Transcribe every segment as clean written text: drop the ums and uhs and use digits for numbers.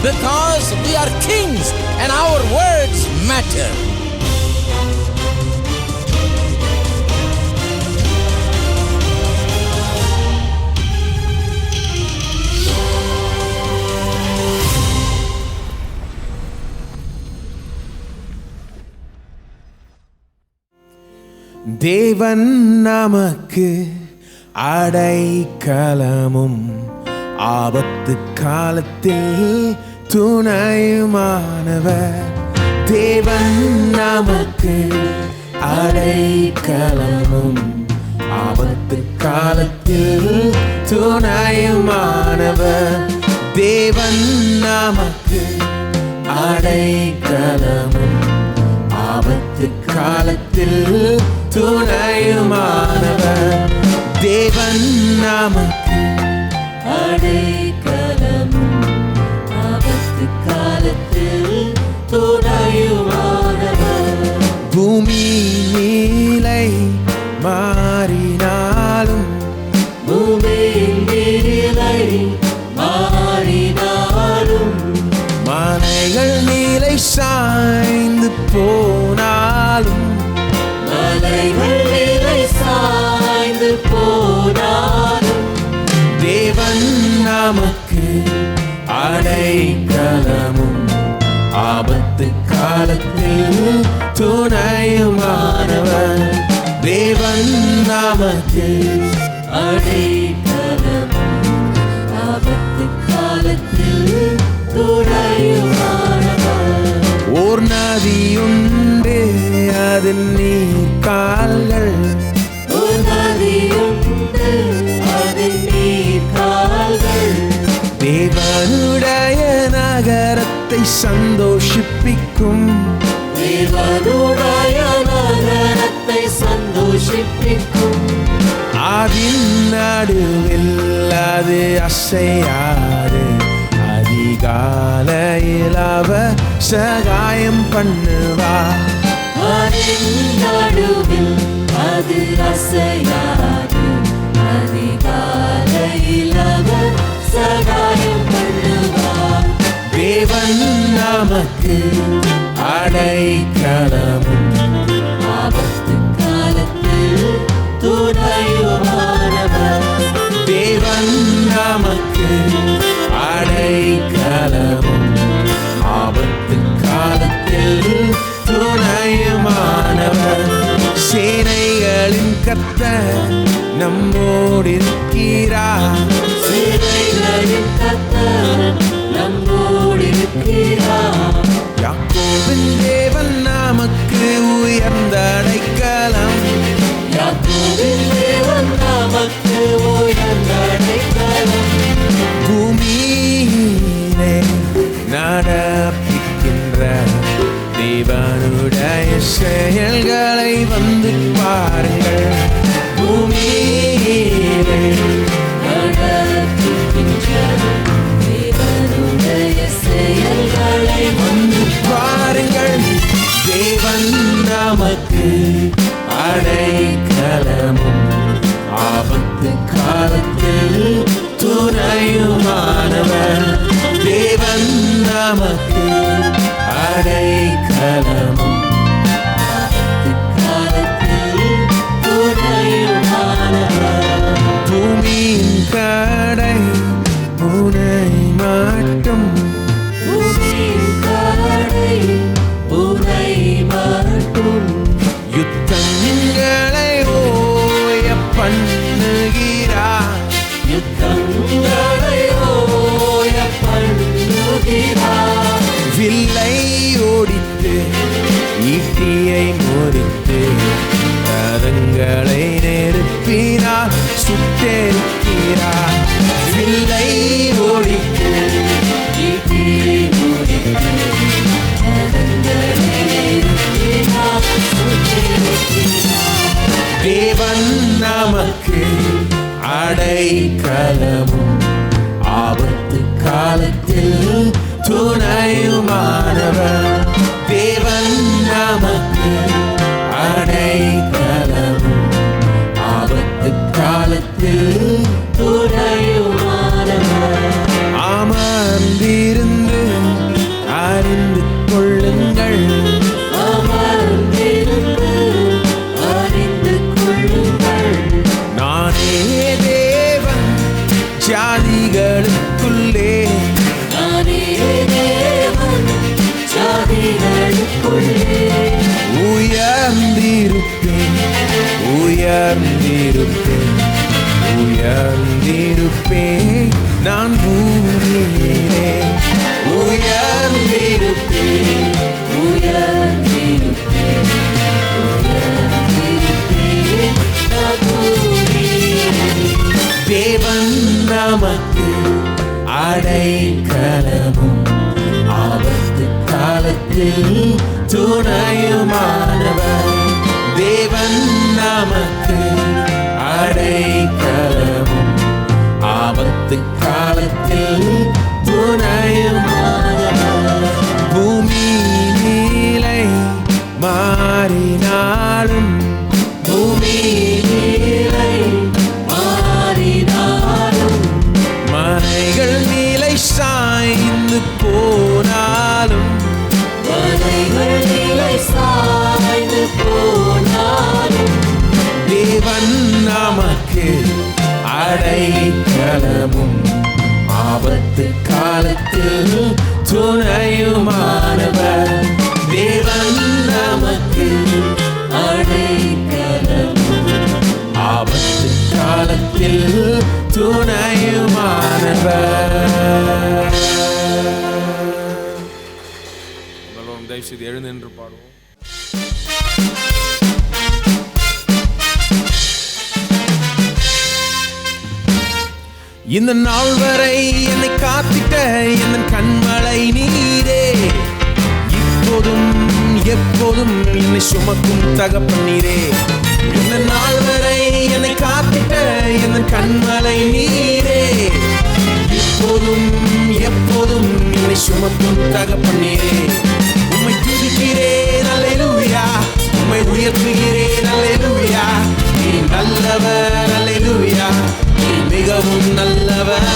because we are kings and our words matter. தேவன் நமக்கு அடைக்கலமும் ஆபத்து காலத்தில் துணையுமானவர். தேவன் நமக்கு அடைக்கலமும் ஆபத்து காலத்தில் துணையுமானவர். தேவன் நமக்கு அடைக்கலமும் ஆபத்து காலத்தில் துணையுமானவர். தேவன் நமக்கு அடைக்கலமும் ஆபத்து காலத்தில் துணையுமானவர். பூமி நீலை மாறினாலும் பூமியின் நீலை மாறினாலும் மலைகள் நீலை சாய்ந்து போனாலும் மலைகள் நீலை சாய்ந்து போனாலும் தேவன் நமக்கு அடைக்கலமும் ஆபத்து காலத்தில் துணையுமானவர். தேவன் நமக்கு அடைக்கலமும் ஆபத்து காலத்தில் துணையுமானவர். ஓர் நதியுண்டு அதில் நீர் கால்கள் ஒரு நதியுண்டு அதில் நீர் கால்கள் தேவனுடைய நகரத்தை சந்தோஷிப்பிக்கும். தேவனுடைய நகரத்தை சந்தோஷிப்பிக்கும். அதன் நடுவில் அது அசையாது. அதிகாலையில் அவர் சகாயம் பண்ணுவார். அதன் நடுவில் அது அசையாது. அதிகாலையில் அவர் சகாயம் பண்ணுவார். தேவன் நமக்கு அடைக்கலமும் ஆபத்து காலத்தில் துணையுமானவர். தேவன் நமக்கு அடைக்கலமும் ஆபத்து காலத்தில் துணையுமானவர். சேனைகளின் கர்த்தர் நம்மோடிருக்கிறார். சேனைகளின் கர்த்தர் நம்மோடிருக்கிறார். யாக்கோபின் தேவன் நமக்கு உயர்ந்த அடைக்கலம். யாக்கோபின் தேவன் நமக்கு உயர்ந்த அடைக்கலம். பூமியிலே நடப்பிக்கின்ற தேவனுடைய செயல்களை வந்து பாருங்கள். பூமியிலே நடத்துகின்ற தேவனுடைய செயல்களை வந்து பாருங்கள். தேவன் நமக்கு அடைக்கலமும் ஆபத்து காலத்தில் துணையுமானவர். தேவன் நமக்கு அடைக்கலமும் ஆபத்து காலத்தில் துணையுமானவர். பூமியின் கடை முனை மட்டும் பூமியின் கடை உனை மட்டும் யுத்தங்களை ஓய பண்ணுகிறார். யுத்தங்களை ஓய பண்ணுகிறார். வில்லை ஓடித்து ஈட்டியை முறித்து கரங்களை நெருப்பினால் சுட்டெரிக்கிறார். வில்லை ஓடித்து ஈட்டியை முறித்து கரங்களை நெருப்பினால் சுட்டெரிக்கிறார். தேவன் நமக்கு அடைக்கலமும் ஆபத்து காலத்தில் துணையுமானவர். தேவன் நமக்கு அடைக்கலமும் ஆபத்து காலத்தில் துணையுமானவர். அமர்ந்திருந்து உயர்ந்திருப்பேன் உயர்ந்திருப்பேன் உயர்ந்திருப்பேன் நான் பூமியிலே உயர்ந்திருப்பேன் உயர்ந்திருப்பேன் உயர்ந்திருப்பேன் நான் பூமியிலே. தேவன் நமக்கு அடைக்கலமும் ஆபத்து காலத்தில் துணையுமானவர். தேவன் நமக்கு அடைக்கலமும் ஆபத்து காலத்தில் துணையுமானவர். பூமி நிலை மாறினாலும் பூமி நிலை மாறினாலும் மலைகள் நிலை சாய்ந்து போனாலும் மலைகள் நிலை சாய்ந்து போனாலும் தேவன் நமக்கு அடைக்கலமும் ஆபத்து காலத்தில் துணையுமானவர். தேவன் நமக்கு அடைக்கலமும் ஆபத்து காலத்தில் துணையுமானவர். தயவு செய்து எழுந்து என்று பாடுவோம். இந்த நாள் வரை என்னை காத்திட்ட என் கண்மலை நீரே, இப்போதும் எப்போதும் என்னை சுமக்கும் தகப்பன் நீரே. இந்த நாள் வரை என்னை காத்திட்ட என் கண்மலை நீரே, இப்போதும் எப்போதும் என்னை சுமக்கும் தகப்பன் நீரே. உம்மை துதிக்கிறேன் அல்லேலூயா, உம்மை உயர்த்துகிறேன் அல்லேலூயா. நீ நல்லவர் அல்லேலூயா, நீ மிகவும் நல்லவர்.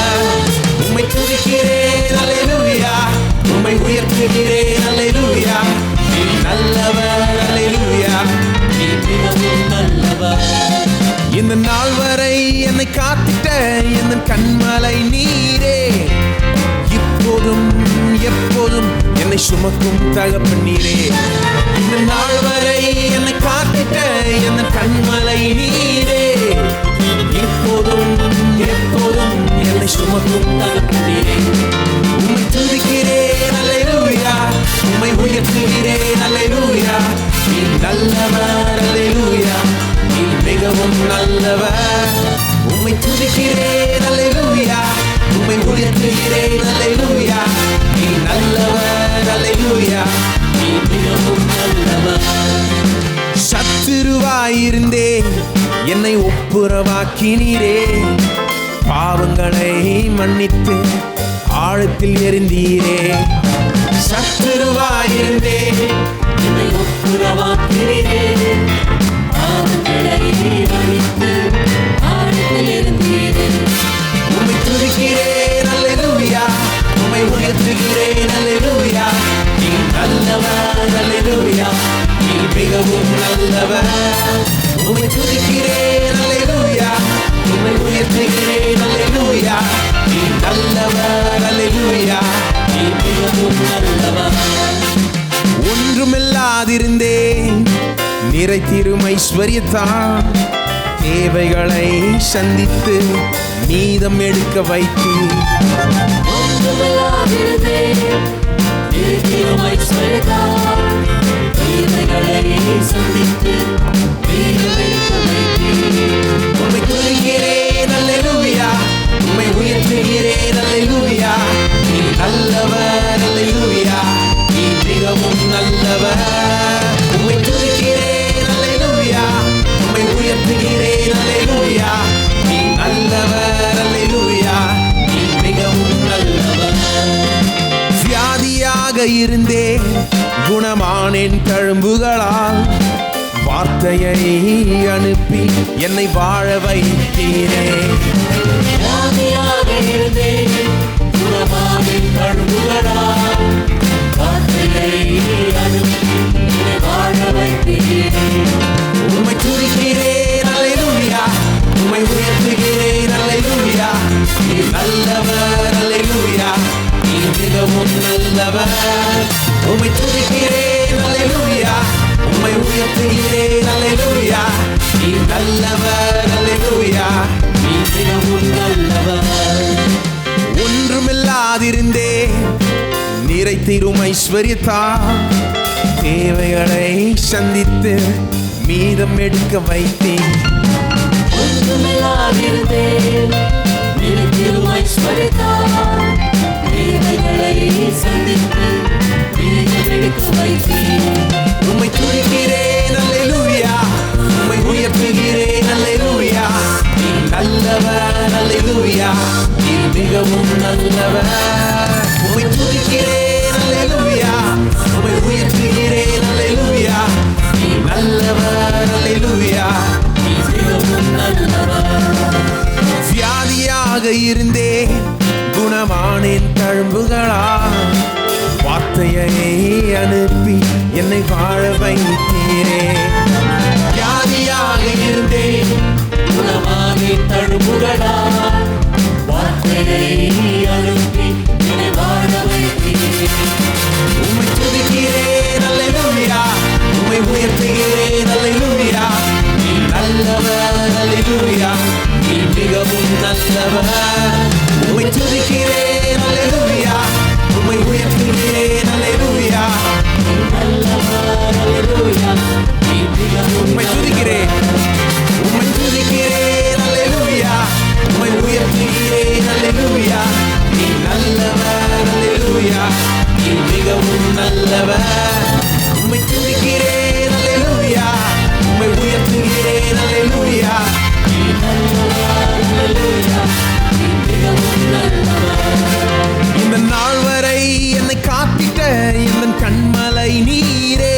உம்மை துதிக்கிறேன் அல்லேலூயா, உம்மை உயர்த்துகிறேன் அல்லேலூயா. நீ நல்லவர் அல்லேலூயா, நீ மிகவும் நல்லவர். இந்த நாள் வரை என்னை காத்திட்ட என் கண்மலை நீரே, இப்போதும் எப்போதும் என்னை சுமக்கும் தகப்பன் நீரே. இந்த நாள் வரை என்னை காத்திட்ட என் கண்மலை நீரே, இப்போதும் எப்போதும் என்னை சுமக்கும் தகப்பன் நீரே. உம்மை துதிக்கிறேன் அல்லேலூயா, உம்மை உயர்த்துகிறேன் அல்லேலூயா. நீ நல்லவர் அல்லேலூயா, நீ மிகவும் நல்லவர். உம்மை துதிக்கிறேன் அல்லேலூயா, உம்மை உயர்த்துகிறேன் அல்லேலூயா. நீ நல்லவர் அல்லேலூயா, நீ மிகவும் நல்லவர். சத்துருவாயிருந்தே என்னை ஒப்புரவாக்கினீரே, பாவங்களை மன்னித்து ஆழத்தில் எறிந்தீரே. சத்துருவாயிருந்தே என்னை ஒப்புரவாக்கிறீரே, பாவங்களை மன்னித்து ஆழத்தில் இருந்தீரே. உம்மை துதிக்கிறேன் அல்லேலூயா, உம்மை உயர்த்துகிறேன் அல்லேலூயா. நீ நல்லவர் அல்லேலூயா, நீ மிகவும் நல்லவர். உம்மை துதிக்கிறேன் அல்லேலூயா, உம்மை உயர்த்துகிறேன் அல்லேலூயா. நீ நல்லவர் அல்லேலூயா, நீ மிகவும் நல்லவர். ஒன்றுமில்லாதிருந்தேன் நிறைத்திரும் ஐஸ்வர்யத்தான் தேவைகளை சந்தித்து மீதம் எடுக்க வைத்தீர். ஒன்றுமில்லாதிருந்தேன் இருக்கிறோம் ஐஸ்வர்யத்தால் தேவைகளை சந்தித்து மீதம் எடுக்க வைத்தீர். உம்மை துதிக்கிறேன் அல்லேலூயா, உம்மை உயர்த்துகிறேன் அல்லேலூயா. நீ நல்லவர் அல்லேலூயா, நீ மிகவும் நல்லவர். உம்மை துதிக்கிறேன் அல்லேலூயா, உம்மை உயர்த்துகிறேன் அல்லேலூயா. நீ நல்லவர் அல்லேலூயா, நீ மிகவும் நல்லவர். வியாதியாக இருந்தேன் குணமானேன் தழும்புகளால், வார்த்தையை அனுப்பி என்னை வாழ வைத்தீரே. வியாதியாக இருந்தேன் குணமானேன் தழும்புகளால், வார்த்தையை அனுப்பி என்னை வாழ வைத்தீரே. உம்மை துதிக்கிறேன் அல்லேலூயா, உம்மை உயர்த்துகிறேன் அல்லேலூயா. நீ நல்லவர் அல்லேலூயா, நீ மிகவும் நல்லவர். உம்மை துதிக்கிறேன் அல்லேலூயா, உம்மை உயர்த்துகிறேன் உயர்த்துகிறேன் அல்லேலூயா நீ நல்லவர் அல்லேலூயா நீ மிகவும் நல்லவர். ஒன்றுமில்லாதிருந்தே நிறைத்திரும் ஐஸ்வர்யத்தால் தேவைகளை சந்தித்து மீதம் எடுக்க வைத்தேன். ஒன்றுமில்லாதிருந்தேன் நிறைத்திரும் ஐஸ்வர்யத்தால் தேவைகளை சந்தித்து மீதம் எடுக்க வைத்தேன். உம்மை துதிக்கிறேன் அல்லேலூயா உம்மை உயர்த்துகிறேன் அல்லேலூயா நீ நல்லவர் அல்லேலூயா நீ மிகவும் நல்லவர். உம்மை துதிக்கிறேன் அல்லேலூயா உம்மை உயர்த்துகிறேன் அல்லேலூயா நீ நல்லவர் அல்லேலூயா நீ மிகவும் நல்லவர். வியாதியாக இருந்தேன் குணமானேன் தழும்புகளால் வார்த்தையை அனுப்பி என்னை வாழ வைத்தீரே. வியாதியாக இருந்தேன் குணமானே தழும்புகளால் வார்த்தையை அனுப்பி என்னை வாழ வைத்தீர். உம்மை துதிக்கிறேன் அல்லேலூயா உம்மை உயர்த்துகிறேன் அல்லேலூயா நீ நல்லவர் அல்லேலூயா நீ மிகவும் நல்லவர். உம்மை துதிக்கிறேன் அல்லேலூயா உம்மை உயர்த்துகிறேன் அல்லேலூயா நீ நல்லவர் அல்லேலூயா நீ மிகவும் உம்மை துதிக்கிறேன் உம்மை துதிக்கிறேன் அல்லேலூயா உம்மை உயர்த்துகிறேன் அல்லேலூயா நீ நல்லவர் அல்லேலூயா நீ மிகவும் நல்லவர். உம்மை துதிக்கிறேன் அல்லேலூயா உம்மை உயர்த்துகிறேன் அல்லேலூயா நீ நல்லவர் அல்லேலூயா நீ மிகவும் நல்லவர். இந்த நாள் வரை என்னை காத்திட்ட என் கண்மலை நீரே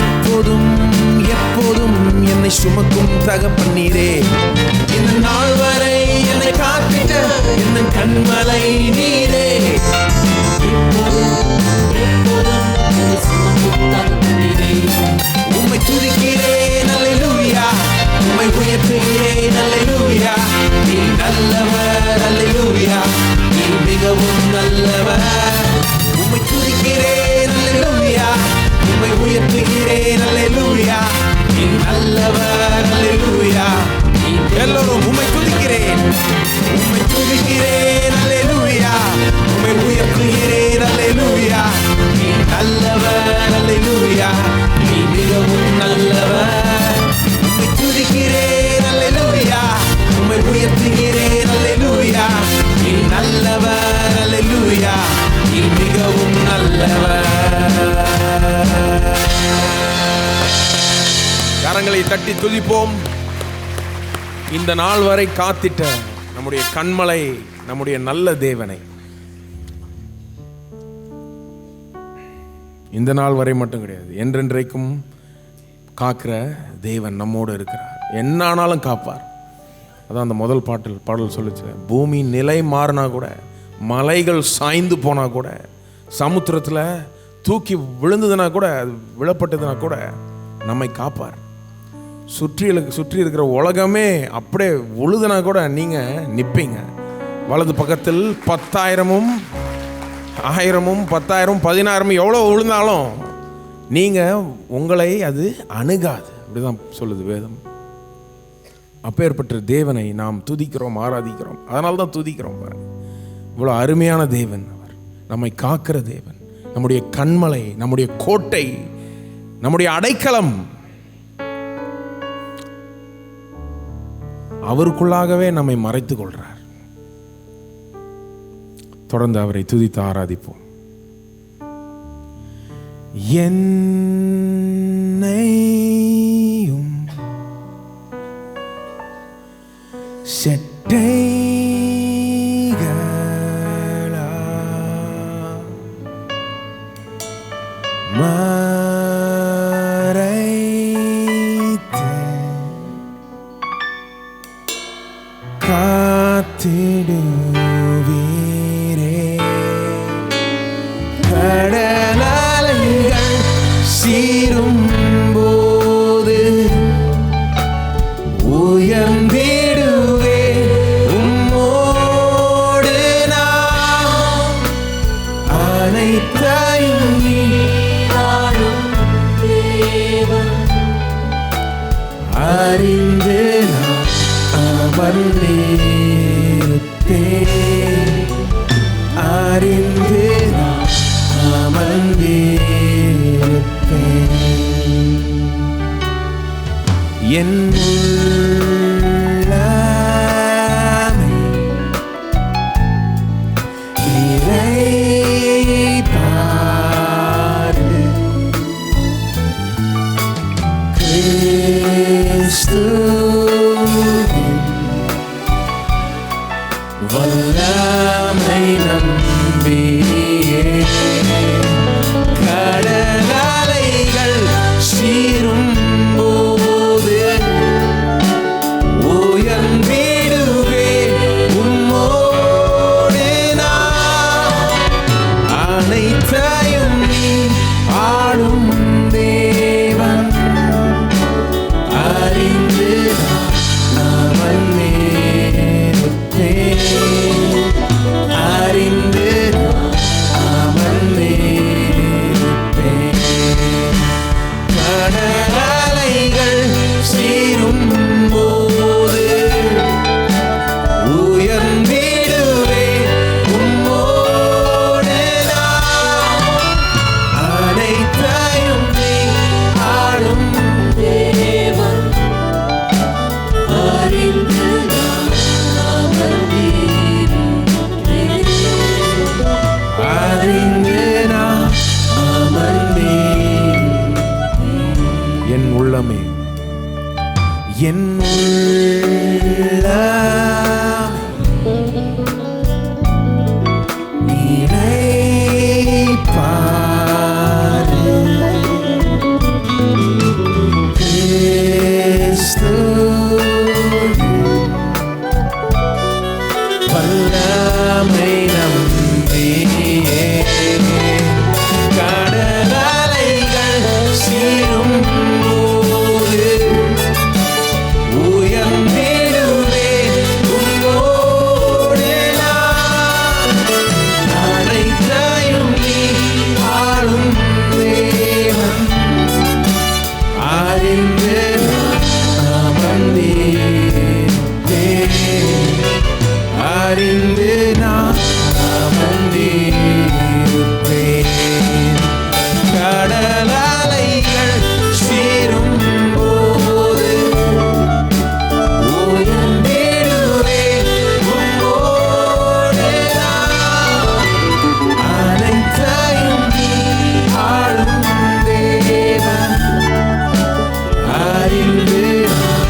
இப்போதும் எப்போதும் என்னை சுமக்கும் தகப்பன் நீரே. இந்த நாள் வரை என்னை காத்திட்ட என் கண்மலை நீரே உம்மை துதிக்கிறேன் அல்லேலூயா உம்மை உயர்த்துகிறேன் அல்லேலூயா நீ நல்லவர் அல்லேலூயா நீ மிகவும் நல்லவர். உம்மை துதிக்கிறேன் அல்லேலூயா உம்மை உயர்த்துகிறேன் அல்லேலூயா நீ நல்லவர் அல்லேலூயா. எல்லோரும் உம்மை துதிக்கிறேன் உம்மை துதிக்கிறேன் அல்லேலூயா உம்மை உயர்த்துகிறேன் அல்லேலூயா நீ நல்லவர் அல்லேலூயா நீ மிகவும் நல்லவர். உம்மை துதிக்கிறேன் அல்லேலூயா உம்மை உயர்த்துகிறேன் அல்லேலூயா நீ நல்லவர் அல்லேலூயா நீ மிகவும் நல்லவர். கரங்களை தட்டி துதிப்போம். இந்த நாள் வரை காத்திட்ட நம்முடைய கண்மலை நம்முடைய நல்ல தேவனை இந்த நாள் வரை மட்டும் கிடையாது என்றென்றைக்கும் காக்கிற தேவன் நம்மோடு இருக்கிறார். என்ன ஆனாலும் காப்பார். அதான் அந்த முதல் பாடல் சொல்லுச்சு, பூமி நிலை மாறினா கூட மலைகள் சாய்ந்து போனா கூட சமுத்திரத்தில் தூக்கி விழுந்ததுனா கூட விழப்பட்டதுனா கூட நம்மை காப்பார். சுற்றி இருக்கிற உலகமே அப்படியே உழுதுனா கூட நீங்கள் நிற்பீங்க. வலது பக்கத்தில் 10,000 1000 10,000 16,000 எவ்வளோ விழுந்தாலும் நீங்கள் உங்களை அது அணுகாது. அப்படிதான் சொல்லுது வேதம். அப்பேற்பட்ட தேவனை நாம் துதிக்கிறோம், ஆராதிக்கிறோம். அதனால தான் துதிக்கிறோம். இவ்வளோ அருமையான தேவன் அவர், நம்மை காக்கிற தேவன், நம்முடைய கண்மலை, நம்முடைய கோட்டை, நம்முடைய அடைக்கலம். அவருக்குள்ளாகவே நம்மை மறைத்துக் கொள்றார். தொடர்ந்து அவரை துதித்து ஆராதிப்போம். என்னையும் செட்டைகளா மறைத்து காத்திடுவீரே. கடலலைகள் சீரும் போது உயர்ந்திடுவே உம்மோடு நான் அனைத்தையும் நீராடும் தேவன் அறிந்து நான் அமர்ந்திருப்பேன். அறிந்து நான் அமர்ந்திருப்பேன். என் உள்ளமே இறைபாடு கிறிஸ்துவின் வல்லமை நம்பியே கடலலைகள் சீரும் போது உயர்ந்திடுவே உம்மோடு நான். அனைத்தையும் நீ ஆளும் தேவன். அறிந்து நான் அமர்ந்திருப்பேன். அறிந்து நான் அமர்ந்திருப்பேன். கடலலைகள் சீரும் போது உயர்ந்திடுவே உம்மோடு நான். அனைத்தையும் நீ ஆளும் தேவன் அறிந்து நான் அமர்ந்திருப்பேன். அறிந்து நான் அமர்ந்தேன். என் உள்ளமே என் இறைபாடு கிறிஸ்துவின் வல்லமை நம்பியே கடலலைகள் சீரும் போது உயர்ந்திடுவே உம்மோடு நான். அனைத்தையும் நீ ஆளும் தேவன். அறிந்து நான் அமர்ந்திருப்பேன். அறிந்து நான் அமர்ந்திருப்பேன். கடலலைகள் சீரும் போது உயர்ந்திடுவே உம்மோடு நான். அனைத்தையும் நீ ஆளும் தேவன். அறிந்து நான்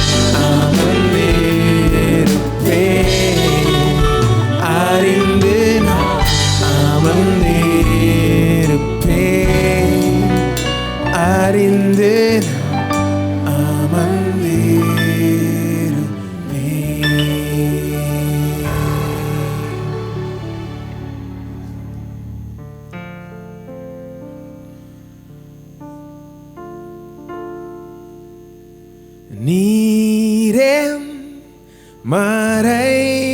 அமர்ந்திருப்பேன். அறிந்து நான் அமர்ந்திருப்பேன். அறிந்து நான் அமர்ந்திருப்பேன். நீரே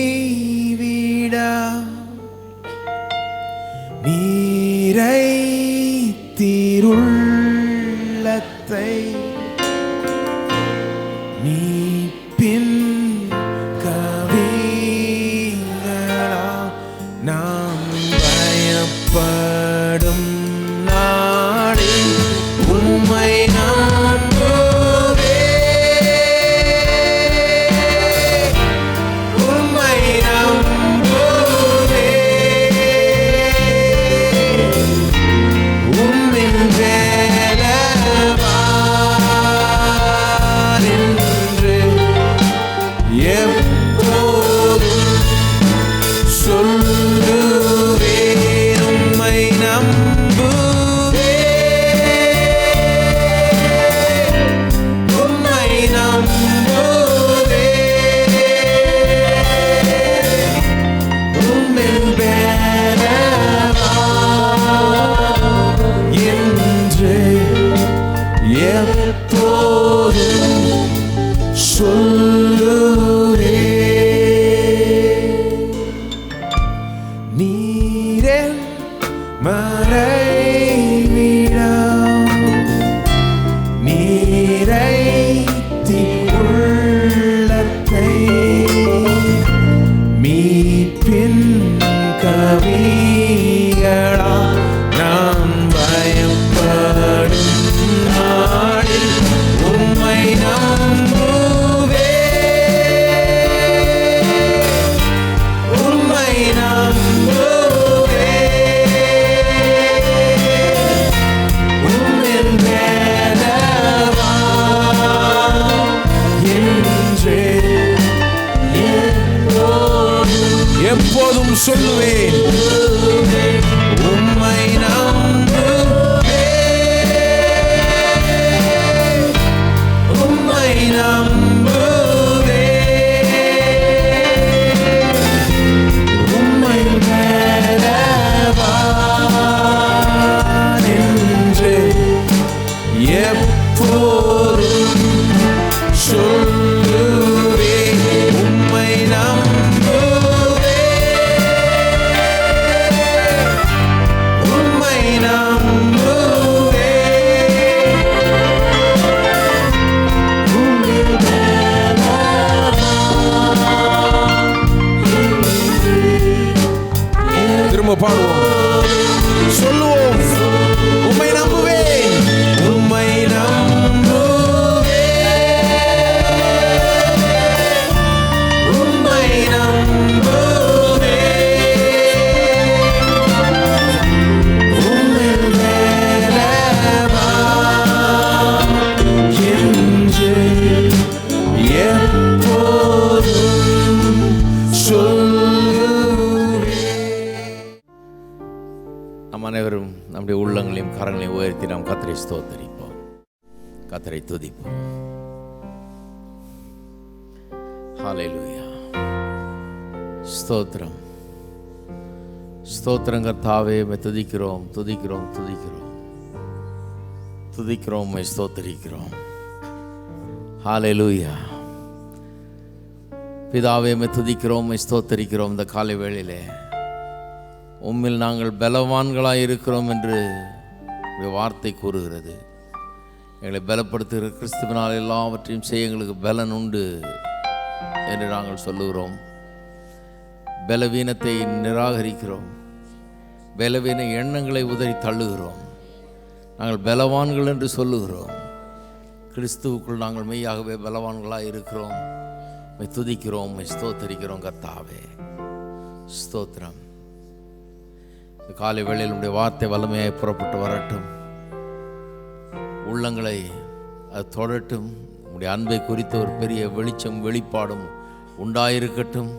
மறைவிடா நீரை தீருள்ளத்தை மீட்பின் கவிகளா நாம் பயப்படும் நாளில் உம்மை நம்புவே. உம்மை நம்புவே. உம்மின் வேலவார் என்று எப்போதும் சொல்லுவேன். உம்மை நம்புவேன். உம்மை நம்புவேன். உம்மின் வேலவார் என்று எப்போதும் சொல்லுவேன். நீரே மறைவிடா நீரை தீருள்ளத்தை சொல்லுவேன். உம்மை நம்புவேன், உம்மை நம்புவேன், உம்மை மேலவான் என்று எப்போதும் சொல்லுவேன். உம்மை நம்புவேன், உம்மை நம்புவேன், உம்மை மேலவான். திரும்ப பாடுவோம், சொல்லுவோம். உம்மை நம்புவேன், உம்மை நம்புவேன், உம்மை நம்புவேன், உம்மை மேலவான் என்று எப்போதும் சொல்லுவேன். நம் அனைவரும் நம்முடைய உள்ளங்களையும் கரங்களையும் உயர்த்தி நாம் கர்த்தரை ஸ்தோத்தரிப்போம், கர்த்தரை துதிப்போம். ஹல்லேலூயா. ஸ்தோத்திரம், ஸ்தோத்திரம் கர்த்தாவே. உம்மை துதிக்கிறோம், துதிக்கிறோம், துதிக்கிறோம், துதிக்கிறோம், உம்மை ஸ்தோத்தரிக்கிறோம். ஹல்லேலூயா. பிதாவே, உம்மை துதிக்கிறோம், உம்மை ஸ்தோத்தரிக்கிறோம். இந்த காலை வேளையிலே உம்மில் நாங்கள் பலவான்களாய் இருக்கிறோம் என்று உம்முடைய வார்த்தை கூறுகிறது. எங்களை பலப்படுத்துகிற கிறிஸ்துவினால் எல்லாவற்றையும் செய்ய எங்களுக்கு பலன் உண்டு என்று நாங்கள் சொல்லுகிறோம். பலவீனத்தை நிராகரிக்கிறோம், பலவீன எண்ணங்களை உதறி தள்ளுகிறோம். நாங்கள் பலவான்கள் என்று சொல்லுகிறோம். கிறிஸ்துவுக்குள் நாங்கள் மெய்யாகவே பலவான்களாக இருக்கிறோம். உம்மை துதிக்கிறோம், உம்மை ஸ்தோத்தரிக்கிறோம் கர்த்தாவே. ஸ்தோத்திரம். இந்த காலை வேளையில் உடைய வார்த்தை வல்லமையாய் புறப்பட்டு வரட்டும், உள்ளங்களை அது தொடட்டும். உடைய அன்பை குறித்த ஒரு பெரிய வெளிச்சம் வெளிப்பாடும் உண்டாயிருக்கட்டும்.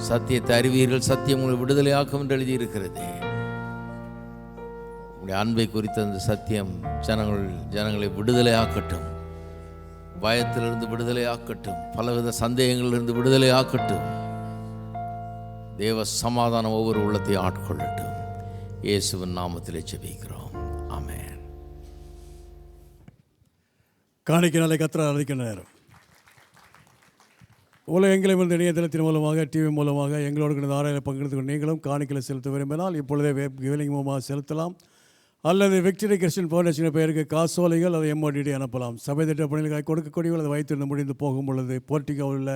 சத்தியத்தை அறிவீர்கள், சத்தியம் உங்களை விடுதலையாக்கும் என்று எழுதியிருக்கிறது. உடைய அன்பை குறித்த அந்த சத்தியம் ஜனங்களை விடுதலையாக்கட்டும், பயத்திலிருந்து விடுதலையாக்கட்டும், பலவித சந்தேகங்களிலிருந்து விடுதலையாக்கட்டும். தேவ சமாதானம் ஒவ்வொரு உள்ளத்தை ஆட்கொள்ளட்டும். இயேசுவின் நாமத்திலே ஜெபிக்கிறோம், ஆமென். காணிக்கையினாலே கர்த்தரை ஆராதிக்கிற நேரம். உலகெங்கிலும் இருந்து இணையதளத்தின் மூலமாக, டிவி மூலமாக எங்களோடு இந்த ஆராயில் பங்கெடுத்து கொண்டு நீங்களும் காணிக்கையை செலுத்த விரும்பினால் இப்பொழுதே கிவிலிங் மூலமாக செலுத்தலாம். அல்லது விக்டரி கிறிஸ்டியன் ஃபவுண்டேஷன் பெயருக்கு காசோலைகள் அதை MODD அனுப்பலாம். சபை திட்ட பணிகளுக்காக கொடுக்கக்கூடியவர்கள் அதை வைத்திருந்து முடிந்து போகும் பொழுது போர்ட்டிகோவில் உள்ள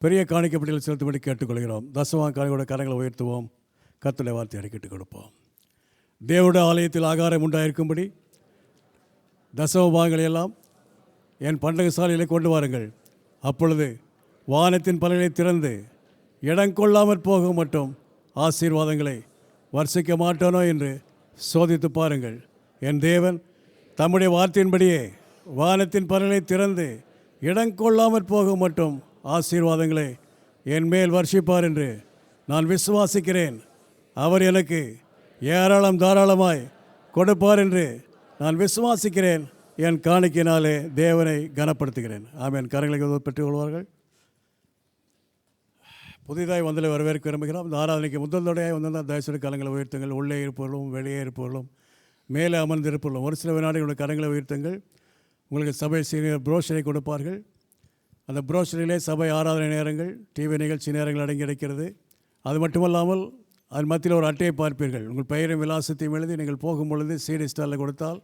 பெரிய காணிக்கப்பட்டியில் செலுத்தும்படி கேட்டுக்கொள்கிறோம். தசவான் காணிக்கையோட கரங்களை உயர்த்துவோம், கர்த்தருடைய வார்த்தை அறிக்கிட்டு கொடுப்போம். தேவனுடைய ஆலயத்தில் ஆகாரம் உண்டாயிருக்கும்படி தசமபாகங்களை எல்லாம் என் பண்டக சாலையில் கொண்டு வாருங்கள். அப்பொழுது வானத்தின் பலனை திறந்து இடங்கொள்ளாமற் போக மட்டும் ஆசீர்வாதங்களை வர்ஷிக்க மாட்டானோ என்று சோதித்து பாருங்கள். என் தேவன் தம்முடைய வார்த்தையின்படியே வானத்தின் பலனை திறந்து இடங்கொள்ளாமற் போக மட்டும் ஆசீர்வாதங்களை என் மேல் வர்ஷிப்பார் என்று நான் விசுவாசிக்கிறேன். அவர் எனக்கு ஏராளம் தாராளமாய் கொடுப்பார் என்று நான் விசுவாசிக்கிறேன். என் காணிக்கையினாலே தேவனை கனப்படுத்துகிறேன். ஆமென். கரங்களை பெற்றுக் கொள்வார்கள். புதிதாய் வந்தலை வரவேற்க விரும்புகிறோம். இந்த ஆராதனைக்கு முதல் தடையாய் வந்தால் தயவுசெய்து கரங்களை உயர்த்துங்கள். உள்ளே இருப்பவர்களும் வெளியே இருப்பவர்களும் மேலே அமர்ந்திருப்பவர்களும் ஒரு சில வினாடிகளுடைய கரங்களை உயர்த்துங்கள். உங்களுக்கு சபை சீனியர் புரோஷரை கொடுப்பார்கள். அந்த புரோஷரிலே சபை ஆராதனை நேரங்கள், டிவி நிகழ்ச்சி நேரங்கள் அடங்கி இருக்கிறது. அது மட்டுமல்லாமல் அதன் மத்தியில் ஒரு அட்டையை பார்ப்பீர்கள். உங்கள் பெயரையும் விலாசத்தையும் எழுதி நீங்கள் போகும் பொழுது CD ஸ்டாலில் கொடுத்தால்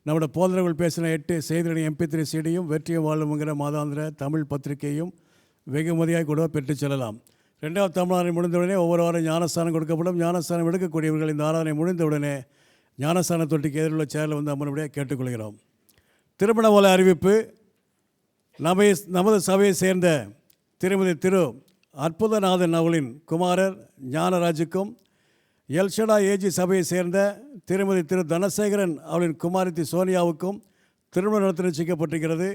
நம்முடைய போதனர்கள் பேசின 8 செய்திகளின் MP3 CDயும் வெற்றியும் வாழும்ங்கிற மாதாந்திர தமிழ் பத்திரிகையும் வெகுமதியாக கூட பெற்று செல்லலாம். 2வது தமிழாரை முடிந்தவுடனே ஒவ்வொரு வாரம் ஞானஸ்தானம் கொடுக்கப்படும். ஞானஸ்தானம் எடுக்கக்கூடியவர்கள் இந்த ஆராதனை முடிந்தவுடனே ஞானஸ்தான தொட்டிக்கு எதிரில் சேரில் வந்து அமர்வுடைய கேட்டுக்கொள்கிறோம். திருமண ஓலை அறிவிப்பு. நமது சபையை சேர்ந்த திருமதி திரு அற்புதநாதன் அவர்களின் குமாரர் ஞானராஜுக்கும், எல்ஷடா ஏஜி சபையை சேர்ந்த திருமதி திரு தனசேகரன் அவர்களின் குமாரத்தி சோனியாவுக்கும் திருமணம் நடத்த நிச்சயிக்கப்பட்டிருக்கிறது.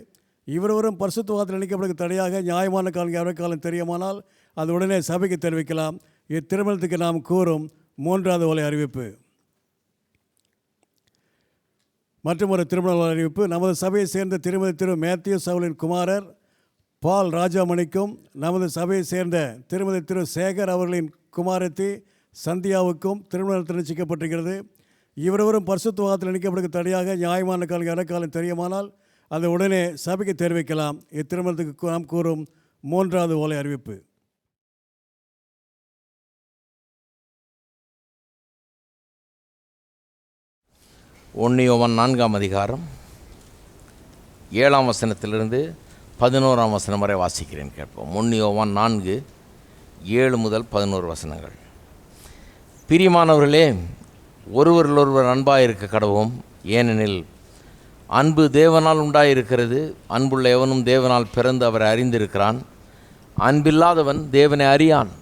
இவருவரும் பரிசுத்தவாதத்தில் இணைக்கப்படுவதற்கு தடையாக நியாயமான காலம் காலம் தெரியுமானால் அது உடனே சபைக்கு தெரிவிக்கலாம். இத்திருமணத்துக்கு நாம் கூறும் 3வது ஓலை அறிவிப்பு. மற்றும் ஒரு திருமண அறிவிப்பு. நமது சபையை சேர்ந்த திருமதி திரு மேத்யூ சவுலின் குமாரர் பால் ராஜாமணிக்கும், நமது சபையை சேர்ந்த திருமதி திரு சேகர் அவர்களின் குமாரத்தி சந்தியாவுக்கும் திருமணம் நிச்சயிக்கப்பட்டிருக்கிறது. இவரவரும் பரிசுத்தவாதத்தில் இணைக்கப்படுகிற தடையாக நியாயமான காலம் இறக்காலம் தெரியுமானால் அதை உடனே சபைக்கு தெரிவிக்கலாம். இத்திருமணத்துக்கு நாம் கூறும் 3வது ஓலை அறிவிப்பு. யோவான் 4ஆம் அதிகாரம் 7ஆம் வசனத்திலிருந்து 11ஆம் வசனம் வரை வாசிக்கிறேன், கேட்போம். யோவான் 4, 7 முதல் 11 வசனங்கள். பிரியமானவர்களே, ஒருவரிலொருவர் அன்பாக இருக்க கடவோம். ஏனெனில் அன்பு தேவனால் உண்டாயிருக்கிறது. அன்புள்ள எவனும் தேவனால் பிறந்து அவரை அறிந்திருக்கிறான். அன்பில்லாதவன் தேவனை அறியான்.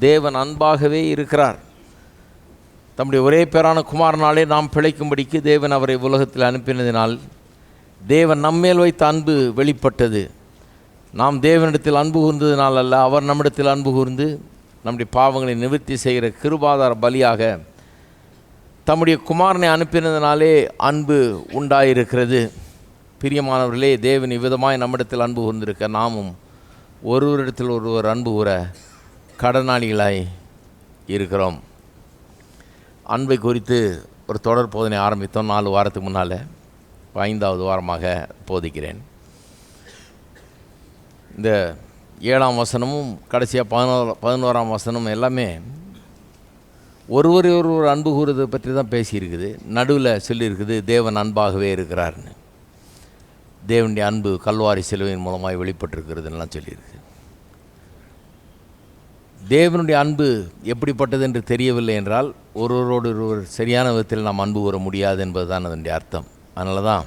தேவன் அன்பாகவே இருக்கிறார். தம்முடைய ஒரே பேரான குமாரனாலே நாம் பிழைக்கும்படிக்கு தேவன் அவரை உலகத்தில் அனுப்பினதினால் தேவன் நம்மேல் வைத்த அன்பு வெளிப்பட்டது. நாம் தேவனிடத்தில் அன்பு கூர்ந்ததினால் அல்ல, அவர் நம்மிடத்தில் அன்பு கூர்ந்து நம்முடைய பாவங்களை நிவர்த்தி செய்கிற கிருபாதார பலியாக தம்முடைய குமாரனை அனுப்பினதினாலே அன்பு உண்டாயிருக்கிறது. பிரியமானவர்களே, தேவன் இவ்விதமாய் நம்மிடத்தில் அன்பு கூர்ந்திருக்க நாமும் ஒருவரிடத்தில் ஒருவர் அன்பு கூற கடனாளிகளாய் இருக்கிறோம். அன்பை குறித்து ஒரு தொடர் போதனை ஆரம்பித்தோம் 4 வாரத்துக்கு முன்னால். 5வது வாரமாக போதிக்கிறேன். இந்த 7ஆம் வசனமும் கடைசியாக 11ஆம் வசனமும் எல்லாமே ஒருவர் அன்பு கூறுறதை பற்றி தான் பேசியிருக்குது. நடுவில் சொல்லியிருக்குது தேவன் அன்பாகவே இருக்கிறார்னு. தேவனுடைய அன்பு கல்வாரி சிலுவையின் மூலமாக வெளிப்பட்டிருக்கிறதுலாம் சொல்லியிருக்கு. தேவனுடைய அன்பு எப்படிப்பட்டது என்று தெரியவில்லை என்றால் ஒருவரோடு ஒருவர் சரியான விதத்தில் நாம் அன்பு கூற முடியாது என்பது தான் அதனுடைய அர்த்தம். அதனால தான்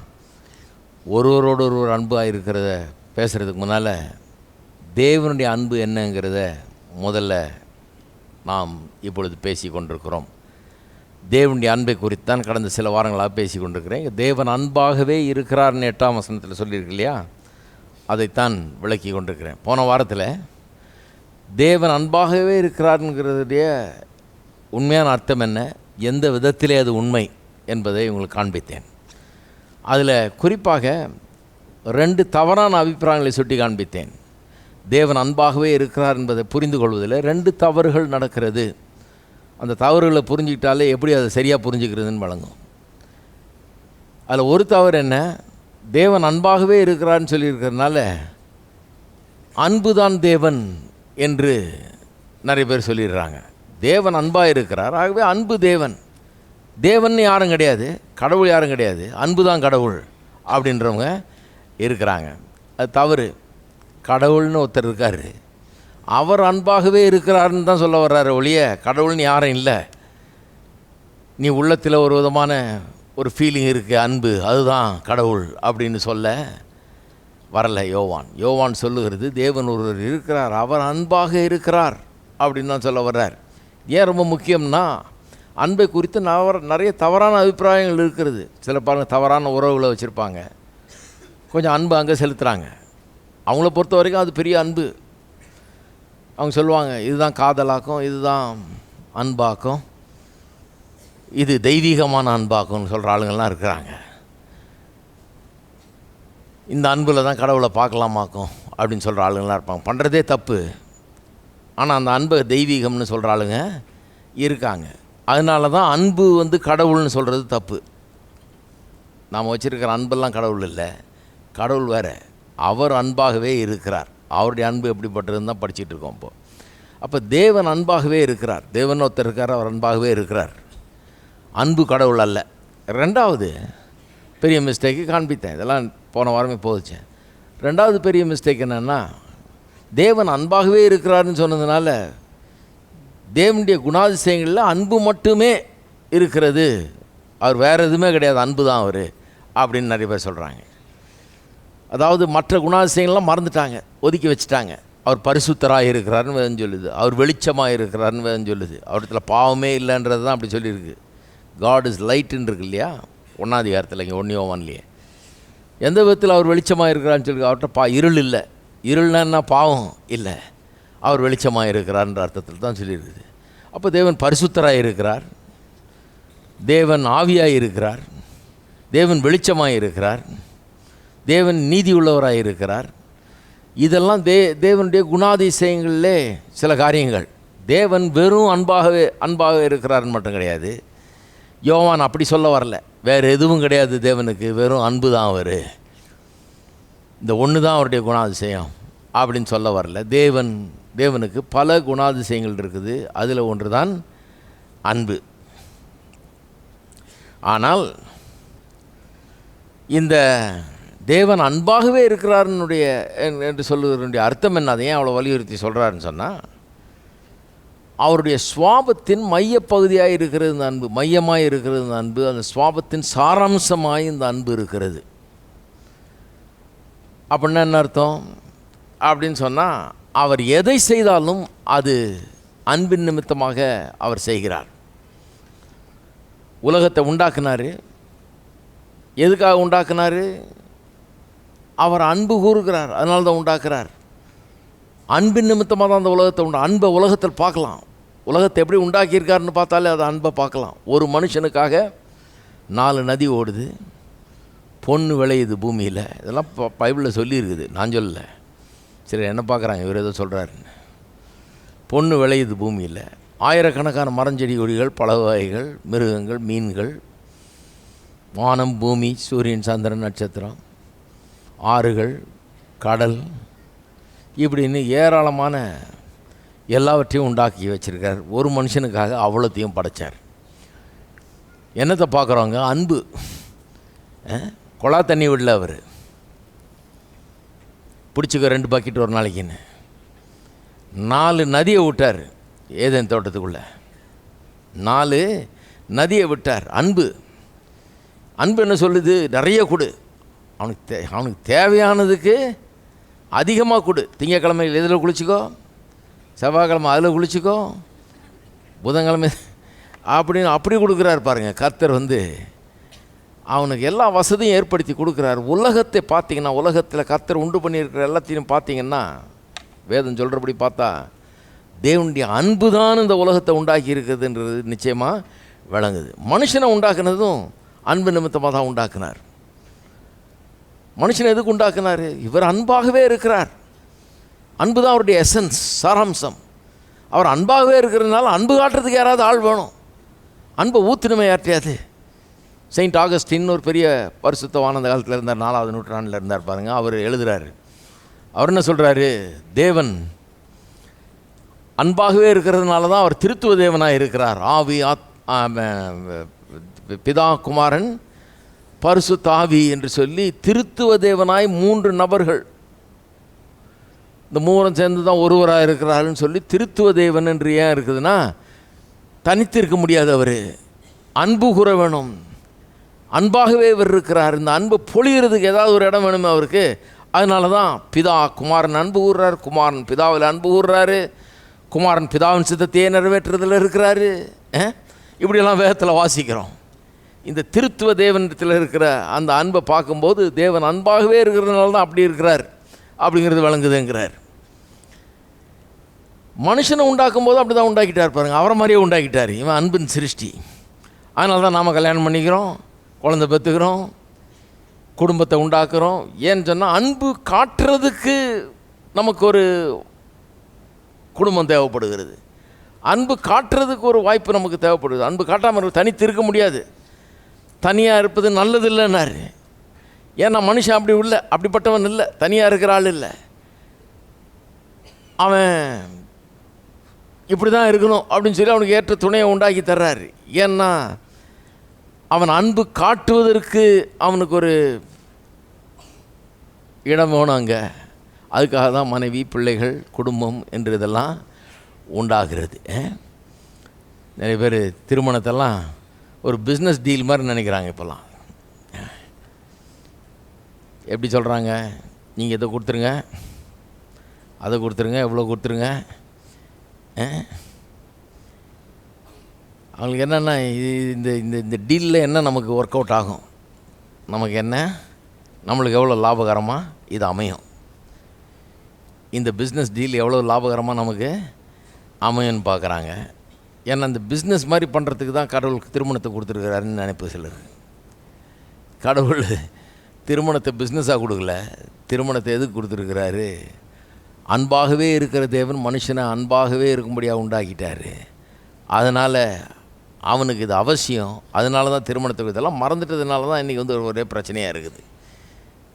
ஒருவரோடு ஒருவர் அன்பாக இருக்கிறத பேசுகிறதுக்கு முன்னால் தேவனுடைய அன்பு என்னங்கிறத முதல்ல நாம் இப்பொழுது பேசி கொண்டிருக்கிறோம். தேவனுடைய அன்பை குறித்தான் கடந்த சில வாரங்களாக பேசி கொண்டிருக்கிறேன். தேவன் அன்பாகவே இருக்கிறார்னு 8ஆம் வசனத்தில் சொல்லியிருக்கு இல்லையா, அதைத்தான் விளக்கி கொண்டிருக்கிறேன். போன வாரத்தில் தேவன் அன்பாகவே இருக்கிறாருங்கிறதுடைய உண்மையான அர்த்தம் என்ன, எந்த விதத்திலே அது உண்மை என்பதை உங்களுக்கு காண்பித்தேன். அதில் குறிப்பாக 2 தவறான அபிப்பிராயங்களை சுட்டி காண்பித்தேன். தேவன் அன்பாகவே இருக்கிறார் என்பதை புரிந்து கொள்வதில் 2 தவறுகள் நடக்கிறது. அந்த தவறுகளை புரிஞ்சுக்கிட்டாலே எப்படி அதை சரியாக புரிஞ்சுக்கிறதுன்னு வழங்கும். அதில் ஒரு தவறு என்ன, தேவன் அன்பாகவே இருக்கிறார்னு சொல்லியிருக்கிறதுனால அன்பு தான் தேவன் என்று நிறைய பேர் சொல்லிடுறாங்க. தேவன் அன்பாக இருக்கிறார், ஆகவே அன்பு தேவன். தேவன் யாரும் கிடையாது, கடவுள் யாரும் கிடையாது, அன்பு தான் கடவுள் அப்படின்றவங்க இருக்கிறாங்க. அது தவறு. கடவுள்னு ஒருத்தர் இருக்கார், அவர் அன்பாகவே இருக்கிறாருன்னு தான் சொல்ல வர்றாரு ஒழிய கடவுள்னு யாரும் இல்லை. நீ உள்ளத்தில் ஒரு விதமான ஒரு ஃபீலிங் இருக்குது, அன்பு அதுதான் கடவுள் அப்படின்னு சொல்ல வரல யோவான் சொல்லுகிறது தேவன் ஒருவர் இருக்கிறார், அவர் அன்பாக இருக்கிறார் அப்படின்னு தான் சொல்ல வர்றார். ஏன் ரொம்ப முக்கியம்னா, அன்பை குறித்து நிறைய தவறான அபிப்பிராயங்கள் இருக்கிறது. சில பாருங்கள் தவறான உறவுகளை வச்சுருப்பாங்க, கொஞ்சம் அன்பு அங்கே செலுத்துகிறாங்க. அவங்கள பொறுத்த வரைக்கும் அது பெரிய அன்பு. அவங்க சொல்லுவாங்க இதுதான் காதலாக்கும், இதுதான் அன்பாக்கும், இது தெய்வீகமான அன்பாக்கும்னு சொல்கிற ஆளுங்கள்லாம் இருக்கிறாங்க. இந்த அன்பில் தான் கடவுளை பார்க்கலாமாக்கும் அப்படின்னு சொல்கிற ஆளுங்கள்லாம் இருப்பாங்க. பண்ணுறதே தப்பு, ஆனால் அந்த அன்பை தெய்வீகம்னு சொல்கிற ஆளுங்க இருக்காங்க. அதனால தான் அன்பு கடவுள்னு சொல்கிறது தப்பு. நாம் வச்சுருக்கிற அன்பெல்லாம் கடவுள் இல்லை, கடவுள் வேறு, அவர் அன்பாகவே இருக்கிறார். அவருடைய அன்பு எப்படிப்பட்டதுன்னு தான் படிச்சுட்டு இருக்கோம் இப்போது. அப்போ தேவன் அன்பாகவே இருக்கிறார், தேவன் ஒருத்தர் இருக்கார், அவர் அன்பாகவே இருக்கிறார். அன்பு கடவுள் அல்ல. 2வது பெரிய மிஸ்டேக்கு காண்பித்தேன், இதெல்லாம் போன வாரமே போதிச்சேன். 2வது பெரிய மிஸ்டேக் என்னென்னா, தேவன் அன்பாகவே இருக்கிறாருன்னு சொன்னதுனால தேவனுடைய குணாதிசயங்களில் அன்பு மட்டுமே இருக்கிறது, அவர் வேறு எதுவுமே கிடையாது, அன்பு தான் அவர் அப்படின்னு நிறைய பேர் சொல்கிறாங்க. அதாவது மற்ற குணாதிசயங்கள்லாம் மறந்துட்டாங்க, ஒதுக்கி வச்சுட்டாங்க. அவர் பரிசுத்தராக இருக்கிறாருன்னு வேதம் சொல்லுது, அவர் வெளிச்சமாக இருக்கிறாருன்னு வேதம் சொல்லுது, அவரிடத்துல பாவமே இல்லைன்றது தான் அப்படி சொல்லியிருக்கு. காட் இஸ் லைட்டுன்னு இருக்கு இல்லையா 1ஆம் அதிகாரத்தில், இங்கே 1 யோவான்லேயே. எந்த விதத்தில் அவர் வெளிச்சமாக இருக்கிறான்னு சொல்லி, அவர்கிட்ட இருள் இல்லை, இருள்னா பாவம் இல்லை, அவர் வெளிச்சமாக இருக்கிறார்ன்ற அர்த்தத்தில் தான் சொல்லியிருக்குது. அப்போ தேவன் பரிசுத்தராக இருக்கிறார், தேவன் ஆவியாக இருக்கிறார், தேவன் வெளிச்சமாக இருக்கிறார், தேவன் நீதி உள்ளவராக இருக்கிறார். இதெல்லாம் தேவனுடைய குணாதிசயங்களிலே சில காரியங்கள். தேவன் வெறும் அன்பாக இருக்கிறார்னு மட்டும் கிடையாது. யோவான் அப்படி சொல்ல வரல, வேறு எதுவும் கிடையாது தேவனுக்கு, வெறும் அன்பு தான் அவர், இந்த ஒன்று தான் அவருடைய குணாதிசயம் அப்படின்னு சொல்ல வரல. தேவனுக்கு பல குணாதிசயங்கள் இருக்குது, அதில் ஒன்று தான் அன்பு. ஆனால் இந்த தேவன் அன்பாகவே இருக்கிறாருன்னுடைய என்று சொல்லுவதனுடைய அர்த்தம் என்ன? அதை ஏன் அவ்வளோ வலியுறுத்தி சொல்கிறாருன்னு சொன்னால், அவருடைய சுவாபத்தின் மையப்பகுதியாக இருக்கிறது இந்த அன்பு, மையமாக இருக்கிறது இந்த அன்பு, அந்த சுவாபத்தின் சாராம்சமாக இந்த அன்பு இருக்கிறது. அப்படின்னா என்ன அர்த்தம் அப்படின்னு சொன்னால், அவர் எதை செய்தாலும் அது அன்பின் நிமித்தமாக அவர் செய்கிறார். உலகத்தை உண்டாக்குனார், எதுக்காக உண்டாக்குனார்? அவர் அன்பு கூறுகிறார், அதனால தான் உண்டாக்குறார். அன்பின் நிமித்தமாக தான் அந்த உலகத்தை அன்பை உலகத்தில் பார்க்கலாம். உலகத்தை எப்படி உண்டாக்கியிருக்காருன்னு பார்த்தாலே அதை அன்பை பார்க்கலாம். ஒரு மனுஷனுக்காக 4 நதி ஓடுது, பொண்ணு விளையுது பூமியில், இதெல்லாம் பைபிளில் சொல்லியிருக்குது, நான் சொல்லலை. சரி, என்ன பார்க்குறாங்க, இவர் எதோ சொல்கிறாருன்னு. பொண்ணு விளையுது பூமியில், ஆயிரக்கணக்கான மரஞ்செடி கொடிகள், பல வகைகள், மிருகங்கள், மீன்கள், வானம், பூமி, சூரியன், சந்திரன், நட்சத்திரம், ஆறுகள், கடல், இப்படின்னு ஏராளமான எல்லாவற்றையும் உண்டாக்கி வச்சுருக்கார். ஒரு மனுஷனுக்காக அவ்வளோத்தையும் படைத்தார். என்னத்தை பார்க்குறவங்க? அன்பு. குழா தண்ணி விடல அவர், பிடிச்சிக்க 2 பக்கெட் ஒரு நாளைக்குன்னு 4 நதியை விட்டார். ஏதேன் தோட்டத்துக்குள்ளே 4 நதியை விட்டார். அன்பு. அன்பு என்ன சொல்லுது? நிறைய கொடு, அவனுக்கு தேவையானதுக்கு அதிகமாக கொடு. திங்கக்கிழமை எதில் குளிச்சிக்கோ, செவ்வாய்க்கிழமை அதில் குளிச்சிக்கோ, புதன்கிழமை அப்படின்னு அப்படி கொடுக்குறாரு பாருங்கள். கர்த்தர் அவனுக்கு எல்லா வசதியும் ஏற்படுத்தி கொடுக்குறார். உலகத்தை பார்த்தீங்கன்னா, உலகத்தில் கர்த்தர் உண்டு பண்ணியிருக்கிற எல்லாத்தையும் பார்த்தீங்கன்னா, வேதம் சொல்கிறபடி பார்த்தா தேவனுடைய அன்பு தான் இந்த உலகத்தை உண்டாக்கி இருக்குதுன்றது நிச்சயமாக விளங்குது. மனுஷனை உண்டாக்குனதும் அன்பு நிமித்தமாக தான் உண்டாக்குனார். மனுஷனை எதுக்கு உண்டாக்குனார்? இவர் அன்பாகவே இருக்கிறார். அன்பு தான் அவருடைய எசன்ஸ், சாராம்சம். அவர் அன்பாகவே இருக்கிறதுனால அன்பு காட்டுறதுக்கு யாராவது ஆள் வேணும். அன்பை ஊற்றுணுமே யார்ட்டையாது. செயின்ட் ஆகஸ்டின் ஒரு பெரிய பரிசுத்தவான அந்த காலத்தில் இருந்தார், 4ஆவது நூற்றாண்டில் இருந்தார் பாருங்கள். அவர் எழுதுகிறாரு. அவர் என்ன சொல்கிறாரு? தேவன் அன்பாகவே இருக்கிறதுனால தான் அவர் திருத்துவ தேவனாக இருக்கிறார். ஆவி, பிதா, குமாரன், பரிசுத்த ஆவி என்று சொல்லி திருத்துவ தேவனாய் 3 நபர்கள், இந்த 3 சேர்ந்து தான் ஒருவராக இருக்கிறாருன்னு சொல்லி திருத்துவ தேவன் என்று ஏன் இருக்குதுன்னா, தனித்து இருக்க முடியாது. அவர் அன்பு கூற வேணும். அன்பாகவே இவர் இருக்கிறார். இந்த அன்பு பொழிகிறதுக்கு ஏதாவது ஒரு இடம் வேணுமே அவருக்கு. அதனால தான் பிதா குமாரன் அன்பு கூறுறார், குமாரன் பிதாவில் அன்பு கூறுறாரு, குமாரன் பிதாவின் சித்தத்தையே நிறைவேற்றுறதில் இருக்கிறாரு. இப்படியெல்லாம் வேதத்தில் வாசிக்கிறோம். இந்த திருத்துவ தேவனத்தில் இருக்கிற அந்த அன்பை பார்க்கும்போது தேவன் அன்பாகவே இருக்கிறதுனால தான் அப்படி இருக்கிறார் அப்படிங்கிறது விளங்குதுங்கிறார். மனுஷனை உண்டாக்கும் போது அப்படி தான் உண்டாக்கிட்டார் பாருங்கள். அவரை மாதிரியே உண்டாக்கிட்டார். இவன் அன்பின் சிருஷ்டி. அதனால தான் நாம் கல்யாணம் பண்ணிக்கிறோம், குழந்தை பெற்றுக்கிறோம், குடும்பத்தை உண்டாக்குறோம். ஏன்னு சொன்னால் அன்பு காட்டுறதுக்கு நமக்கு ஒரு குடும்பம் தேவைப்படுகிறது. அன்பு காட்டுறதுக்கு ஒரு வாய்ப்பு நமக்கு தேவைப்படுது. அன்பு காட்டாமல் தனித்து இருக்க முடியாது. தனியாக இருப்பது நல்லது இல்லைன்னாரு. ஏன்னா மனுஷன் அப்படி இல்லை, அப்படிப்பட்டவன் இல்லை, தனியாக இருக்கிற ஆள் இல்லை. அவன் இப்படி தான் இருக்கணும் அப்படின்னு சொல்லி அவனுக்கு ஏற்ற துணையை உண்டாக்கி தர்றாரு. ஏன்னா அவன் அன்பு காட்டுவதற்கு அவனுக்கு ஒரு இடம் வேணும் அங்கே. அதுக்காக தான் மனைவி, பிள்ளைகள், குடும்பம் என்று இதெல்லாம் உண்டாகிறது. நிறைய பேர் திருமணத்தெல்லாம் ஒரு பிஸ்னஸ் டீல் மாதிரி நினைக்கிறாங்க. இப்போல்லாம் எப்படி சொல்கிறாங்க? நீங்கள் இதை கொடுத்துருங்க, அதை கொடுத்துருங்க, எவ்வளோ கொடுத்துருங்க. அவங்களுக்கு என்னென்னா இந்த இந்த இந்த டீலில் என்ன நமக்கு ஒர்க் அவுட் ஆகும், நமக்கு என்ன, நம்மளுக்கு எவ்வளோ லாபகரமாக இது அமையும், இந்த பிஸ்னஸ் டீல் எவ்வளோ லாபகரமாக நமக்கு அமையும்னு பார்க்குறாங்க. ஏன்னா அந்த பிஸ்னஸ் மாதிரி பண்ணுறதுக்கு தான் கடவுளுக்கு திருமணத்தை கொடுத்துருக்கிறாருன்னு நினைப்பு சிலர். கடவுள் திருமணத்தை பிஸ்னஸாக கொடுக்கல, திருமணத்தை எதுக்கு கொடுத்துருக்கிறாரு? அன்பாகவே இருக்கிற தேவன் மனுஷனை அன்பாகவே இருக்கும்படியாக உண்டாக்கிட்டார். அதனால் அவனுக்கு இது அவசியம். அதனால தான் திருமணத்தை இதெல்லாம் மறந்துட்டதுனால தான் இன்றைக்கி வந்து ஒரே பிரச்சனையாக இருக்குது.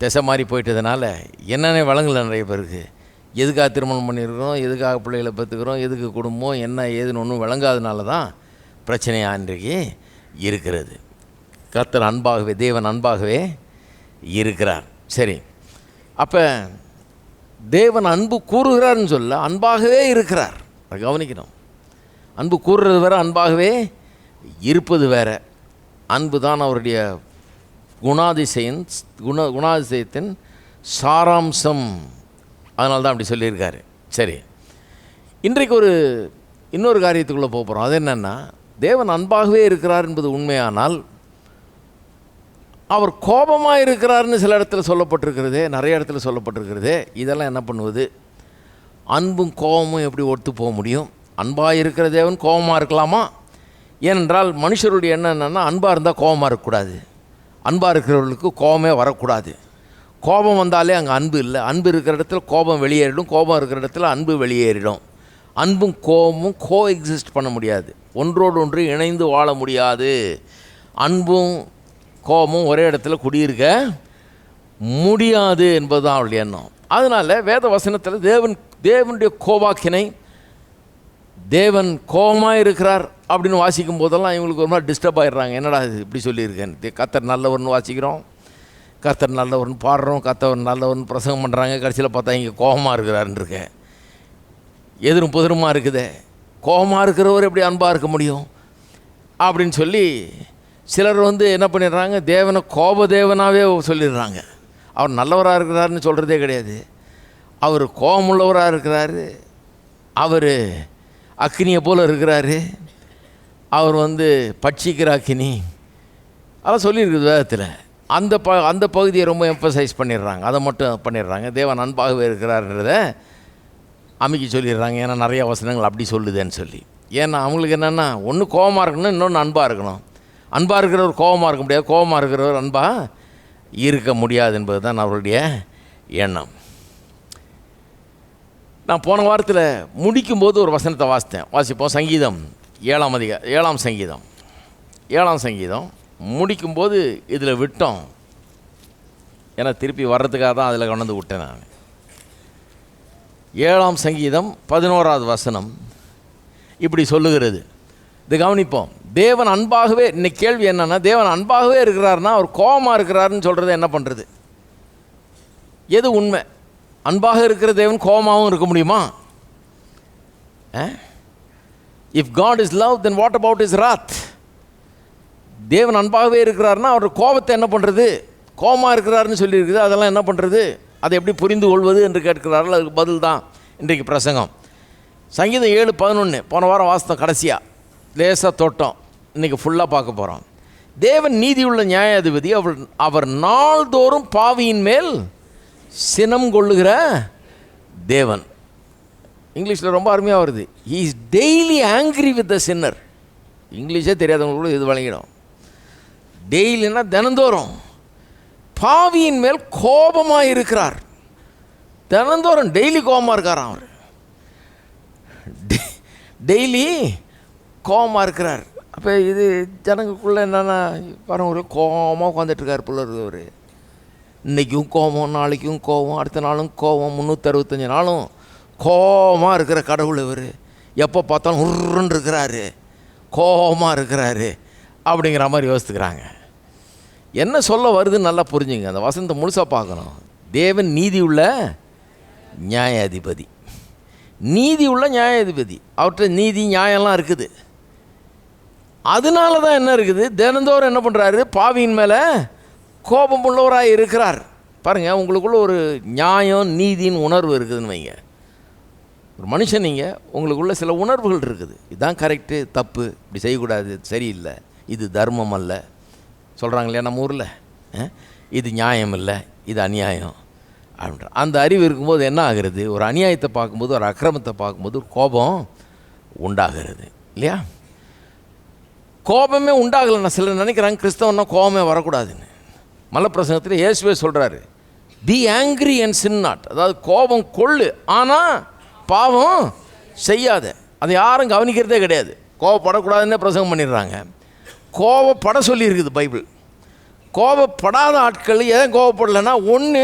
திசை மாதிரி போயிட்டதுனால என்னென்ன வழங்கலை நிறைய பேருக்கு. எதுக்காக திருமணம் பண்ணியிருக்கிறோம், எதுக்காக பிள்ளைகளை பெற்றுக்கிறோம், எதுக்கு குடும்பம், என்ன ஏதுன்னு ஒன்றும் விளங்காதனால தான் பிரச்சனையாக இன்றைக்கு இருக்கிறது. கர்த்தர் அன்பாகவே, தேவன் அன்பாகவே இருக்கிறார். சரி, அப்போ தேவன் அன்பு கூறுகிறார்னு சொல்ல அன்பாகவே இருக்கிறார். அதை கவனிக்கணும். அன்பு கூறுறது வேறு, அன்பாகவே இருப்பது வேறு. அன்பு தான் அவருடைய குணாதிசயத்தின் சாராம்சம். அதனால தான் அப்படி சொல்லியிருக்காரு. சரி, இன்றைக்கு இன்னொரு காரியத்துக்குள்ளே போக போகிறோம். அது என்னென்னா, தேவன் அன்பாகவே இருக்கிறார் என்பது உண்மையானால் அவர் கோபமாக இருக்கிறார்னு சில இடத்துல சொல்லப்பட்டிருக்கிறதே, நிறைய இடத்துல சொல்லப்பட்டிருக்கிறதே. இதெல்லாம் என்ன பண்ணுவது? அன்பும் கோபமும் எப்படி ஒத்து போக முடியும்? அன்பாக இருக்கிற தேவன் கோபமாக இருக்கலாமா? ஏனென்றால் மனுஷருடைய எண்ணம் என்னென்னா, அன்பாக இருந்தால் கோபமாக இருக்கக்கூடாது, அன்பாக இருக்கிறவர்களுக்கு கோபமே வரக்கூடாது. கோபம் வந்தாலே அங்கே அன்பு இல்லை. அன்பு இருக்கிற இடத்துல கோபம் வெளியேறிடும், கோபம் இருக்கிற இடத்துல அன்பு வெளியேறிடும். அன்பும் கோபமும் கோ எக்ஸிஸ்ட் பண்ண முடியாது, ஒன்றோடு ஒன்று இணைந்து வாழ முடியாது. அன்பும் கோபமும் ஒரே இடத்துல குடியிருக்க முடியாது என்பது தான் அவளுடைய எண்ணம். அதனால் வேத வசனத்தில் தேவனுடைய கோபாக்கினை, தேவன் கோபமாக இருக்கிறார் அப்படின்னு வாசிக்கும் போதெல்லாம் இவங்களுக்கு ஒரு மாதிரி டிஸ்டர்ப் ஆகிடுறாங்க. என்னடா இது இப்படி சொல்லியிருக்கேன்? கர்த்தர் நல்லவர்னு வாசிக்கிறோம், கர்த்தர் நல்லவர்னு பாடுறோம், கர்த்தர் நல்லவர்னு பிரசங்கம் பண்ணுறாங்க. கடைசியில் பார்த்தா இங்கே கோபமாக இருக்கிறாருன்னு இருக்கேன். எதிரும் புதிருமா இருக்குதே, கோபமாக இருக்கிறவர் எப்படி அன்பாக இருக்க முடியும் அப்படின்னு சொல்லி சிலர் வந்து என்ன பண்ணிடுறாங்க, தேவனை கோபதேவனாகவே சொல்லிடுறாங்க. அவர் நல்லவராக இருக்கிறாருன்னு சொல்கிறதே கிடையாது. அவர் கோபமுள்ளவராக இருக்கிறாரு, அவர் அக்கினியை போல் இருக்கிறாரு, அவர் வந்து பட்சிக்கிற அக்கினி, அதெல்லாம் சொல்லியிருக்குது வேதத்தில். அந்த பகுதியை ரொம்ப எம்பசைஸ் பண்ணிடுறாங்க, அதை மட்டும் பண்ணிடுறாங்க. தேவன் அன்பாகவே இருக்கிறாருன்றதை அமைக்கி சொல்லிடுறாங்க. ஏன்னா நிறைய வசனங்கள் அப்படி சொல்லுதேன்னு சொல்லி. ஏன்னா அவங்களுக்கு என்னென்னா, ஒன்று கோபமாக இருக்கணும், இன்னொன்று அன்பாக இருக்கணும். அன்பாக இருக்கிறவர் கோபமாக இருக்க முடியாது, கோபமாக இருக்கிறவர் அன்பாக இருக்க முடியாது என்பது தான் அவருடைய எண்ணம். நான் போன வாரத்தில் முடிக்கும்போது ஒரு வசனத்தை வாசிப்போம். சங்கீதம் 7ஆம் சங்கீதம் முடிக்கும்போது இதில் விட்டோம். ஏன்னா திருப்பி வர்றதுக்காக தான் அதில் கொண்டு விட்டேன் நான். 7ஆம் சங்கீதம் 11வது வசனம் இப்படி சொல்லுகிறது. இது கவனிப்போம். தேவன் அன்பாகவே, இன்னைக்கு கேள்வி என்னன்னா, தேவன் அன்பாகவே இருக்கிறாருன்னா அவர் கோபமாக இருக்கிறாருன்னு சொல்கிறது என்ன பண்ணுறது? எது உண்மை? அன்பாக இருக்கிற தேவன் கோபமாகவும் இருக்க முடியுமா? If God is love, then what about is wrath? தேவன் அன்பாகவே இருக்கிறாருன்னா அவர் கோபத்தை என்ன பண்ணுறது? கோபமாக இருக்கிறாருன்னு சொல்லியிருக்குது, அதெல்லாம் என்ன பண்ணுறது? அதை எப்படி புரிந்து கொள்வது என்று கேட்கிறார்கள். அதுக்கு பதில் தான் இன்றைக்கு பிரசங்கம். சங்கீதம் 7:11 போன வாரம் வாசம் கடைசியாக லேசாக தொட்டோம், இன்றைக்கி ஃபுல்லாக பார்க்க போகிறோம். தேவன் நீதியுள்ள நியாயாதிபதி, அவர் நாள்தோறும் பாவியின் மேல் சினம் கொள்ளுகிற தேவன். இங்கிலீஷில் ரொம்ப அருமையாக வருது, he is daily angry with the sinner. இங்கிலீஷே தெரியாதவங்களுக்கு இது வழங்கிடும். டெய்லின்னா தினந்தோறும் பாவியின் மேல் கோபமாக இருக்கிறார். தினந்தோறும் டெய்லி கோபமாக இருக்காராம் அவர், டெய்லி கோபமாக இருக்கிறார். அப்போ இது ஜனங்களுக்குள்ளே என்னென்னா பாருங்க, ஒரு கோபமாக உட்காந்துட்ருக்கார் போல இருக்குது அவர். இன்றைக்கும் கோபம், நாளைக்கும் கோபம், அடுத்த நாளும் கோபம், 365 நாளும் கோபமாக இருக்கிற கடவுள் இவர். எப்போ பார்த்தாலும் உருன்னு இருக்கிறாரு, கோபமாக இருக்கிறாரு அப்படிங்கிற மாதிரி யோசித்துக்கிறாங்க. என்ன சொல்ல வருதுன்னு நல்லா புரிஞ்சுங்க, அந்த வசனத்தை முழுசாக பார்க்கணும். தேவன் நீதி உள்ள நியாயாதிபதி, நீதி உள்ள நியாயாதிபதி, அவர்கிட்ட நீதி நியாயம்லாம் இருக்குது. அதனால தான் என்ன இருக்குது, தினந்தோறும் என்ன பண்ணுறாரு, பாவியின் மேலே கோபம் உள்ளவராக இருக்கிறார். பாருங்கள், உங்களுக்குள்ள ஒரு நியாயம் நீதியின் உணர்வு இருக்குதுன்னு வைங்க. ஒரு மனுஷன் நீங்கள் உங்களுக்குள்ள சில உணர்வுகள் இருக்குது. இதுதான் கரெக்டு, தப்பு, இப்படி செய்யக்கூடாது, சரியில்லை, இது தர்மம் அல்ல சொல்கிறாங்க இல்லையா நம்ம ஊரில், இது நியாயம் இல்லை, இது அநியாயம் அப்படின்ற அந்த அறிவு இருக்கும்போது என்ன ஆகிறது, ஒரு அநியாயத்தை பார்க்கும்போது, ஒரு அக்கிரமத்தை பார்க்கும்போது ஒரு கோபம் உண்டாகிறது இல்லையா? கோபமே உண்டாகலைன்னா சிலர் நினைக்கிறாங்க கிறிஸ்தவன்னா கோபமே வரக்கூடாதுன்னு. மலப்பிரசங்கத்தில் இயேசுவே சொல்கிறாரு, be angry and sin not. அதாவது கோபம் கொள்ளு, ஆனால் பாவம் செய்யாத. அதை யாரும் கவனிக்கிறதே கிடையாது. கோபப்படக்கூடாதுன்னே பிரசங்கம் பண்ணிடுறாங்க. கோபப்பட சொல்லியிருக்குது பைபிள். கோபப்படாத ஆட்கள் ஏன் கோபப்படலைன்னா, ஒன்று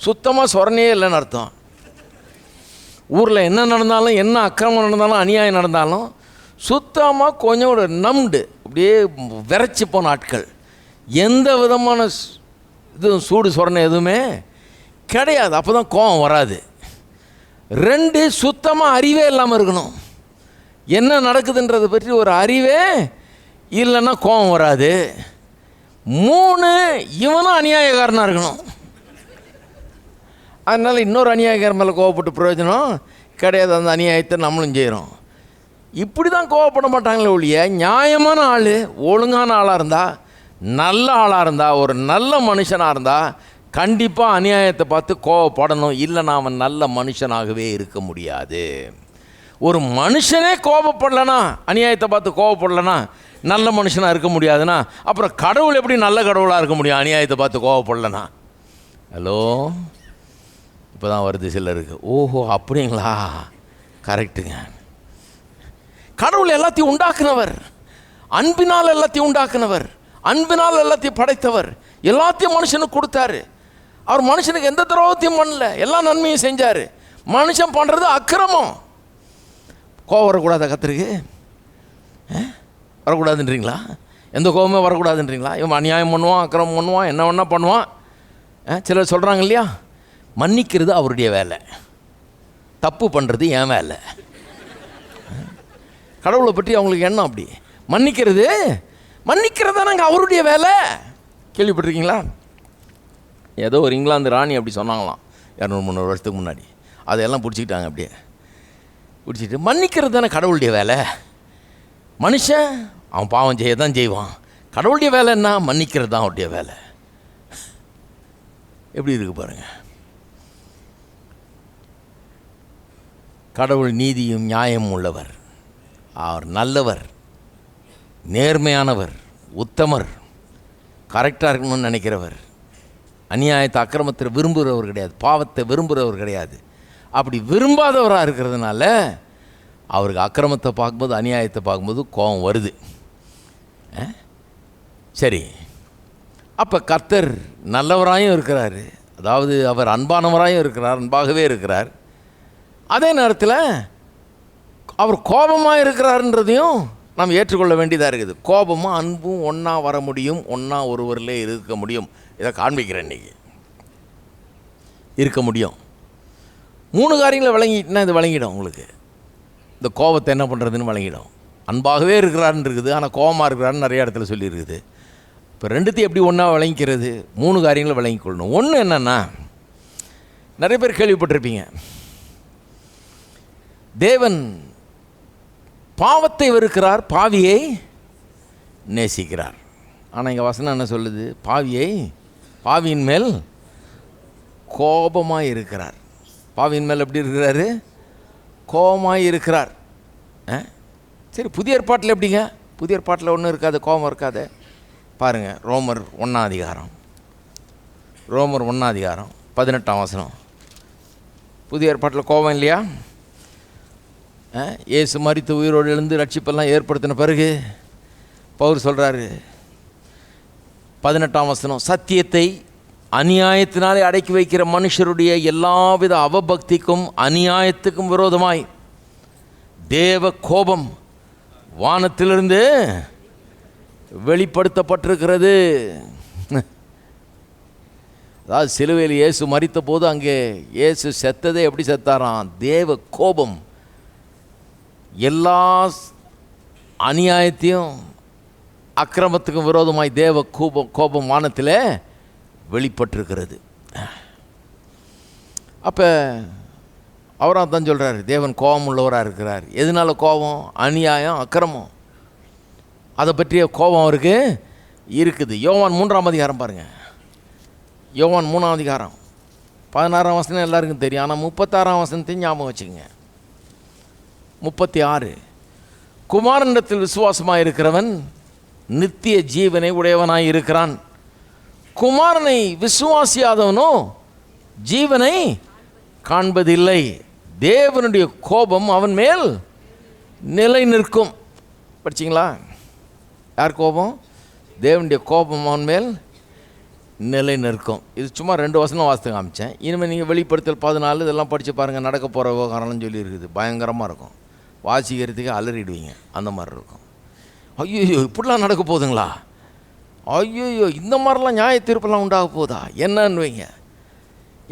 சுத்தமாக சொரணையே இல்லைன்னு அர்த்தம். ஊரில் என்ன நடந்தாலும், என்ன அக்கிரமம் நடந்தாலும், அநியாயம் நடந்தாலும் சுத்தமாக கொஞ்சம் ஒரு நம்டு அப்படியே விரைச்சி போன ஆட்கள். எந்த விதமான இதுவும் சூடு சொரணை எதுவுமே கிடையாது. அப்போ தான் கோபம் வராது. 2, சுத்தமாக அறிவே இல்லாமல் இருக்கணும். என்ன நடக்குதுன்றதை பற்றி ஒரு அறிவே இல்லைன்னா கோபம் வராது. 3, இவனும் அநியாயக்காரனாக இருக்கணும். அதனால் இன்னொரு அநியாயக்காரன் மேலே கோவப்பட்டு பிரயோஜனம் கிடையாது. அந்த அநியாயத்தை நம்மளும் செய்கிறோம். இப்படி தான் கோவப்பட மாட்டாங்களே ஒழிய, நியாயமான ஆள், ஒழுங்கான ஆளாக இருந்தால், நல்ல ஆளாக இருந்தால், ஒரு நல்ல மனுஷனாக இருந்தால் கண்டிப்பாக அநியாயத்தை பார்த்து கோவப்படணும். இல்லைன்னா அவன் நல்ல மனுஷனாகவே இருக்க முடியாது. ஒரு மனுஷனே கோபப்படலைன்னா, அநியாயத்தை பார்த்து கோவப்படலைன்னா நல்ல மனுஷனாக இருக்க முடியாதுன்னா, அப்புறம் கடவுள் எப்படி நல்ல கடவுளாக இருக்க முடியும் அநியாயத்தை பார்த்து கோவப்படலைன்னா? ஹலோ, இப்போ தான் வருது சிலருக்கு. ஓஹோ அப்படிங்களா, கரெக்டுங்க. கடவுள் எல்லாத்தையும் உண்டாக்குனவர், அன்பினால் எல்லாத்தையும் உண்டாக்குனவர், அன்பினால் எல்லாத்தையும் படைத்தவர், எல்லாத்தையும் மனுஷனுக்கு கொடுத்தாரு. அவர் மனுஷனுக்கு எந்த துரோகத்தையும் பண்ணல, எல்லா நன்மையும் செஞ்சார். மனுஷன் பண்ணுறது அக்கிரமம். கோவம் வரக்கூடாதா கர்த்தருக்கு? வரக்கூடாதுன்றீங்களா? எந்த கோபமே வரக்கூடாதுன்றீங்களா? இவன் அநியாயம் பண்ணுவான், அக்கிரமம் பண்ணுவான், என்ன வேணா பண்ணுவான். சிலர் சொல்கிறாங்க இல்லையா, மன்னிக்கிறது அவருடைய வேலை, தப்பு பண்ணுறது என் வேலை. கடவுளை பற்றி அவங்களுக்கு எண்ணம் அப்படி. மன்னிக்கிறது தானங்க அவருடைய வேலை. கேள்விப்பட்டிருக்கீங்களா? ஏதோ ஒரு இங்கிலாந்து ராணி அப்படி சொன்னாங்களாம் 200-300 வருஷத்துக்கு முன்னாடி. அதையெல்லாம் பிடிச்சிக்கிட்டாங்க. அப்படியே பிடிச்சிட்டு, மன்னிக்கிறது தானே கடவுளுடைய வேலை. மனுஷன் அவன் பாவம் செய்ய தான் செய்வான். கடவுளுடைய வேலை என்ன? மன்னிக்கிறது தான் அவருடைய வேலை. எப்படி இருக்கு பாருங்க. கடவுள் நீதியும் நியாயமும் உள்ளவர். அவர் நல்லவர், நேர்மையானவர், உத்தமர், கரெக்டாக இருக்கணும்னு நினைக்கிறவர், அநியாயத்தை அக்கிரமத்தை விரும்புகிறவர் கிடையாது, பாவத்தை விரும்புகிறவர் கிடையாது. அப்படி விரும்பாதவராக இருக்கிறதுனால அவருக்கு அக்கிரமத்தை பார்க்கும்போது, அநியாயத்தை பார்க்கும்போது கோபம் வருது. சரி, அப்போ கர்த்தர் நல்லவராயும் இருக்கிறார், அதாவது அவர் அன்பானவராயும் இருக்கிறார், அன்பாகவே இருக்கிறார். அதே நேரத்தில் அவர் கோபமாக இருக்கிறாருன்றதையும் நாம் ஏற்றுக்கொள்ள வேண்டியதாக இருக்குது. கோபமும் அன்பும் ஒன்றா வர முடியும், ஒன்றா ஒருவரில் இருக்க முடியும். இதை காண்பிக்கிறேன். இன்றைக்கி இருக்க முடியும். 3 காரியங்களை விளங்கிட்டுனா இது விளங்கிடும் உங்களுக்கு. இந்த கோபத்தை என்ன பண்ணுறதுன்னு விளங்கிடும். அன்பாகவே இருக்கிறாருன்னு இருக்குது, ஆனால் கோபமாக இருக்கிறாருன்னு நிறைய இடத்துல சொல்லியிருக்குது. இப்போ 2த்தையும் எப்படி ஒன்றா விளங்கிக்கிறது? 3 காரியங்களை விளங்கிக்கொள்ளணும். ஒன்று என்னென்னா, நிறைய பேர் கேள்விப்பட்டிருப்பீங்க, தேவன் பாவத்தை வெறுக்கிறார், பாவியை நேசிக்கிறார். ஆனால் இங்கே வசனம் என்ன சொல்லுது? பாவியின் மேல் கோபமாக இருக்கிறார். பாவியின் மேல் எப்படி இருக்கிறாரு? கோபமாக இருக்கிறார். சரி, புதிய ஏற்பாட்டில் எப்படிங்க? புதிய ஏற்பாட்டில் ஒன்றும் இருக்காது, கோபம் இருக்காது. பாருங்கள், ரோமர் 1ஆம் அதிகாரம் 18ஆம் வசனம். புதிய ஏற்பாட்டில் கோபம் இல்லையா? இயேசு மரித்து உயிரோடு எழுந்து ரட்சிப்பெல்லாம் ஏற்படுத்தின பிறகு பவுல் சொல்கிறாரு, 18ஆம் வசனம், சத்தியத்தை அநியாயத்தினாலே அடக்கி வைக்கிற மனுஷருடைய எல்லாவித அவபக்திக்கும் அநியாயத்துக்கும் விரோதமாய் தேவ கோபம் வானத்திலிருந்து வெளிப்படுத்தப்பட்டிருக்கிறது. அதாவது சிலுவையில் இயேசு மரித்த போது அங்கே இயேசு செத்ததே எப்படி செத்தாராம்? தேவ கோபம் எல்லா அநியாயத்தையும் அக்கிரமத்துக்கும் விரோதமாய் தேவ கோபம் வானத்தில் வெளிப்பட்டிருக்கிறது. அப்போ அவராக தான் சொல்கிறார், தேவன் கோபம் உள்ளவராக இருக்கிறார். எதனால கோபம்? அநியாயம், அக்கிரமம், அதை பற்றிய கோபம் அவருக்கு இருக்குது. யோவான் 3ஆம் அதிகாரம் பாருங்கள். யோவான் 3ஆம் அதிகாரம் 16ஆம் வசனம் எல்லாருக்கும் தெரியும், ஆனால் 36ஆம் வசனத்தையும் ஞாபகம் வச்சுக்கோங்க. 36, குமாரனிடத்தில் விசுவாசமாக இருக்கிறவன் நித்திய ஜீவனை உடையவனாய் இருக்கிறான். குமாரனை விசுவாசியாதவனோ ஜீவனை காண்பதில்லை. தேவனுடைய கோபம் அவன் மேல் நிலை நிற்கும். படிச்சிங்களா? யார் கோபம்? தேவனுடைய கோபம் அவன் மேல் நிலை நிற்கும். இது சும்மா 2 வசனம் வாசித்து காமிச்சேன். இனிமேல் நீங்கள் வெளிப்படுத்தல் 14 இதெல்லாம் படித்து பாருங்கள். நடக்க போகிற விவகாரம்னு சொல்லி இருக்குது. பயங்கரமாக இருக்கும். வாசிக்கிறதுக்கு அலறிடுவீங்க. அந்த மாதிரி இருக்கும். ஐயோ இப்படிலாம் நடக்க போகுதுங்களா? ஐயோ இந்த மாதிரிலாம் நியாய தீர்ப்பெல்லாம் உண்டாக போதா என்னன்னு வைங்க.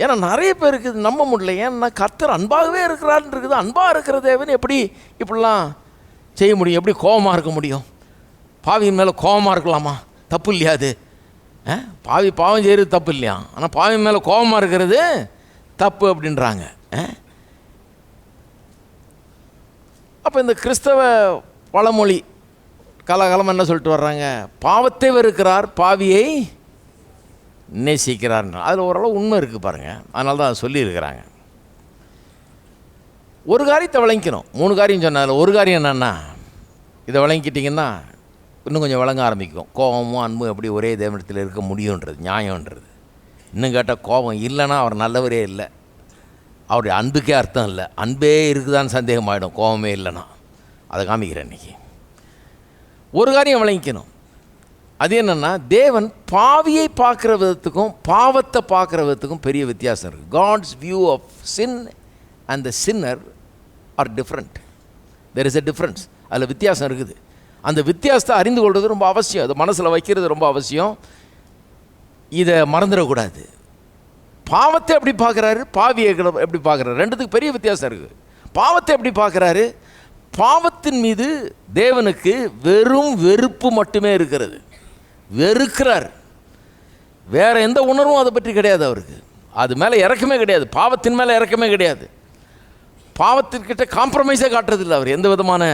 ஏன்னா நிறைய பேருக்கு இது நம்ப முடியல. ஏன்னா கர்த்தர் அன்பாகவே இருக்கிறான்னு இருக்குது. அன்பாக இருக்கிற தேவன் எப்படி இப்படிலாம் செய்ய முடியும்? எப்படி கோபமாக இருக்க முடியும்? பாவியின் மேலே கோபமாக இருக்கலாமா? தப்பு இல்லையா அது? பாவி பாவம் செய்கிறது தப்பு இல்லையா? ஆனால் பாவியின் மேலே கோபமாக இருக்கிறது தப்பு அப்படின்றாங்க. அப்போ இந்த கிறிஸ்தவ பழமொழி காலகாலமாக என்ன சொல்லிட்டு வர்றாங்க? பாவத்தை வெறுக்கிறார், பாவியை நேசிக்கிறார்னு. அதில் ஓரளவு உண்மை இருக்குது பாருங்கள். அதனால தான் சொல்லியிருக்கிறாங்க. ஒரு காரியத்தை விளங்கிக்கணும். 3 காரியம் சொன்னால ஒரு காரியம் என்னென்னா, இதை விளங்கிக்கிட்டிங்கன்னா இன்னும் கொஞ்சம் விளங்க ஆரம்பிக்கும். கோபமும் அன்பும் எப்படி ஒரே தேவனத்தில் இருக்க முடியுன்றது, நியாயன்றது. இன்னும் கேட்டால் கோபம் இல்லைன்னா அவர் நல்லவரே இல்லை, அவருடைய அன்புக்கே அர்த்தம் இல்லை. அன்பே இருக்குதான்னு சந்தேகமாகிடும் கோபமே இல்லைன்னா. அதை காமிக்கிறேன் இன்றைக்கி. ஒரு காரியம் விளங்கிக்கணும். அது என்னென்னா, தேவன் பாவியை பார்க்குற விதத்துக்கும் பாவத்தை பார்க்குற விதத்துக்கும் பெரிய வித்தியாசம் இருக்குது. God's view of sin and the sinner are different. There is a difference. அதில் வித்தியாசம் இருக்குது. அந்த வித்தியாசத்தை அறிந்து கொள்வது ரொம்ப அவசியம். அது மனசில் வைக்கிறது ரொம்ப அவசியம். இதை மறந்துடக்கூடாது. பாவத்தை எப்படி பார்க்குறாரு, பாவியை எப்படி பார்க்குறாரு, ரெண்டுத்துக்கு பெரிய வித்தியாசம் இருக்குது. பாவத்தை எப்படி பார்க்குறாரு? பாவத்தின் மீது தேவனுக்கு வெறும் வெறுப்பு மட்டுமே இருக்கிறது. வெறுக்கிறார். வேறு எந்த உணர்வும் அதை பற்றி கிடையாது அவருக்கு. அது மேலே இறக்கமே கிடையாது. பாவத்தின் மேலே இறக்கமே கிடையாது. பாவத்திற்கிட்ட காம்ப்ரமைஸே காட்டுறதில்லை அவர். எந்த விதமான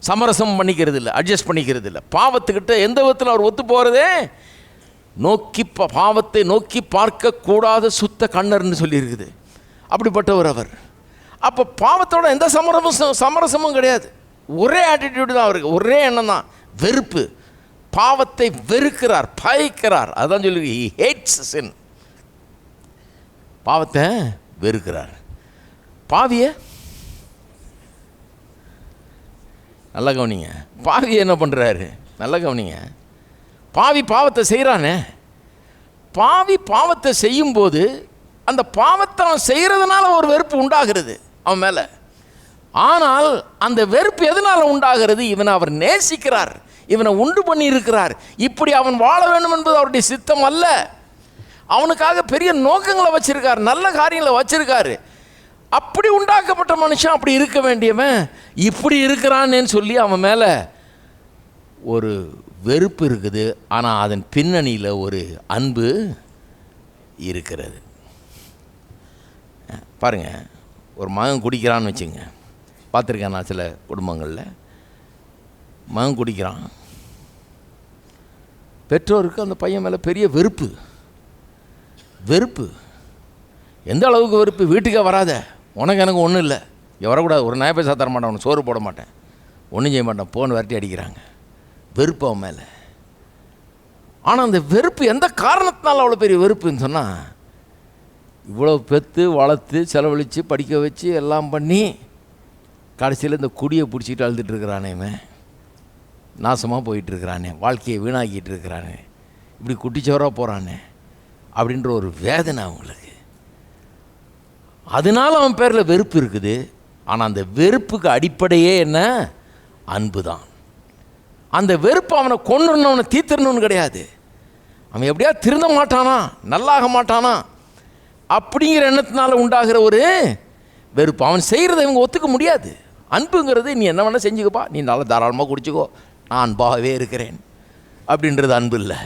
சமரசம் பண்ணிக்கிறது இல்லை, அட்ஜஸ்ட் பண்ணிக்கிறது இல்லை. பாவத்துக்கிட்ட எந்த விதத்தில் அவர் ஒத்து போகிறதே பாவத்தை நோக்கி பார்க்கக்கூடாத சுத்த கண்ணர்னு சொல்லியிருக்குது. அப்படிப்பட்டவர் அவர். அப்போ பாவத்தோட எந்த சமரசமும் கிடையாது. ஒரே ஆட்டிடியூடு தான் அவருக்கு. ஒரே எண்ணம் தான், வெறுப்பு. பாவத்தை வெறுக்கிறார், பயக்கிறார். அதான் சொல்லி he hates sin. பாவத்தை வெறுக்கிறார். பாவியை நல்லா கவனிங்க. பாவியை என்ன பண்ணுறாரு? நல்லா கவனிங்க. பாவி பாவத்தை செய்கிறானே, பாவி பாவத்தை செய்யும்போது அந்த பாவத்தை அவன் செய்கிறதுனால ஒரு வெறுப்பு உண்டாகிறது அவன் மேலே. ஆனால் அந்த வெறுப்பு எதனால் உண்டாகிறது? இவனை அவர் நேசிக்கிறார், இவனை உண்டு பண்ணி இருக்கிறார். இப்படி அவன் வாழ வேண்டும் என்பது அவருடைய சித்தம் அல்ல. அவனுக்காக பெரிய நோக்கங்களை வச்சிருக்கார், நல்ல காரியங்களை வச்சிருக்காரு. அப்படி உண்டாக்கப்பட்ட மனுஷன் அப்படி இருக்க வேண்டியவன் இப்படி இருக்கிறான்னு சொல்லி அவன் மேலே ஒரு வெறுப்பு இருக்குது. ஆனால் அதன் பின்னணியில் ஒரு அன்பு இருக்கிறது. பாருங்கள், ஒரு மகன் குடிக்கிறான்னு வச்சுங்க. பார்த்துருக்கேன் நான் சில குடும்பங்களில். மகன் குடிக்கிறான், பெற்றோருக்கு அந்த பையன் மேலே பெரிய வெறுப்பு. வெறுப்பு எந்த அளவுக்கு வெறுப்பு? வீட்டுக்கே வராத, உனக்கு எனக்கு ஒன்றும் இல்லை, இங்கே வரக்கூடாது, ஒரு நாய் பைசா தர மாட்டேன், உனக்கு சோறு போட மாட்டேன், ஒன்றும் செய்ய மாட்டேன், போன்னு விரட்டி அடிக்கிறாங்க. வெறுப்பு அவன் மேலே. ஆனால் அந்த வெறுப்பு எந்த காரணத்தினால அவ்வளோ பெரிய வெறுப்புன்னு சொன்னால், இவ்வளோ பெற்று வளர்த்து செலவழித்து படிக்க வச்சு எல்லாம் பண்ணி கடைசியில் இந்த குடியை பிடிச்சிக்கிட்டு அழுதுட்டுருக்கிறானே, நாசமாக போயிட்டுருக்கிறானே, வாழ்க்கையை வீணாக்கிட்டு இருக்கிறானே, இப்படி குட்டிச்சோராக போகிறானே அப்படின்ற ஒரு வேதனை அவங்களுக்கு. அதனால அவன் பேரில் வெறுப்பு இருக்குது. ஆனால் அந்த வெறுப்புக்கு அடிப்படையே என்ன? அன்பு தான். அந்த வெறுப்பு அவனை கொன்னுடணும், அவனை தீர்த்தரணும்னு கிடையாது. அவன் எப்படியா திருந்த மாட்டானா, நல்லாக மாட்டானா அப்படிங்கிற எண்ணத்தினால உண்டாகிற ஒரு வெறுப்பு. அவன் செய்கிறத இவங்க ஒத்துக்க முடியாது. அன்புங்கிறது நீ என்ன வேணால் செஞ்சுக்கப்பா, நீ நல்லா தாராளமாக குடிச்சிக்கோ, நான் அன்பாகவே இருக்கிறேன் அப்படின்றது அன்பு இல்லை.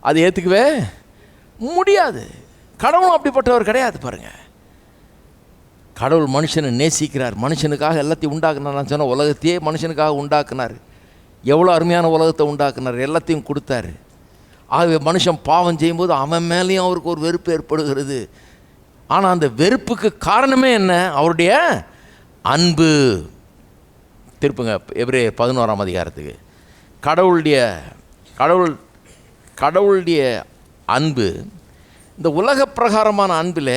அது ஏற்றுக்கவே முடியாது. கடவுளும் அப்படிப்பட்டவர் கிடையாது. பாருங்கள், கடவுள் மனுஷனை நேசிக்கிறார், மனுஷனுக்காக எல்லாத்தையும் உண்டாக்குனார். நான் சொன்ன உலகத்தையே மனுஷனுக்காக உண்டாக்குனார். எவ்வளோ அருமையான உலகத்தை உண்டாக்குனார், எல்லாத்தையும் கொடுத்தாரு. ஆகவே மனுஷன் பாவம் செய்யும்போது அவன் மேலேயும் அவருக்கு ஒரு வெறுப்பு ஏற்படுகிறது. ஆனால் அந்த வெறுப்புக்கு காரணமே என்ன? அவருடைய அன்பு. திருப்புங்க எபிரேயர் 11ஆம் அதிகாரத்துக்கு. கடவுளுடைய அன்பு இந்த உலக பிரகாரமான அன்பில்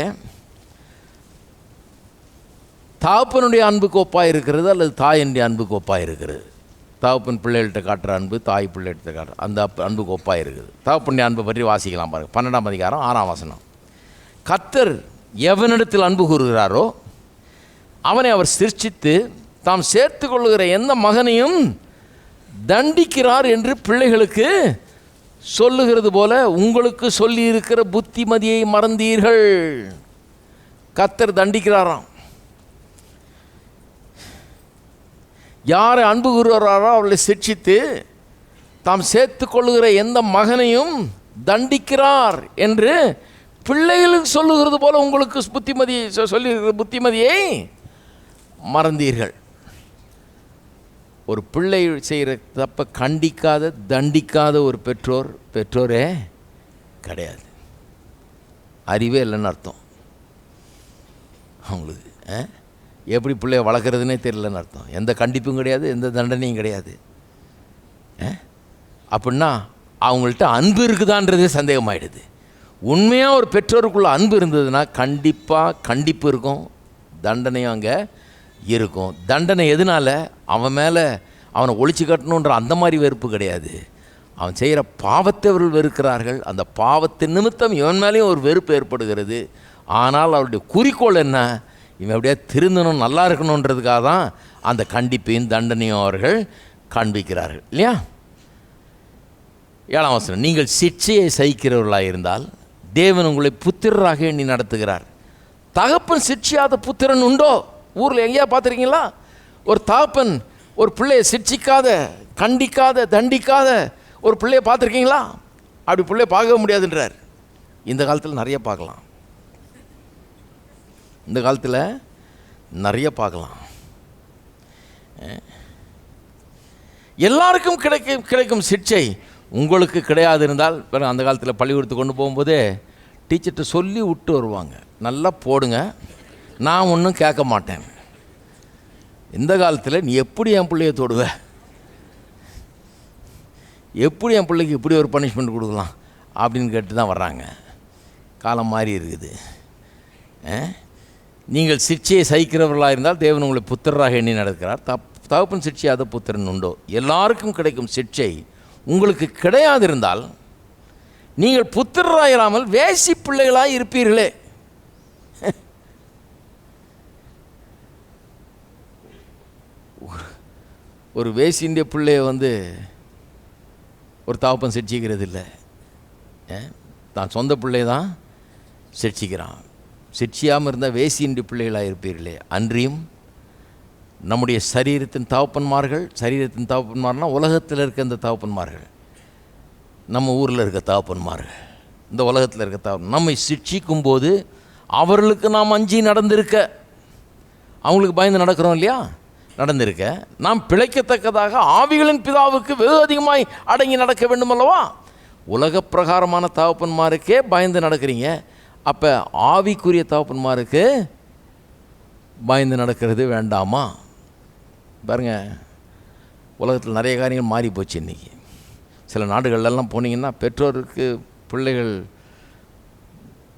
தகப்பனுடைய அன்புக்கு ஒப்பாக இருக்கிறது அல்லது தாயினுடைய அன்புக்கு ஒப்பாக இருக்கிறது. தகப்பன் பிள்ளைகள்கிட்ட காட்டுற அன்பு தாய் பிள்ளைகிட்ட காட்டுற அந்த அன்புக்கு ஒப்பாக இருக்குது. தகப்பனுடைய அன்பை பற்றி வாசிக்கலாம் பாருங்கள். 12ஆம் அதிகாரம் 6ஆம் வசனம். கர்த்தர் எவனிடத்தில் அன்பு கூறுகிறாரோ அவனை அவர் சிருஷ்டித்து தாம் சேர்த்து கொள்ளுகிற எந்த மகனையும் தண்டிக்கிறார் என்று பிள்ளைகளுக்கு சொல்லுகிறது போல உங்களுக்கு சொல்லி இருக்கிற புத்திமதியை மறந்தீர்கள். கர்த்தர் தண்டிக்கிறாராம். யாரை அன்பு கூறுகிறாரோ அவளை சிட்சித்து தாம் சேர்த்து கொள்ளுகிற எந்த மகனையும் தண்டிக்கிறார் என்று பிள்ளைகளுக்கு சொல்லுகிறது போல உங்களுக்கு புத்திமதியை சொல்லியிருக்கிற புத்திமதியை மறந்தீர்கள். ஒரு பிள்ளை செய்கிற தப்பை கண்டிக்காத தண்டிக்காத ஒரு பெற்றோரே கிடையாது. அறிவே இல்லைன்னு அர்த்தம். அவங்களுக்கு எப்படி பிள்ளைய வளர்க்குறதுனே தெரியலன்னு அர்த்தம். எந்த கண்டிப்பும் கிடையாது, எந்த தண்டனையும் கிடையாது. அப்படின்னா அவங்கள்ட்ட அன்பு இருக்குதான்றதே சந்தேகமாயிடுது. உண்மையாக ஒரு பெற்றோருக்குள்ளே அன்பு இருந்ததுன்னா கண்டிப்பாக கண்டிப்பு இருக்கும், தண்டனையும் அங்கே இருக்கும். தண்டனை எதனால்? அவன் மேலே அவனை ஒழிச்சு கட்டணுன்ற அந்த மாதிரி வெறுப்பு கிடையாது. அவன் செய்கிற பாவத்தை அவர்கள் வெறுக்கிறார்கள். அந்த பாவத்தின் நிமித்தம் இவன் மேலேயும் ஒரு வெறுப்பு ஏற்படுகிறது. ஆனால் அவருடைய குறிக்கோள் என்ன? இவன் எப்படியா திருந்தணும், நல்லா இருக்கணுன்றதுக்காக தான் அந்த கண்டிப்பையும் தண்டனையும் அவர்கள் காண்பிக்கிறார்கள் இல்லையா? 7ஆம் வசனம். நீங்கள் சிட்சையை சகிக்கிறவர்களாக இருந்தால் தேவன் உங்களை புத்திரராக எண்ணி நடத்துகிறார். தகப்பன் சிட்சியாத புத்திரன் உண்டோ? ஊரில் எங்கேயா பார்த்துருக்கீங்களா? ஒரு தகப்பன் ஒரு பிள்ளையை சிட்சிக்காத, கண்டிக்காத, தண்டிக்காத ஒரு பிள்ளையை பார்த்துருக்கீங்களா? அப்படி பிள்ளையை பார்க்க முடியாதுன்றார். இந்த காலத்தில் நிறைய பார்க்கலாம். இந்த காலத்தில் நிறைய பார்க்கலாம். எல்லாருக்கும் கிடைக்கும் சிட்சை உங்களுக்கு கிடையாது இருந்தால், அந்த காலத்தில் பள்ளிக்கூடத்துக்கு கொண்டு போகும்போதே டீச்சர்கிட்ட சொல்லி விட்டு வருவாங்க, நல்லா போடுங்க, நான் ஒன்றும் கேட்க மாட்டேன். இந்த காலத்தில் நீ எப்படி என் பிள்ளையை தொடுவ, எப்படி என் பிள்ளைக்கு இப்படி ஒரு பனிஷ்மெண்ட் கொடுக்கலாம் அப்படின்னு கேட்டு தான் வர்றாங்க. காலம் மாறி இருக்குது. நீங்கள் சிட்சையை சகிக்கிறவர்களாக இருந்தால் தேவன் உங்களை புத்திரராக எண்ணி நடக்கிறார். தகப்பன் சிட்சையாத புத்திரன் உண்டோ? எல்லாருக்கும் கிடைக்கும் சிட்சை உங்களுக்கு கிடையாது இருந்தால் நீங்கள் புத்திரராயிராமல் வேசி பிள்ளைகளாக இருப்பீர்களே. ஒரு வேசின்ற பிள்ளைய ஒரு தகப்பன் சிட்சிக்கிறது இல்லை, தான் சொந்த பிள்ளை தான் சிட்சிக்கிறான். சிட்சியாமல் இருந்தால் வேசியின்றி பிள்ளைகளாக இருப்பீர்களே. அன்றியும் நம்முடைய சரீரத்தின் தகப்பன்மார்னால் உலகத்தில் இருக்க இந்த தகப்பன்மார்கள், நம்ம ஊரில் இருக்க தகப்பன்மார்கள், இந்த உலகத்தில் இருக்க தகப்பன் நம்மை சிட்சிக்கும் போது அவர்களுக்கு நாம் அஞ்சி நடந்திருக்க, அவங்களுக்கு பயந்து நடக்கிறோம் இல்லையா, நடந்திருக்க நாம் பிழைக்கத்தக்கதாக ஆவிகளின் பிதாவுக்கு வெகு அதிகமாய் அடங்கி நடக்க வேண்டும் அல்லவா? உலக பிரகாரமான தகப்பன்மாருக்கே பயந்து நடக்கிறீங்க, அப்போ ஆவிக்குரிய தகப்பன்மாருக்கு பயந்து நடக்கிறது வேண்டாமா? பாருங்க, உலகத்தில் நிறைய காரியங்கள் மாறி போச்சு. இன்றைக்கி சில நாடுகள்லாம் போனீங்கன்னா பெற்றோருக்கு பிள்ளைகள்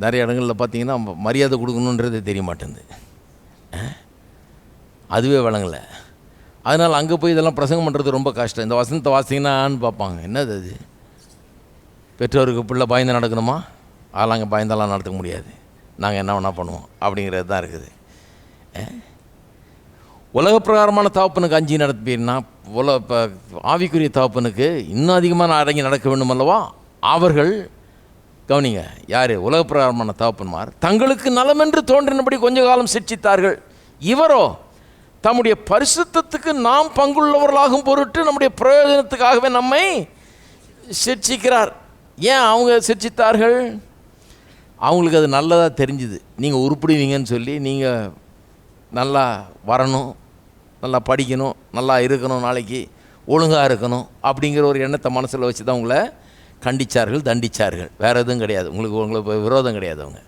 நிறைய இடங்களில் பார்த்தீங்கன்னா மரியாதை கொடுக்கணுன்றது தெரிய மாட்டேங்குது, அதுவே விளங்கலை. அதனால் அங்கே போய் இதெல்லாம் பிரசங்கம் பண்ணுறது ரொம்ப கஷ்டம். இந்த வசனத்தை வாசிங்கன்னான்னு பார்ப்பாங்க, என்னது அது, பெற்றோருக்கு பிள்ளை பயந்து நடக்கணுமா? அதெல்லாம் அங்கே பயந்தெல்லாம் நடத்த முடியாது, நாங்கள் என்ன வேணால் பண்ணுவோம் அப்படிங்கிறது தான் இருக்குது. உலக பிரகாரமான தகப்பனுக்கு அஞ்சி நடப்பீர்னா இப்போ ஆவிக்குரிய தகப்பனுக்கு இன்னும் அதிகமாக அடங்கி நடக்க வேண்டும் அல்லவா? அவர்கள் கவனிங்க, யார்? உலக பிரகாரமான தகப்பன்மார் தங்களுக்கு நலமென்று தோன்றினபடி கொஞ்ச காலம் சிட்சித்தார்கள். இவரோ தம்முடைய பரிசுத்தத்துக்கு நாம் பங்குள்ளவர்களாகும் பொருட்டு நம்முடைய பிரயோஜனத்துக்காகவே நம்மை சிட்சிக்கிறார். ஏன் அவங்க சிட்சித்தார்கள்? அவங்களுக்கு அது நல்லதாக தெரிஞ்சுது, நீங்கள் உருப்பிடுவீங்கன்னு சொல்லி, நீங்கள் நல்லா வரணும், நல்லா படிக்கணும், நல்லா இருக்கணும், நாளைக்கு ஒழுங்காக இருக்கணும் அப்படிங்கிற ஒரு எண்ணத்தை மனசில் வச்சு தான் உங்களை கண்டித்தார்கள், தண்டித்தார்கள். வேறு எதுவும் கிடையாது, உங்களுக்கு விரோதம் கிடையாது அவங்க.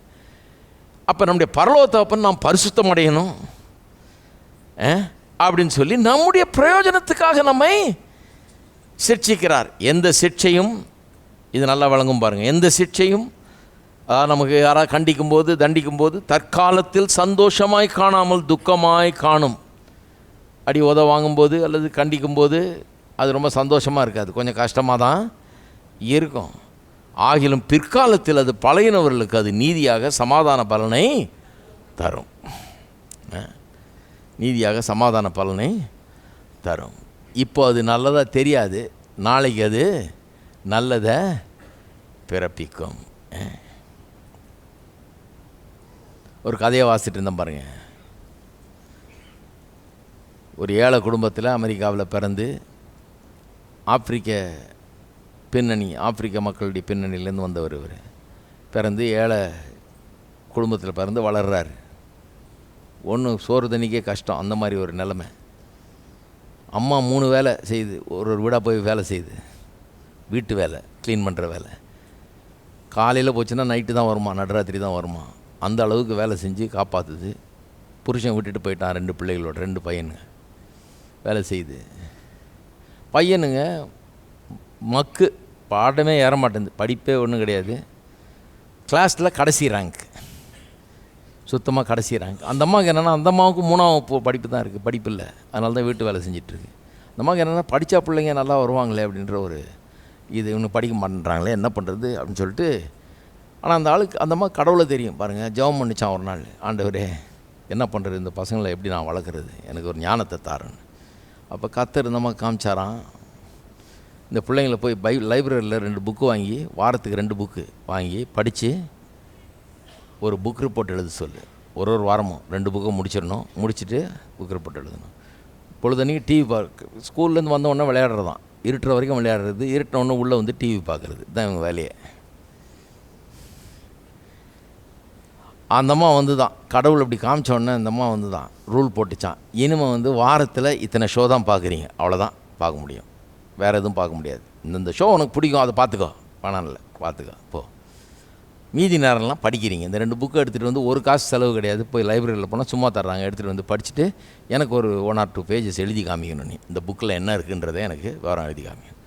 அப்போ நம்முடைய பரலோக தகப்பன் நாம் பரிசுத்தம் அடையணும், அப்படின்னு சொல்லி நம்முடைய பிரயோஜனத்துக்காக நம்மை சிட்சிக்கிறார். எந்த சிட்சையும், இது நல்லா வழங்கும் பாருங்கள், எந்த சிட்சையும் நமக்கு யாராவது கண்டிக்கும் போது தண்டிக்கும் போது தற்காலத்தில் சந்தோஷமாய் காணாமல் துக்கமாய் காணும். அடி உத வாங்கும்போது அல்லது கண்டிக்கும் போது அது ரொம்ப சந்தோஷமாக இருக்காது, கொஞ்சம் கஷ்டமாக தான் இருக்கும். ஆகிலும் பிற்காலத்தில் அது பழையனவர்களுக்கு அது நீதியாக சமாதான பலனை தரும். நீதியாக சமாதான பலனை தரும். இப்போ அது நல்லதாக தெரியாது, நாளைக்கு அது நல்லதை பிறப்பிக்கும். ஒரு கதையை வாசிட்டு இருந்தேன் பாருங்கள். ஒரு ஏழை குடும்பத்தில் அமெரிக்காவில் பிறந்து ஆப்பிரிக்க மக்களுடைய பின்னணியிலேருந்து வந்தவர். இவர் பிறந்து ஏழை குடும்பத்தில் பிறந்து வளர்கிறார். ஒன்றும் சோறு தண்ணிக்கே கஷ்டம், அந்த மாதிரி ஒரு நிலைமை. அம்மா 3 வேலை செய்யுது, ஒரு வீடாக போய் வேலை செய்யுது, வீட்டு வேலை, க்ளீன் பண்ணுற வேலை. காலையில் போச்சுன்னா நைட்டு தான் வருமா, நடுராத்திரி தான் வருமா, அந்த அளவுக்கு வேலை செஞ்சு காப்பாற்றுது. புருஷன் விட்டுட்டு போயிட்டான், 2 பிள்ளைகளோட, 2 பையனுங்க வேலை செய்யுது. பையனுங்க மக்கு, பாடமே ஏற மாட்டேங்குது, படிப்பே ஒன்றும் கிடையாது, கிளாஸில் கடைசி ரேங்க், சுத்தமாக கடைசி ரேங்க். அந்த அம்மாவுக்கு என்னென்னா, அந்த அம்மாவுக்கு 3ஆம் படிப்பு தான் இருக்குது, படிப்பு இல்லை, அதனால தான் வீட்டு வேலை செஞ்சிட்ருக்கு. அந்த அம்மாவுக்கு என்னென்னா, படித்தா பிள்ளைங்க நல்லா வருவாங்களே அப்படின்ற ஒரு இது, இவனு படிக்க மாட்டேன்றாங்களே, என்ன பண்ணுறது அப்படின்னு சொல்லிட்டு. ஆனால் அந்த அம்மா கடவுளை தெரியும் பாருங்கள், ஜெபம் பண்ணிச்சான் ஒரு நாள், ஆண்டவரே என்ன பண்ணுறது, இந்த பசங்களை எப்படி நான் வளர்க்குறது, எனக்கு ஒரு ஞானத்தை தாருன்னு. அப்போ கர்த்தர் இந்த அம்மா காமிச்சாரான், இந்த பிள்ளைங்களை போய் லைப்ரரியில் 2 புக்கு வாங்கி, வாரத்துக்கு 2 புக்கு வாங்கி படித்து ஒரு புக் ரிப்போர்ட் எழுத சொல்லு. ஒரு வாரமும் 2 புக்கை முடிச்சிடணும், முடிச்சுட்டு புக் ரிப்போர்ட் எழுதணும். பொழுதன்னைக்கு டிவி பார்க்க, ஸ்கூல்லேருந்து வந்தவொடனே விளையாடுறது தான், இருட்டுற வரைக்கும் விளையாடுறது, இருட்டினொடனே உள்ளே வந்து டிவி பார்க்குறது தான் இவங்க வேலையை. அந்த அம்மா வந்து தான் கடவுள் அப்படி காமிச்சோடனே அந்த அம்மா வந்து தான் ரூல் போட்டுச்சான், இனிமேல் வந்து வாரத்தில் இத்தனை ஷோ தான் பார்க்குறீங்க, அவ்வளோதான் பார்க்க முடியும், வேறு எதுவும் பார்க்க முடியாது. இந்த ஷோ உனக்கு பிடிக்கும், அதை பார்த்துக்கோ, வேணாம் இல்லை பார்த்துக்கோ போ, மீதி நேரம்லாம் படிக்கிறீங்க. இந்த 2 புக்கு எடுத்துகிட்டு வந்து ஒரு காசு செலவு கிடையாது, போய் லைப்ரரியில் போனால் சும்மா தர்றாங்க, எடுத்துகிட்டு வந்து படிச்சுட்டு எனக்கு ஒரு 1 or 2 பேஜஸ் எழுதி காமிக்கணும், நீ இந்த புக்கில் என்ன இருக்குன்றதை எனக்கு விவரம் எழுதி காமிக்கணும்.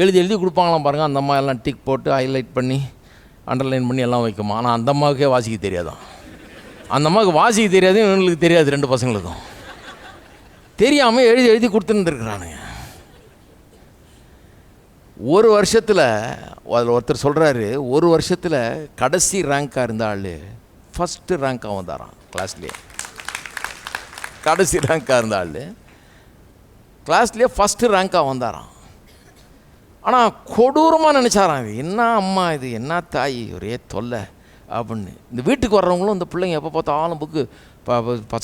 எழுதி கொடுப்பாங்களாம் பாருங்கள். அந்த அம்மா எல்லாம் டிக் போட்டு ஹைலைட் பண்ணி அண்டர்லைன் பண்ணி எல்லாம் வைக்குமா. ஆனால் அந்த அம்மாவுக்கே வாசிக்க தெரியாதான். அந்த அம்மாவுக்கு வாசிக்க தெரியாது, இவங்களுக்கு தெரியாது, 2 பசங்களுக்கும் தெரியாமல் எழுதி கொடுத்துருந்துருக்குறானுங்க. ஒரு வருஷத்தில் அதில் ஒருத்தர் சொல்கிறாரு, ஒரு வருஷத்தில் கடைசி ரேங்காக இருந்த ஆள் ஃபஸ்ட்டு ரேங்காக வந்தாரான் கிளாஸ்லேயே. கடைசி ரேங்காக இருந்த ஆள் கிளாஸ்லேயே ஃபஸ்ட்டு ரேங்காக வந்தாரான். ஆனால் கொடூரமாக நினச்சாரான், இது என்ன அம்மா, இது என்ன தாய், ஒரே தொல்லை அப்படின்னு. இந்த வீட்டுக்கு வர்றவங்களும் இந்த பிள்ளைங்க எப்போ பார்த்தாலும் புக்கு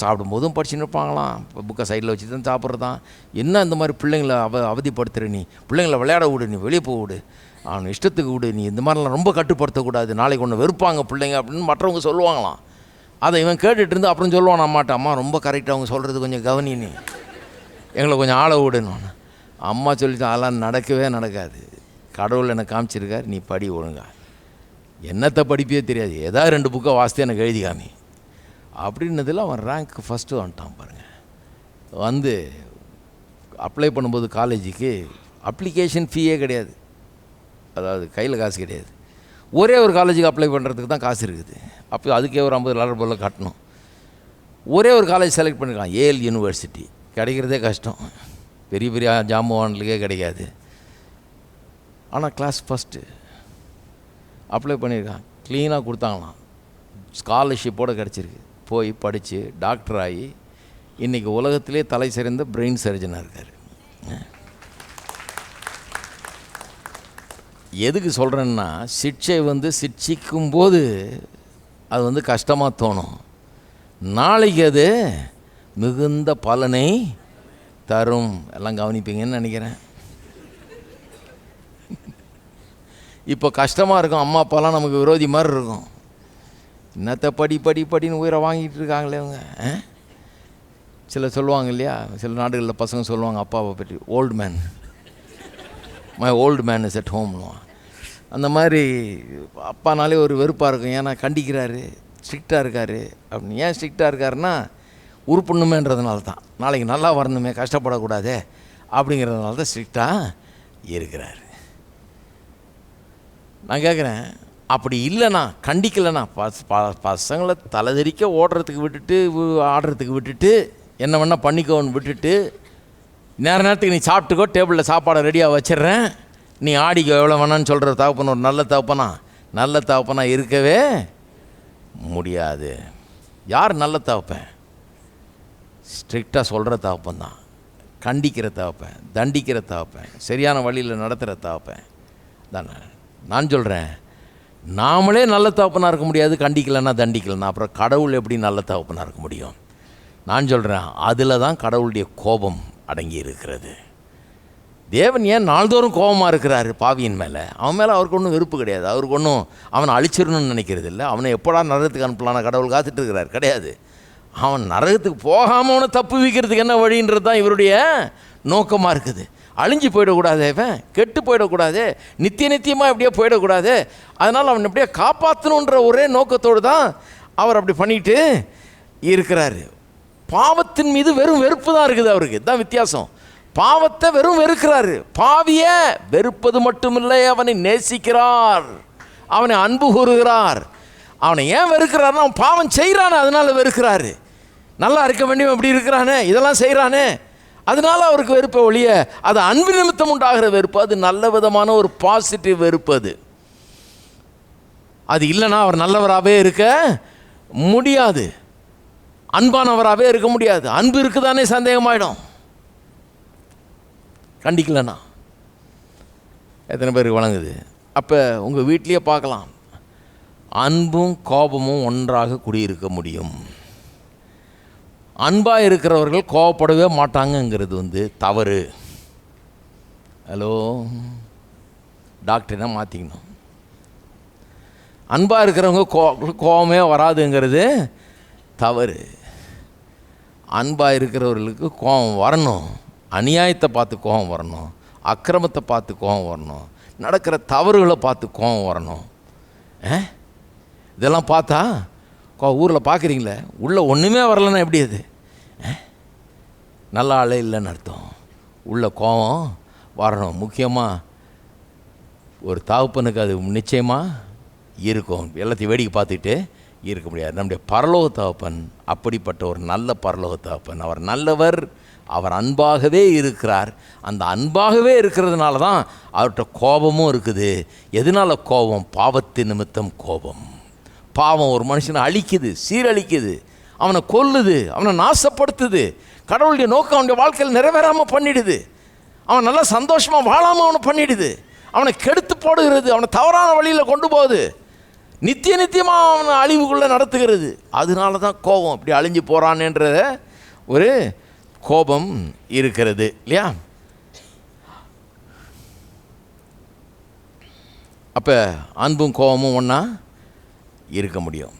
சாப்பிடும்போதும் படிச்சுன்னு இருப்பாங்களாம், புக்கை சைடில் வச்சு தான் சாப்பிட்றதான். என்ன இந்த மாதிரி பிள்ளைங்களை அவதிப்படுத்துகிற நீ, பிள்ளைங்களை விளையாட விடு, நீ வெளியே போக விடு, அவன் இஷ்டத்துக்கு விடு, நீ இந்த மாதிரிலாம் ரொம்ப கட்டுப்படுத்தக்கூடாது, நாளைக்கு ஒன்று வெறுப்பாங்க பிள்ளைங்க அப்படின்னு மற்றவங்க சொல்லுவாங்களாம். அதை இவன் கேட்டுட்டு இருந்து அப்புறம் சொல்லுவான், அம்மாட்ட, அம்மா ரொம்ப கரெக்டாக அவங்க சொல்கிறது கொஞ்சம் கவனி, நீ எங்களை கொஞ்சம் ஆள விடுன்னு. அம்மா சொல்லிட்டு அதெல்லாம் நடக்கவே நடக்காது, கடவுள் எனக்கு காமிச்சிருக்கார், நீ படி ஒழுங்கா, என்னத்தை படிப்பே தெரியாது, ஏதாவது 2 புக்கை வாசித்து எனக்கு எழுதி காமி அப்படின்னதில் அவன் ரேங்க் ஃபஸ்ட்டு வந்துட்டான் பாருங்கள். வந்து அப்ளை பண்ணும்போது காலேஜுக்கு அப்ளிகேஷன் ஃபீயே கிடையாது, அதாவது கையில் காசு கிடையாது. ஒரே ஒரு காலேஜுக்கு அப்ளை பண்ணுறதுக்கு தான் காசு இருக்குது. அப்போ அதுக்கே ஒரு $50 போல் கட்டணும். ஒரே ஒரு காலேஜ் செலக்ட் பண்ணியிருக்கான், ஏல் யூனிவர்சிட்டி. கிடைக்கிறதே கஷ்டம், பெரிய பெரிய ஜாம்பவான்களுக்கே கிடைக்காது. ஆனால் கிளாஸ் ஃபஸ்ட்டு அப்ளை பண்ணியிருக்கான், க்ளீனாக கொடுத்தாங்களாம், ஸ்காலர்ஷிப்போடு கிடச்சிருக்கு. போய் படித்து டாக்டர் ஆகி இன்றைக்கி உலகத்திலே தலை சிறந்த பிரெயின் சர்ஜனாக இருக்கார். எதுக்கு சொல்கிறேன்னா, சிக்ஷை வந்து சிக்ஷிக்கும்போது அது வந்து கஷ்டமாக தோணும், நாளைக்கு அது மிகுந்த பலனை தரும். எல்லாம் கவனிப்பீங்கன்னு நினைக்கிறேன். இப்போ கஷ்டமாக இருக்கும், அம்மா அப்பாலாம் நமக்கு விரோதி மாதிரி இருக்கும், என்னத்தை படின்னு உயிரை வாங்கிட்டு இருக்காங்களே அவங்க. சில சொல்லுவாங்க இல்லையா, சில நாடுகளில் பசங்க சொல்லுவாங்க அப்பாவை பற்றி, old man, my old man is at ஹோம்னுவான். அந்த மாதிரி அப்பானாலே ஒரு வெறுப்பாக இருக்கும், ஏன்னா கண்டிக்கிறாரு, ஸ்ட்ரிக்டாக இருக்கார் அப்படின்னு. ஏன் ஸ்ட்ரிக்டாக இருக்காருன்னா, உருப்பண்ணுமேன்றதுனால தான், நாளைக்கு நல்லா வரணுமே, கஷ்டப்படக்கூடாதே அப்படிங்கிறதுனால தான் ஸ்ட்ரிக்டாக இருக்கிறார். நான் கேட்குறேன், அப்படி இல்லைண்ணா, கண்டிக்கலைண்ணா, பசங்களை தலைதெறிக்க ஓடுறதுக்கு விட்டுட்டு ஆடுறதுக்கு விட்டுட்டு என்ன வேணால் பண்ணிக்கோன்னு விட்டுட்டு நேரத்துக்கு நீ சாப்பிட்டுக்கோ, டேபிளில் சாப்பாடை ரெடியாக வச்சிடுறேன், நீ ஆடிக்கோ எவ்வளோ வேணான்னு சொல்கிற தகப்பன ஒரு நல்ல தகப்பனா இருக்கவே முடியாது. யார் நல்ல தகப்பன்? ஸ்ட்ரிக்டாக சொல்கிற தகப்பன் தான், கண்டிக்கிற தகப்பன், தண்டிக்கிற தகப்பன், சரியான வழியில் நடத்துகிற தகப்பன் தானே. நான் சொல்கிறேன், நாமளே நல்ல தகப்பனாக இருக்க முடியாது கண்டிக்கலைன்னா தண்டிக்கலைன்னா, அப்புறம் கடவுள் எப்படி நல்ல தகப்பனாக இருக்க முடியும்? நான் சொல்கிறேன், அதில் தான் கடவுளுடைய கோபம் அடங்கி இருக்கிறது. தேவன் ஏன் நாள்தோறும் கோபமாக இருக்கிறாரு பாவியின் மேலே? அவன் மேலே அவருக்கு ஒன்றும் வெறுப்பு கிடையாது, அவருக்கு ஒன்றும் அவனை அழிச்சிடணும்னு நினைக்கிறது இல்லை. அவனை எப்படா நரகத்துக்கு அனுப்பலான கடவுள் காத்துட்டு இருக்கிறார் கிடையாது. அவன் நரகத்துக்கு போகாமல் அவனை தப்பு வைக்கிறதுக்கு என்ன வழின்றது தான் இவருடைய நோக்கமாக இருக்குது. அழிஞ்சு போயிடக்கூடாதே, இவன் கெட்டு போயிடக்கூடாது, நித்தியமாக எப்படியே போயிடக்கூடாது, அதனால் அவன் எப்படியே காப்பாற்றணுன்ற ஒரே நோக்கத்தோடு தான் அவர் அப்படி பண்ணிட்டு இருக்கிறாரு. பாவத்தின் மீது வெறும் வெறுப்பு தான் இருக்குது அவருக்கு, தான் வித்தியாசம். பாவத்தை வெறும் வெறுக்கிறாரு. பாவியை வெறுப்பது மட்டுமில்லை, அவனை நேசிக்கிறார், அவனை அன்பு கூறுகிறார். அவனை ஏன் வெறுக்கிறாருன்னா, அவன் பாவம் செய்கிறானே அதனால் வெறுக்கிறாரு. நல்லா இருக்க வேண்டியவன் எப்படி இருக்கிறானே, இதெல்லாம் செய்கிறானே, அதனால அவருக்கு வெறுப்பை ஒழிய அது அன்பு நிமித்தம் உண்டாகிற வெறுப்பு. அது நல்ல விதமான ஒரு பாசிட்டிவ் வெறுப்பு. அது இல்லைன்னா அவர் நல்லவராகவே இருக்க முடியாது, அன்பானவராகவே இருக்க முடியாது. அன்பு இருக்குதானே சந்தேகமாயிடும் கண்டிக்கலண்ணா. எத்தனை பேருக்கு வழங்குது? அப்போ உங்கள் வீட்லேயே பார்க்கலாம், அன்பும் கோபமும் ஒன்றாக குடியிருக்க முடியும். அன்பாக இருக்கிறவர்கள் கோபப்படவே மாட்டாங்கங்கிறது தவறு. ஹலோ, டாக்டர்னா மாற்றிக்கணும். அன்பாக இருக்கிறவங்க கோபமே வராதுங்கிறது தவறு. அன்பாக இருக்கிறவர்களுக்கு கோபம் வரணும், அநியாயத்தை பார்த்து கோபம் வரணும், அக்கிரமத்தை பார்த்து கோபம் வரணும், நடக்கிற தவறுகளை பார்த்து கோபம் வரணும். இதெல்லாம் பார்த்தா ஊரில் பார்க்குறீங்களே, உள்ளே ஒன்றுமே வரலன்னா எப்படி அது? நல்ல ஆளே இல்லைன்னு அர்த்தம். உள்ள கோபம் வரணும். முக்கியமாக ஒரு தகப்பனுக்கு அது நிச்சயமாக இருக்கும். எல்லாத்தையும் வேடிக்கை பார்த்துக்கிட்டு இருக்க முடியாது. நம்முடைய பரலோக தகப்பன் அப்படிப்பட்ட ஒரு நல்ல பரலோக தகப்பன். அவர் நல்லவர், அவர் அன்பாகவே இருக்கிறார். அந்த அன்பாகவே இருக்கிறதுனால தான் அவர்கிட்ட கோபமும் இருக்குது. எதனால் கோபம்? பாவத்தின் நிமித்தம் கோபம். பாவம் ஒரு மனுஷனை அழிக்குது, சீரழிக்குது, அவனை கொல்லுது, அவனை நாசப்படுத்துது. கடவுளுடைய நோக்கம் அவனுடைய வாழ்க்கையில் நிறைவேறாமல் பண்ணிடுது. அவன் நல்லா சந்தோஷமாக வாழாமல் அவனை பண்ணிடுது, அவனை கெடுத்து போடுகிறது, அவனை தவறான வழியில் கொண்டு போகுது, நித்தியமாக அவனை அழிவுக்குள்ளே நடத்துகிறது. அதனால தான் கோபம் இப்படி அழிஞ்சு போகிறான்ன்ற ஒரு கோபம் இருக்கிறது இல்லையா? அப்போ அன்பும் கோபமும் ஒன்றா இருக்க முடியும்.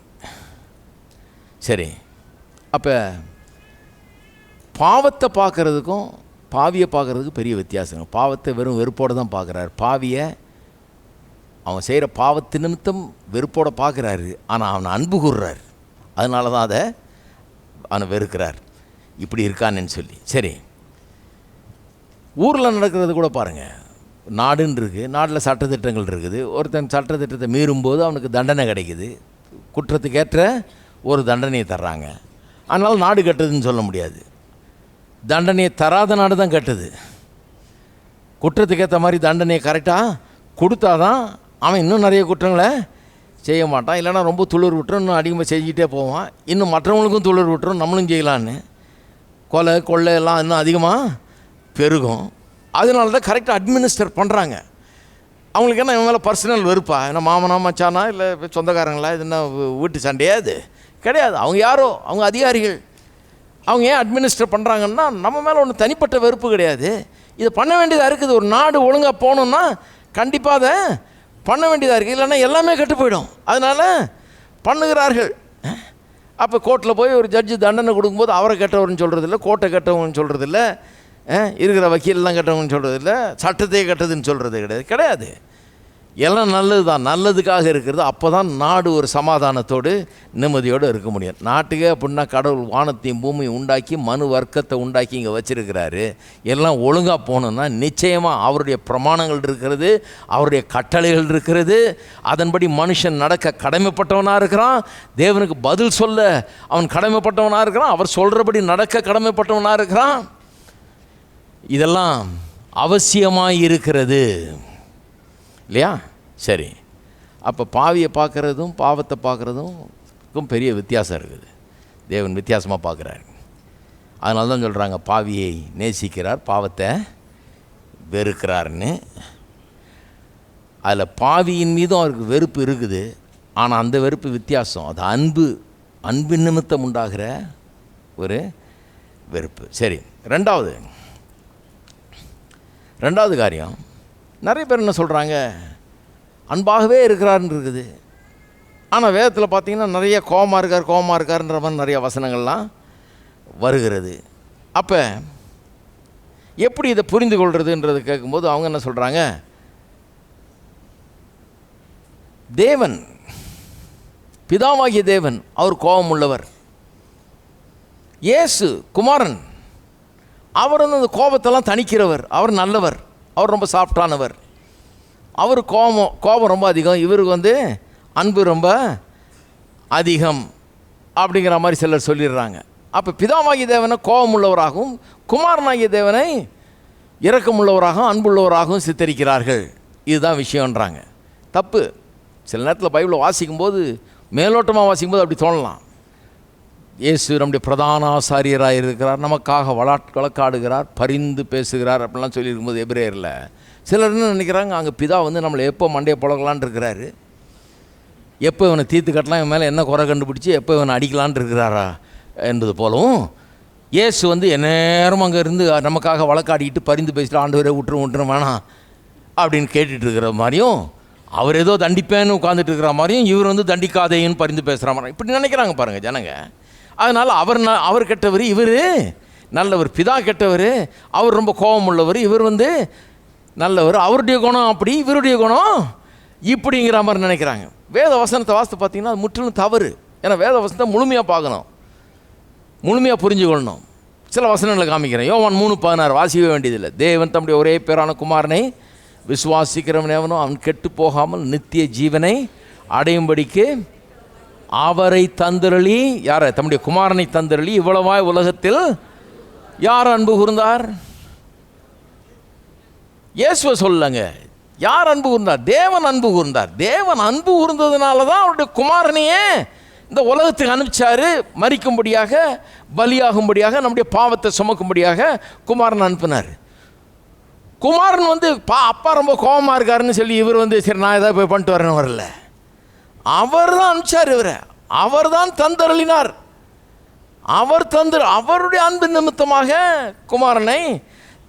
சரி, அப்போ பாவத்தை பார்க்குறதுக்கும் பாவியை பார்க்குறதுக்கும் பெரிய வித்தியாசம். பாவத்தை வெறும் வெறுப்போடு தான் பார்க்குறாரு. பாவியை அவன் செய்கிற பாவத்து நிமித்தம் வெறுப்போடு பார்க்குறாரு, ஆனால் அவனை அன்பு கூறுறாரு. அதனால தான் அதை அவனை வெறுக்கிறார், இப்படி இருக்கான்னு சொல்லி. சரி, ஊரில் நடக்கிறது கூட பாருங்கள். நாடுன்னு இருக்குது, நாட்டில் சட்டத்திட்டங்கள் இருக்குது. ஒருத்தன் சட்டத்திட்டத்தை மீறும்போது அவனுக்கு தண்டனை கிடைக்குது, குற்றத்துக்கேற்ற ஒரு தண்டனையை தர்றாங்க. அதனால் நாடு கெட்டதுன்னு சொல்ல முடியாது. தண்டனையை தராத நாடு தான் கெட்டது. குற்றத்துக்கேற்ற மாதிரி தண்டனையை கரெக்டாக கொடுத்தா தான் அவன் இன்னும் நிறைய குற்றங்களை செய்ய மாட்டான். இல்லைனா ரொம்ப துளிர் விட்டுரும், இன்னும் அதிகமாக செஞ்சுக்கிட்டே போவான். இன்னும் மற்றவங்களுக்கும் துளிர் விட்டுரும், நம்மளும் செய்யலான்னு கொலை கொள்ளை எல்லாம் இன்னும் அதிகமாக பெருகும். அதனால தான் கரெக்டாக அட்மினிஸ்டர் பண்ணுறாங்க. அவங்களுக்கு என்ன இவங்க மேலே பர்சனல் வெறுப்பா? என்ன மாமனா மச்சானா இல்லை சொந்தக்காரங்களா? இது என்ன வீட்டு சண்டையா? இது கிடையாது. அவங்க யாரோ, அவங்க அதிகாரிகள். அவங்க ஏன் அட்மினிஸ்டர் பண்ணுறாங்கன்னா நம்ம மேலே ஒன்று தனிப்பட்ட வெறுப்பு கிடையாது. இதை பண்ண வேண்டியதாக இருக்குது. ஒரு நாடு ஒழுங்காக போகணுன்னா கண்டிப்பாக அதை பண்ண வேண்டியதாக இருக்குது, இல்லைன்னா எல்லாமே கெட்டு போயிடும். அதனால் பண்ணுகிறார்கள். அப்போ கோர்ட்டில் போய் ஒரு ஜட்ஜு தண்டனை கொடுக்கும்போது அவரை கெட்டவர்னு சொல்கிறதில்ல, கோர்ட்டை கெட்டவங்கன்னு சொல்கிறதில்ல, இருக்கிற வக்கீலெலாம் கெட்டவங்கன்னு சொல்கிறதில்ல, சட்டத்தையே கெட்டதுன்னு சொல்கிறது கிடையாது. எல்லாம் நல்லது தான், நல்லதுக்காக இருக்கிறது. அப்போ தான் நாடு ஒரு சமாதானத்தோடு நிம்மதியோடு இருக்க முடியும். நாட்டுக்கே அப்படின்னா கடவுள் வானத்தையும் பூமியும் உண்டாக்கி மனு வர்க்கத்தை உண்டாக்கி இங்கே வச்சிருக்கிறாரு. எல்லாம் ஒழுங்காக போகணுன்னா நிச்சயமாக அவருடைய பிரமாணங்கள் இருக்கிறது, அவருடைய கட்டளைகள் இருக்கிறது. அதன்படி மனுஷன் நடக்க கடமைப்பட்டவனாக இருக்கிறான். தேவனுக்கு பதில் சொல்ல அவன் கடமைப்பட்டவனாக இருக்கிறான். அவர் சொல்கிறபடி நடக்க கடமைப்பட்டவனாக இருக்கிறான். இதெல்லாம் அவசியமாக இருக்கிறது இல்லையா? சரி, அப்போ பாவியை பார்க்குறதும் பாவத்தை பார்க்குறதும் பெரிய வித்தியாசம் இருக்குது. தேவன் வித்தியாசமாக பார்க்குறாரு. அதனால தான் சொல்கிறாங்க பாவியை நேசிக்கிறார், பாவத்தை வெறுக்கிறாருன்னு. அதில் பாவியின் மீதும் அவருக்கு வெறுப்பு இருக்குது. ஆனால் அந்த வெறுப்பு வித்தியாசம். அது அன்பின் நிமித்தம் உண்டாகிற ஒரு வெறுப்பு. சரி, ரெண்டாவது காரியம், நிறைய பேர் என்ன சொல்கிறாங்க, அன்பாகவே இருக்கிறாருன்னு இருக்குது. ஆனால் வேதத்தில் பார்த்தீங்கன்னா நிறைய கோபமாக இருக்காருன்ற மாதிரி நிறைய வசனங்கள்லாம் வருகிறது. அப்போ எப்படி இதை புரிந்து கொள்கிறதுன்றது கேட்கும்போது அவங்க என்ன சொல்கிறாங்க, தேவன், பிதாவாகிய தேவன் அவர் கோபம் உள்ளவர். இயேசு குமாரன் அவர் வந்து அந்த கோபத்தெல்லாம் தணிக்கிறவர். அவர் நல்லவர், அவர் ரொம்ப சாஃப்டானவர். அவர் கோபம் ரொம்ப அதிகம், இவருக்கு வந்து அன்பு ரொம்ப அதிகம் அப்படிங்கிற மாதிரி சிலர் சொல்லிடுறாங்க. அப்போ பிதாவாகிய தேவனை கோபம் உள்ளவராகவும் குமாரனாகிய தேவனை இரக்கமுள்ளவராகவும் அன்புள்ளவராகவும் சித்தரிக்கிறார்கள். இதுதான் விஷயன்றாங்க. தப்பு. சில நேரத்தில் பைபிளை வாசிக்கும்போது மேலோட்டமாக வாசிக்கும்போது அப்படி தோணலாம். இயேசு நம்முடைய பிரதான ஆசாரியராக இருக்கிறார், நமக்காக வழக்காடுகிறார், பரிந்து பேசுகிறார் அப்படிலாம் சொல்லியிருக்கும்போது எபிரேயரில் சிலர் என்ன நினைக்கிறாங்க, அங்கே பிதா வந்து நம்மளை எப்போ மண்டையை புழங்கலான் இருக்கிறாரு, எப்போ இவனை தீர்த்து கட்டலாம், இவன் மேலே என்ன குறை கண்டுபிடிச்சி எப்போ இவனை அடிக்கலான் இருக்கிறாரா என்பது போலவும், இயேசு வந்து எந்நேரம் அங்கே இருந்து நமக்காக வழக்காடிக்கிட்டு பரிந்து பேசிட்டு ஆண்டவரே விட்டுரும் வேணாம் அப்படின்னு கேட்டுட்டு இருக்கிற மாதிரியும், அவர் ஏதோ தண்டிப்பேன்னு உட்காந்துட்டு இருக்கிற மாதிரியும், இவர் வந்து தண்டிக்காதேன்னு பரிந்து பேசுகிற மாதிரி இப்படி நினைக்கிறாங்க பாருங்கள் ஜனங்க. அதனால் அவர் கெட்டவர், இவர் நல்லவர். பிதா கெட்டவர், அவர் ரொம்ப கோபம் உள்ளவர், இவர் வந்து நல்லவர். அவருடைய குணம் அப்படி, இவருடைய குணம் இப்படிங்கிற மாதிரி நினைக்கிறாங்க. வேத வசனத்தை வாசித்து பார்த்தீங்கன்னா அது முற்றிலும் தவறு. ஏன்னா வேத வசனத்தை முழுமையாக பார்க்கணும், முழுமையாக புரிஞ்சுக்கொள்ளணும். சில வசனங்களை காமிக்கிறேன். யோவான் 3:16 வாசிக்க வேண்டியதில்லை. தேவன் தம்முடைய ஒரே பேரான குமாரனை விசுவாசிக்கிறவன் எவனோ அவன் கெட்டு போகாமல் நித்திய ஜீவனை அடையும்படிக்கு அவரை தந்தருளி, யாரை? தம்முடைய குமாரனை தந்தருளி இவ்வளவாய் உலகத்தில் யார் அன்பு கூர்ந்தார்? இயேசுவை சொல்லங்க. யார் அன்பு கூர்ந்தார்? தேவன் அன்பு கூர்ந்தார். தேவன் அன்பு கூர்ந்ததுனால தான் அவருடைய குமாரனையே இந்த உலகத்துக்கு அனுப்பிச்சாரு. மரிக்கும்படியாக, பலியாகும்படியாக, நம்முடைய பாவத்தை சுமக்கும்படியாக குமாரன் அனுப்பினார். குமாரன் வந்து அப்பா ரொம்ப கோபமாக இருக்காருன்னு சொல்லி இவர் வந்து சரி நான் ஏதாவது போய் பண்ணிட்டு வரேன்னு வரல. அவர் தான் அனுப்பிச்சார் இவரை, அவர் தான் தந்தருளினார். அவருடைய அன்பு நிமித்தமாக குமாரனை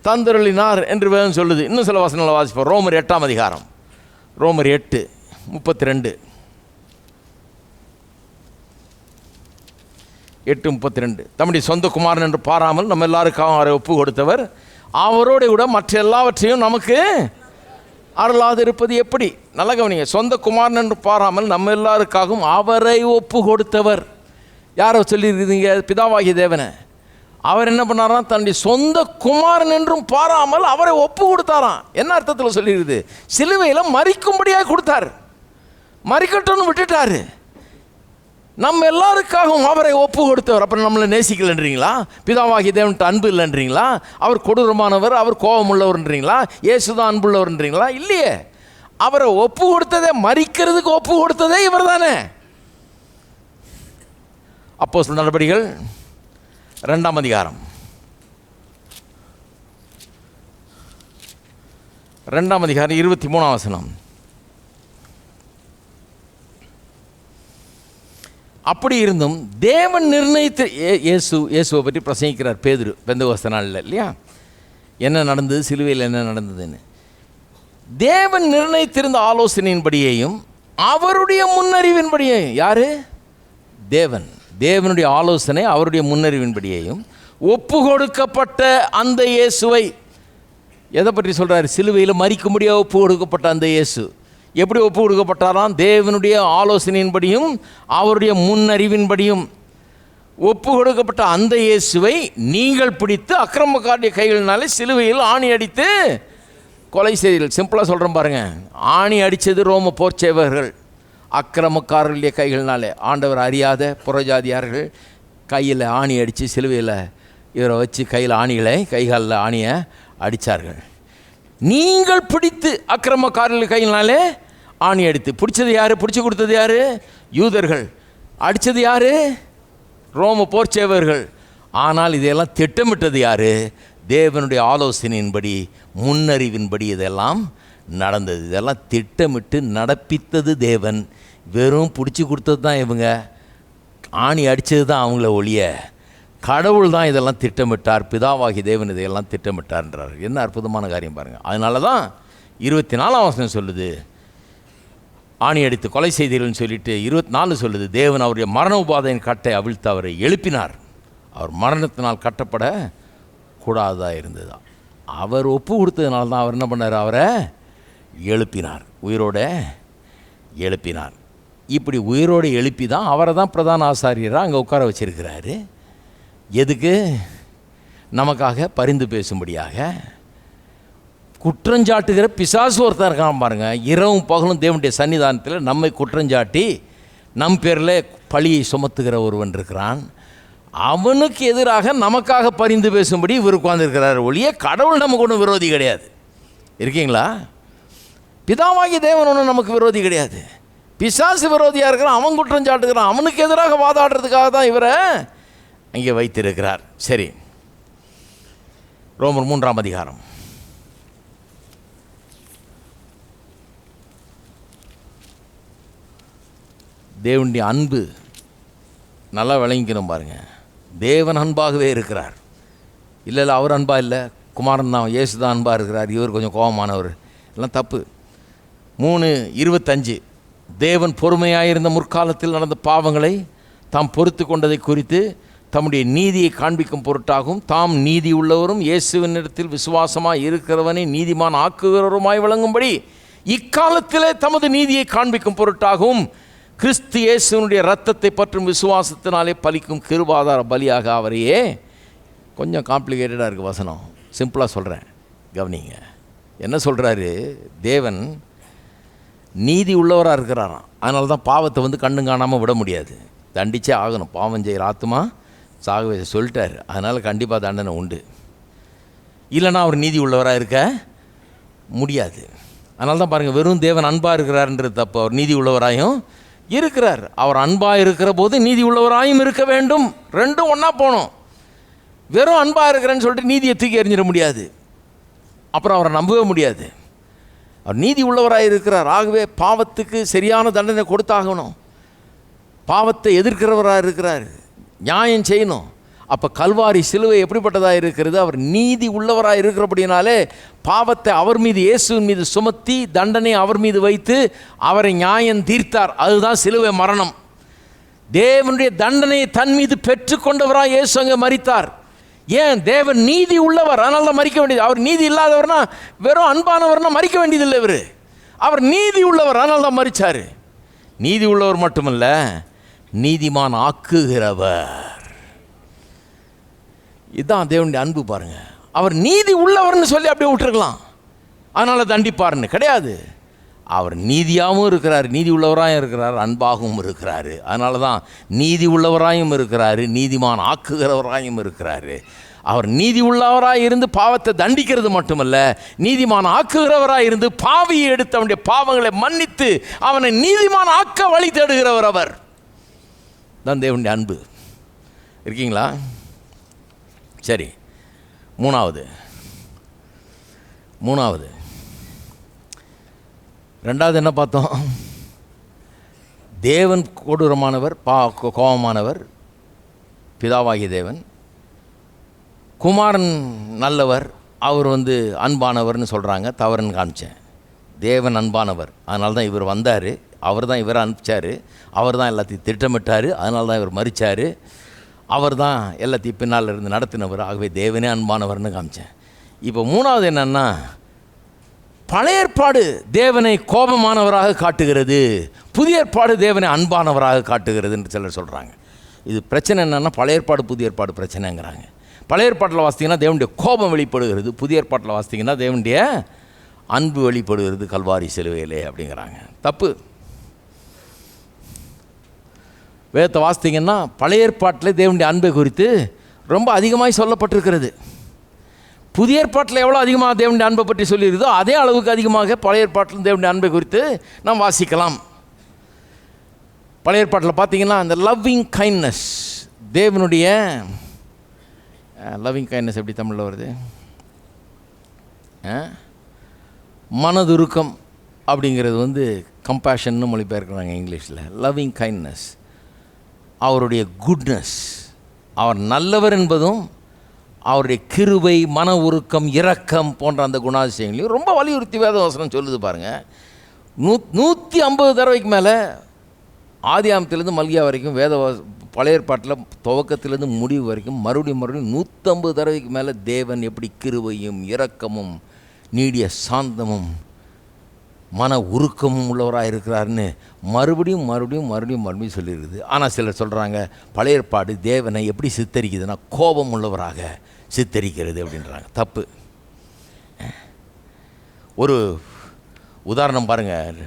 தந்தருளினார் என்று வேதம் சொல்லுது. இன்னும் சில வசனங்களை வாசிப்போம். ரோமர் 8ஆம் அதிகாரம், ரோமர் 8:32. 8:32. தம்முடைய சொந்த குமாரன் என்று பாராமல் நம்ம எல்லாருக்காகவும் அவரை ஒப்பு கொடுத்தவர், அவரோடு கூட மற்ற எல்லாவற்றையும் நமக்கு அருளாது இருப்பது எப்படி? நல்ல கவனிங்க. சொந்த குமாரன் என்று பாராமல் நம்ம எல்லாருக்காகவும் அவரை ஒப்பு கொடுத்தவர். யாரை சொல்லியிருக்குதுங்க? பிதாவாகிய தேவனை. அவர் என்ன பண்ணாராம்? தன்னுடைய சொந்த குமாரன் என்றும் பாராமல் அவரை ஒப்பு கொடுத்தாராம். என்ன அர்த்தத்தில் சொல்லியிருக்குது? சிலுவையில் மரிக்கும்படியாக கொடுத்தார், மரிக்கட்டும்னு விட்டுட்டாரு. நம்ம எல்லாருக்காகவும் அவரை ஒப்பு கொடுத்தவர். அப்புறம் நம்மளை நேசிக்கலன்றீங்களா? பிதாவாகிய தேவன்ட்டு அன்பு இல்லைன்றீங்களா? அவர் கொடூரமானவர், அவர் கோபம் உள்ளவர்ன்றீங்களா? இயேசுதான் அன்புள்ளவர்ன்றீங்களா? இல்லையே. அவரை ஒப்பு கொடுத்ததே, மரிக்கிறதுக்கு ஒப்பு கொடுத்ததே இவர் தானே. அப்போஸ்தலர் நடபடிகள் 2ஆம் அதிகாரம், 2ஆம் அதிகாரம் 23ஆம் வசனம். அப்படி இருந்தும் தேவன் நிர்ணயித்த இயேசுவை பற்றி பிரசங்கிக்கிறார் பேதுரு பெந்தெகோஸ்தே நாளில் இல்லையா? என்ன நடந்தது, சிலுவையில் என்ன நடந்ததுன்னு. தேவன் நிர்ணயித்திருந்த ஆலோசனையின்படியேயும் அவருடைய முன்னறிவின்படியேயும், யாரு? தேவனுடைய ஆலோசனை, அவருடைய முன்னறிவின்படியேயும் ஒப்பு கொடுக்கப்பட்ட அந்த இயேசுவை, எதை பற்றி சொல்கிறார்? சிலுவையில் மரிக்கும்படியாக ஒப்பு கொடுக்கப்பட்ட அந்த இயேசு. எப்படி ஒப்பு கொடுக்கப்பட்டாராம்? தேவனுடைய ஆலோசனையின்படியும் அவருடைய முன்னறிவின்படியும் ஒப்பு கொடுக்கப்பட்ட அந்த இயேசுவை நீங்கள் பிடித்து அக்கிரமக்காரருடைய கைகளினாலே சிலுவையில் ஆணி அடித்து கொலை செய்தீர்கள். சிம்பிளாக சொல்கிறேன் பாருங்கள். ஆணி அடித்தது ரோம போர்ச்சேவர்கள், அக்கிரமக்காரர்களுடைய கைகளினாலே. ஆண்டவர் அறியாத புறஜாதியார்கள் கையில் ஆணி அடித்து சிலுவையில் இவரை வச்சு கைகாலில் ஆணியை அடித்தார்கள். நீங்கள் பிடித்து அக்கிரமக்காரர்கள் கையினாலே ஆணி அடித்து. பிடிச்சது யார்? பிடிச்சி கொடுத்தது யார்? யூதர்கள். அடித்தது யார்? ரோம போர்ச்சேவர்கள். ஆனால் இதையெல்லாம் திட்டமிட்டது யார்? தேவனுடைய ஆலோசனையின்படி முன்னறிவின்படி இதெல்லாம் நடந்தது. இதெல்லாம் திட்டமிட்டு நடப்பித்தது தேவன். வெறும் பிடிச்சி கொடுத்தது தான் இவங்க, ஆணி அடித்தது தான் அவங்கள ஒழிய கடவுள் தான் இதெல்லாம் திட்டமிட்டார். பிதாவாகி தேவன் இதையெல்லாம் திட்டமிட்டார்ன்றார். என்ன அற்புதமான காரியம் பாருங்கள். அதனால தான் 24ஆம் வசனம் சொல்லுது, ஆணி அடித்து கொலை செய்தீர்கள்னு சொல்லிட்டு 24 சொல்லுது, தேவன் அவருடைய மரண உபாதையின் கட்டை அவிழ்த்து அவரை எழுப்பினார். அவர் மரணத்தினால் கட்டப்பட கூடாததாக இருந்தது. அவர் ஒப்பு கொடுத்ததுனால தான் அவர் என்ன பண்ணார்? அவரை எழுப்பினார், உயிரோடு எழுப்பினார். இப்படி உயிரோடு எழுப்பி தான் அவரை தான் பிரதான ஆசாரியராக அங்கே உட்கார வச்சிருக்கிறாரு. எதுக்கு? நமக்காக பரிந்து பேசும்படியாக. குற்றஞ்சாட்டுகிற பிசாசு ஒருத்தர் இருக்கான் பாருங்கள். இரவும் பகலும் தேவனுடைய சன்னிதானத்தில் நம்மை குற்றஞ்சாட்டி நம் பேரில் பழியை சுமத்துகிற ஒருவன் இருக்கிறான். அவனுக்கு எதிராக நமக்காக பரிந்து பேசும்படி இவர் உட்கார்ந்துருக்கிறார் ஒழிய கடவுள் நமக்கு ஒன்றும் விரோதி கிடையாது. இருக்கீங்களா? பிதாவாகிய தேவன் ஒன்றும் நமக்கு விரோதி கிடையாது. பிசாசு விரோதியாக இருக்கிறான், அவன் குற்றம் சாட்டுகிறான். அவனுக்கு எதிராக வாதாடுறதுக்காக தான் இவரை அங்கே வைத்திருக்கிறார். சரி, ரோமர் 3ஆம் அதிகாரம். தேவனுடைய அன்பு நல்லா விளங்கிக்கணும் பாருங்கள். தேவன் அன்பாகவே இருக்கிறார். இல்லை அவர் அன்பாக இல்லை, குமாரன் தான், இயேசு தான் அன்பாக இருக்கிறார், இவர் கொஞ்சம் கோபமானவர், எல்லாம் தப்பு. 3:25 தேவன் பொறுமையாயிருந்த முற்காலத்தில் நடந்த பாவங்களை தாம் பொறுத்து கொண்டதை குறித்து தம்முடைய நீதியை காண்பிக்கும் பொருட்டாகவும் தாம் நீதி உள்ளவரும் இயேசுவினிடத்தில் விசுவாசமாய் இருக்கிறவனை நீதிமான் ஆக்குகிறவருமாய் விளங்கும்படி இக்காலத்திலே தமது நீதியை காண்பிக்கும் பொருட்டாகவும் கிறிஸ்து இயேசுனுடைய இரத்தத்தை பற்றும் விசுவாசத்தினாலே பலிக்கும் கிருபாதார பலியாக அவரையே. கொஞ்சம் காம்ப்ளிகேட்டடாக இருக்குது வசனம், சிம்பிளாக சொல்கிறேன், கவனிங்க. என்ன சொல்கிறாரு? தேவன் நீதி உள்ளவராக இருக்கிறாராம். அதனால தான் பாவத்தை கண்ணு காணாமல் விட முடியாது, தண்டிச்சே ஆகணும். பாவம் செய்கிற ஆத்துமா சாகவே சொல்லிட்டார். அதனால் கண்டிப்பாக தண்டனை உண்டு. இல்லைன்னா அவர் நீதி உள்ளவராக இருக்க முடியாது. அதனால தான் பாருங்கள், வெறும் தேவன் அன்பாக இருக்கிறார்ன்றது தப்பு. அவர் நீதி உள்ளவராயும் இருக்கிறார். அவர் அன்பாக இருக்கிற போது நீதி உள்ளவராயும் இருக்க வேண்டும். ரெண்டும் ஒன்றா போகணும். வெறும் அன்பாக இருக்கிறேன்னு சொல்லிட்டு நீதியை தூக்கி எறிஞ்சிட முடியாது, அப்புறம் அவரை நம்பவே முடியாது. அவர் நீதி உள்ளவராக இருக்கிறார். ஆகவே பாவத்துக்கு சரியான தண்டனை கொடுத்தாகணும். பாவத்தை எதிர்க்கிறவராக இருக்கிறார், நியாயம் செய்யணும். அப்போ கல்வாரி சிலுவை எப்படிப்பட்டதாக இருக்கிறது? அவர் நீதி உள்ளவராக இருக்கிறபடினாலே பாவத்தை அவர் மீது, இயேசுவின் மீது சுமத்தி தண்டனை அவர் மீது வைத்து அவரை நியாயம் தீர்த்தார். அதுதான் சிலுவை மரணம். தேவனுடைய தண்டனையை தன் மீது பெற்றுக்கொண்டவராக இயேசு அங்கே மரித்தார். ஏன்? தேவன் நீதி உள்ளவர், அதனால தான் மரிக்க வேண்டியது. அவர் நீதி இல்லாதவர்னா, வெறும் அன்பானவர்னா மரிக்க வேண்டியதில்லை. அவர் நீதி உள்ளவர், அதனால தான் மரித்தார். நீதி உள்ளவர் மட்டுமல்ல, நீதிமான் ஆக்குகிறவர். இதுதான் தேவனுடைய அன்பு பாருங்கள். அவர் நீதி உள்ளவர்னு சொல்லி அப்படியே விட்டுருக்கலாம், அதனால் தண்டிப்பார்னு கிடையாது. அவர் நீதியாகவும் இருக்கிறார், நீதி உள்ளவராயும் இருக்கிறார், அன்பாகவும் இருக்கிறார். அதனால தான் நீதி உள்ளவராயும் இருக்கிறார், நீதிமான் ஆக்குகிறவராயும் இருக்கிறார். அவர் நீதி உள்ளவராக இருந்து பாவத்தை தண்டிக்கிறது மட்டுமல்ல, நீதிமான் ஆக்குகிறவராக இருந்து பாவியை எடுத்து அவனுடைய பாவங்களை மன்னித்து அவனை நீதிமான் ஆக்க வழி தேடுகிறவர். அவர் தான் தேவனுடைய அன்பு. இருக்கீங்களா? சரி, மூணாவது ரெண்டாவது என்ன பார்த்தோம்? தேவன் கொடூரமானவர், கோபமானவர், பிதாவாகிய தேவன். குமாரன் நல்லவர், அவர் அன்பானவர்னு சொல்கிறாங்க, தவறுன்னு காமிச்சேன். தேவன் அன்பானவர், அதனால தான் இவர் வந்தார், அவர் தான் இவரை அனுப்பிச்சார், அவர் தான் எல்லாத்தையும் திட்டமிட்டார், அதனால தான் இவர் மரித்தார், அவர் தான் எல்லாத்தையும் பின்னால் இருந்து நடத்தினவர். ஆகவே தேவனே அன்பானவர்னு காமிச்சேன். இப்போ மூணாவது என்னென்னா, பழைய ஏற்பாடு தேவனை கோபமானவராக காட்டுகிறது, புதிய ஏற்பாடு தேவனை அன்பானவராக காட்டுகிறது என்று சிலர் சொல்கிறாங்க. இது பிரச்சனை என்னென்னா பழைய ஏற்பாடு புதிய ஏற்பாடு பிரச்சனைங்கிறாங்க. பழைய ஏற்பாட்டில் வாசித்தீங்கன்னா தேவனுடைய கோபம் வெளிப்படுகிறது, புதிய ஏற்பாட்டில் வாசித்தீங்கன்னா தேவனுடைய அன்பு வெளிப்படுகிறது கல்வாரி சிலுவையிலே அப்படிங்கிறாங்க. தப்பு. வேதத்தை வாசித்தீங்கன்னா பழைய ஏற்பாட்டில் தேவனுடைய அன்பை குறித்து ரொம்ப அதிகமாக சொல்லப்பட்டிருக்கிறது. புதிய ஏற்பாட்டில் எவ்வளோ அதிகமாக தேவனுடைய அன்பை பற்றி சொல்லியிருந்தோ அதே அளவுக்கு அதிகமாக பழைய ஏற்பாட்டில் தேவனுடைய அன்பை குறித்து நாம் வாசிக்கலாம். பழைய ஏற்பாட்டில் பார்த்தீங்கன்னா அந்த லவ்விங் கைண்ட்னஸ், தேவனுடைய லவ்விங் கைண்ட்னஸ் எப்படி தமிழில் வருது? மனதுருக்கம் அப்படிங்கிறது கம்பேஷன்னு மொழிபெயர்க்கிறாங்க இங்கிலீஷில். லவ்விங் கைண்ட்னஸ், அவருடைய குட்னஸ், அவர் நல்லவர் என்பதும் அவருடைய கிருபை, மன உருக்கம், இரக்கம் போன்ற அந்த குணாதிசயங்களையும் ரொம்ப வலியுறுத்தி வேதவசனம் சொல்லுது பாருங்கள். 150 தடவைக்கு மேலே ஆதியாமத்திலேருந்து மல்கியா வரைக்கும் பழைய ஏற்பாட்டில் துவக்கத்திலேருந்து முடிவு வரைக்கும் மறுபடியும் 150 தடவைக்கு மேலே தேவன் எப்படி கிருபையும் இரக்கமும் நீடிய சாந்தமும் மன உருக்கமும் உள்ளவராக இருக்கிறாருன்னு மறுபடியும் சொல்லியிருக்குது. ஆனால் சிலர் சொல்கிறாங்க பழைய ஏற்பாடு தேவனை எப்படி சித்தரிக்குதுன்னா கோபம் உள்ளவராக சித்தரிக்கிறது அப்படின்றாங்க. தப்பு. ஒரு உதாரணம் பாருங்கள்.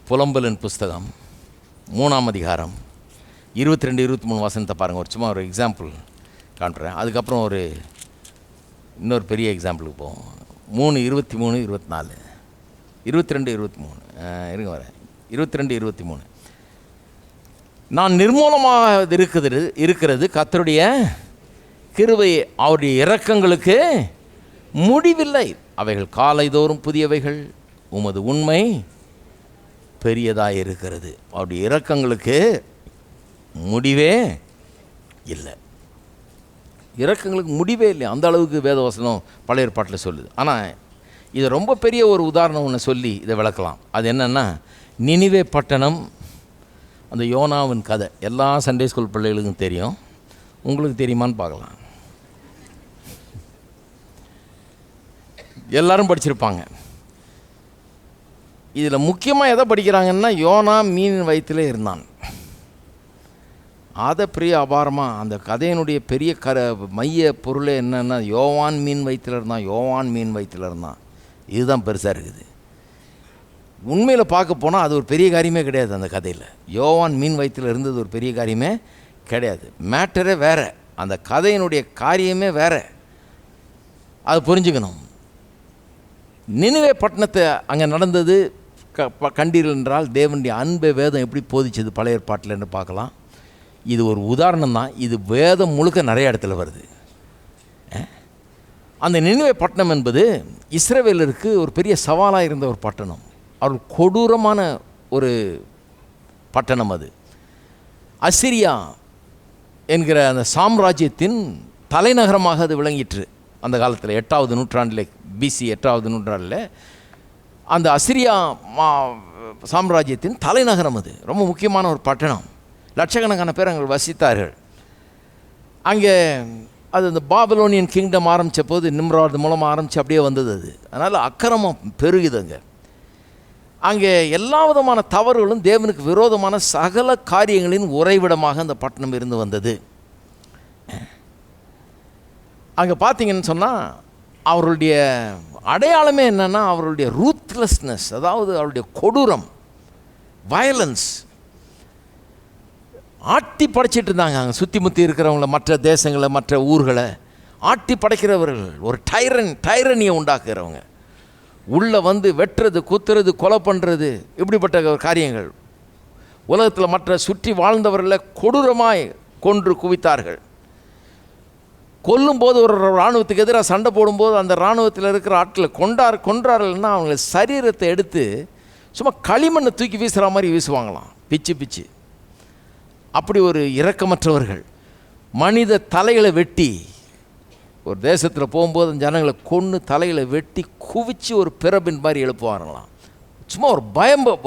புலம்பலின் புஸ்தகம் 3ஆம் அதிகாரம் 22-23 வசனத்தை பாருங்கள். சும்மா ஒரு எக்ஸாம்பிள் காண்கிறேன், அதுக்கப்புறம் இன்னொரு பெரிய எக்ஸாம்பிளுக்கு போவோம். 3:23-24, 22-23 இருங்க வரேன். 22-23 நான் நிர்மூலமாக இருக்கிறது கர்த்தருடைய கிருபை, அவருடைய இரக்கங்களுக்கு முடிவில்லை, அவைகள் காலைதோறும் புதியவைகள், உமது உண்மை பெரியதாக இருக்கிறது. அவருடைய இரக்கங்களுக்கு முடிவே இல்லை. இரக்கங்களுக்கு முடிவே இல்லை. அந்த அளவுக்கு வேதவசனம் பழைய ஏற்பாட்டில் சொல்லுது. ஆனால் இது ரொம்ப பெரிய ஒரு உதாரணம் ஒன்று சொல்லி இதை விளக்கலாம். அது என்னென்னா, நினிவே பட்டணம், அந்த யோனாவின் கதை எல்லா சண்டே ஸ்கூல் பிள்ளைகளுக்கும் தெரியும். உங்களுக்கு தெரியுமான்னு பார்க்கலாம். எல்லாரும் படிச்சிருப்பாங்க. இதில் முக்கியமாக எதை படிக்கிறாங்கன்னா, யோனா மீன் வயிற்றிலே இருந்தான். அதை பெரிய அபாரமாக அந்த கதையினுடைய பெரிய மைய பொருளே என்னென்னா, யோவான் மீன் வயிற்றில் இருந்தான். இதுதான் பெருசாக இருக்குது. உண்மையில் பார்க்க போனால் அது ஒரு பெரிய காரியமே கிடையாது. அந்த கதையில் யோவான் மீன் வயிற்றில் இருந்தது ஒரு பெரிய காரியமே கிடையாது. மேட்டரே வேறு, அந்த கதையினுடைய காரியமே வேறு. அது புரிஞ்சுக்கணும். நினிவே பட்டணத்தை அங்கே நடந்தது கண்டீர்கள் என்றால் தேவனுடைய அன்பை வேதம் எப்படி போதிச்சது பழைய ஏற்பாட்டில் என்று பார்க்கலாம். இது ஒரு உதாரணம் தான். இது வேதம் முழுக்க நிறைய இடத்துல வருது. அந்த நினிவே பட்டணம் என்பது இஸ்ரவேலருக்கு ஒரு பெரிய சவாலாக இருந்த ஒரு பட்டணம். அவர்கள் கொடூரமான ஒரு பட்டணம். அது அசிரியா என்கிற அந்த சாம்ராஜ்யத்தின் தலைநகரமாக அது விளங்கிற்று. அந்த காலத்தில் 8வது நூற்றாண்டில், பிசி 8வது நூற்றாண்டில் அந்த அசிரியா சாம்ராஜ்யத்தின் தலைநகரம். அது ரொம்ப முக்கியமான ஒரு பட்டணம். லட்சக்கணக்கான பேர் அங்கே வசித்தார்கள். அங்கே அது அந்த பாபிலோனியன் கிங்டம் ஆரம்பித்த போது நிம்ராத் மூலமாக ஆரம்பித்து அப்படியே வந்தது. அது அதனால் அக்கிரமம் பெருகுதுங்க. அங்கே எல்லா விதமான தவறுகளும் தேவனுக்கு விரோதமான சகல காரியங்களின் உறைவிடமாக அந்த பட்டணம் இருந்து வந்தது. அங்கே பார்த்தீங்கன்னு சொன்னால் அவருடைய அடையாளமே என்னென்னா அவருடைய ரூத்லெஸ்னஸ், அதாவது அவருடைய கொடூரம், வயலன்ஸ். ஆட்டி படைச்சிட்டு இருந்தாங்க அங்கே சுற்றி முற்றி இருக்கிறவங்கள, மற்ற தேசங்களை, மற்ற ஊர்களை ஆட்டி படைக்கிறவர்கள். ஒரு டைரனியை உண்டாக்குறவங்க. உள்ளே வெட்டுறது, குத்துறது, கொலை பண்ணுறது, இப்படிப்பட்ட காரியங்கள் உலகத்தில் மற்ற சுற்றி வாழ்ந்தவர்களை கொடூரமாய் கொன்று குவித்தார்கள். கொல்லும்போது ஒரு இராணுவத்துக்கு எதிராக சண்டை போடும்போது அந்த இராணுவத்தில் இருக்கிற ஆட்களை கொன்றார்கள்னா அவங்க சரீரத்தை எடுத்து சும்மா களிமண்ணை தூக்கி வீசுகிற மாதிரி வீசுவாங்களாம், பிச்சு. அப்படி ஒரு இரக்கமற்றவர்கள். மனித தலைகளை வெட்டி ஒரு தேசத்தில் போகும்போது அந்த ஜனங்களை கொன்று தலைகளை வெட்டி குவிச்சு ஒரு பிரபின் மாதிரி எழுப்புவாங்களாம். சும்மா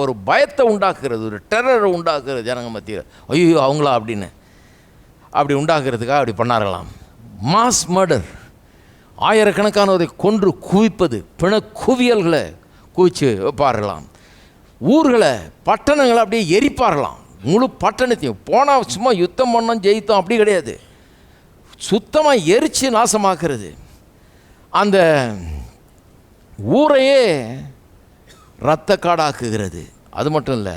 ஒரு பயத்தை உண்டாக்குறது, ஒரு டெரரை உண்டாக்குறது ஜனங்க மத்தியில். ஐயோ அவங்களா அப்படின்னு அப்படி உண்டாக்குறதுக்காக அப்படி பண்ணார்களாம். மாஸ் மர்டர், ஆயிரக்கணக்கானவரை கொன்று குவிப்பது, பிண குவியல்களை குவிச்சு வைப்பார்களாம். ஊர்களை பட்டணங்களை அப்படியே எரிப்பார்களாம். முழு பட்டணத்தையும் போனால் சும்மா யுத்தம் பண்ணோம் ஜெயித்தோம் அப்படி கிடையாது, சுத்தமாக எரித்து நாசமாக்குறது. அந்த ஊரையே இரத்த காடாக்குகிறது. அது மட்டும் இல்லை,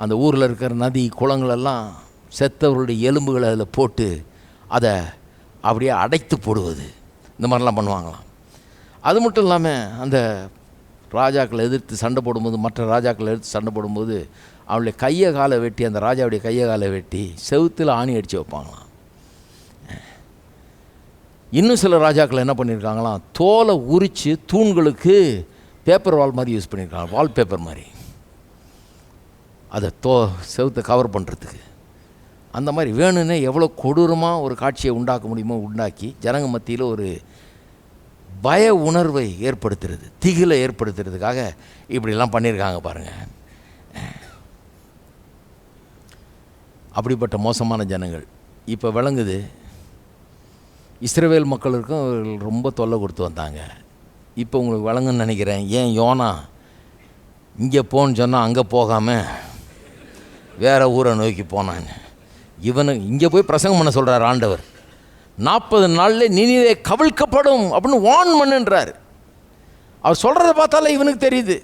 அந்த ஊரில் இருக்கிற நதி குளங்களெல்லாம் செத்தவர்களுடைய எலும்புகளை அதில் போட்டு அதை அப்படியே அடைத்து போடுவது, இந்த மாதிரிலாம் பண்ணுவாங்களாம். அது மட்டும் இல்லாமல் அந்த ராஜாக்களை எதிர்த்து சண்டை போடும்போது, மற்ற ராஜாக்களை எதிர்த்து சண்டை போடும்போது அவளுடைய கையை காலை வெட்டி, அந்த ராஜாவுடைய கையை காலை வெட்டி செவுத்தில் ஆணி அடித்து வைப்பாங்களாம். இன்னும் சில ராஜாக்கள் என்ன பண்ணியிருக்காங்களாம், தோலை உரித்து தூண்களுக்கு பேப்பர் வால் மாதிரி யூஸ் பண்ணியிருக்காங்க, வால்பேப்பர் மாதிரி, அதை செவுத்தை கவர் பண்ணுறதுக்கு. அந்த மாதிரி வேணும்னே எவ்வளோ கொடூரமாக ஒரு காட்சியை உண்டாக்க முடியுமோ உண்டாக்கி ஜனங்க மத்தியில் ஒரு பய உணர்வை ஏற்படுத்துறது, திகிலை ஏற்படுத்துறதுக்காக இப்படிலாம் பண்ணியிருக்காங்க பாருங்கள். அப்படிப்பட்ட மோசமான ஜனங்கள் இப்போ விளங்குது. இஸ்ரவேல் மக்களுக்கும் ரொம்ப தொல்லை கொடுத்து வந்தாங்க. இப்போ உங்களுக்கு விளங்குன்னு நினைக்கிறேன். ஏன் யோனா இங்கே போன்னு சொன்னால் அங்கே போகாமல் வேறு ஊரை நோக்கி போனாங்க. இவனுக்கு இங்கே போய் பிரசங்கம் பண்ண சொல்கிறார் ஆண்டவர். 40 நாளில் நினிவே கவிழ்க்கப்படும் அப்படின்னு வார்ன் பண்ணுன்றார். அவர் சொல்கிறத பார்த்தாலே இவனுக்கு தெரியுது,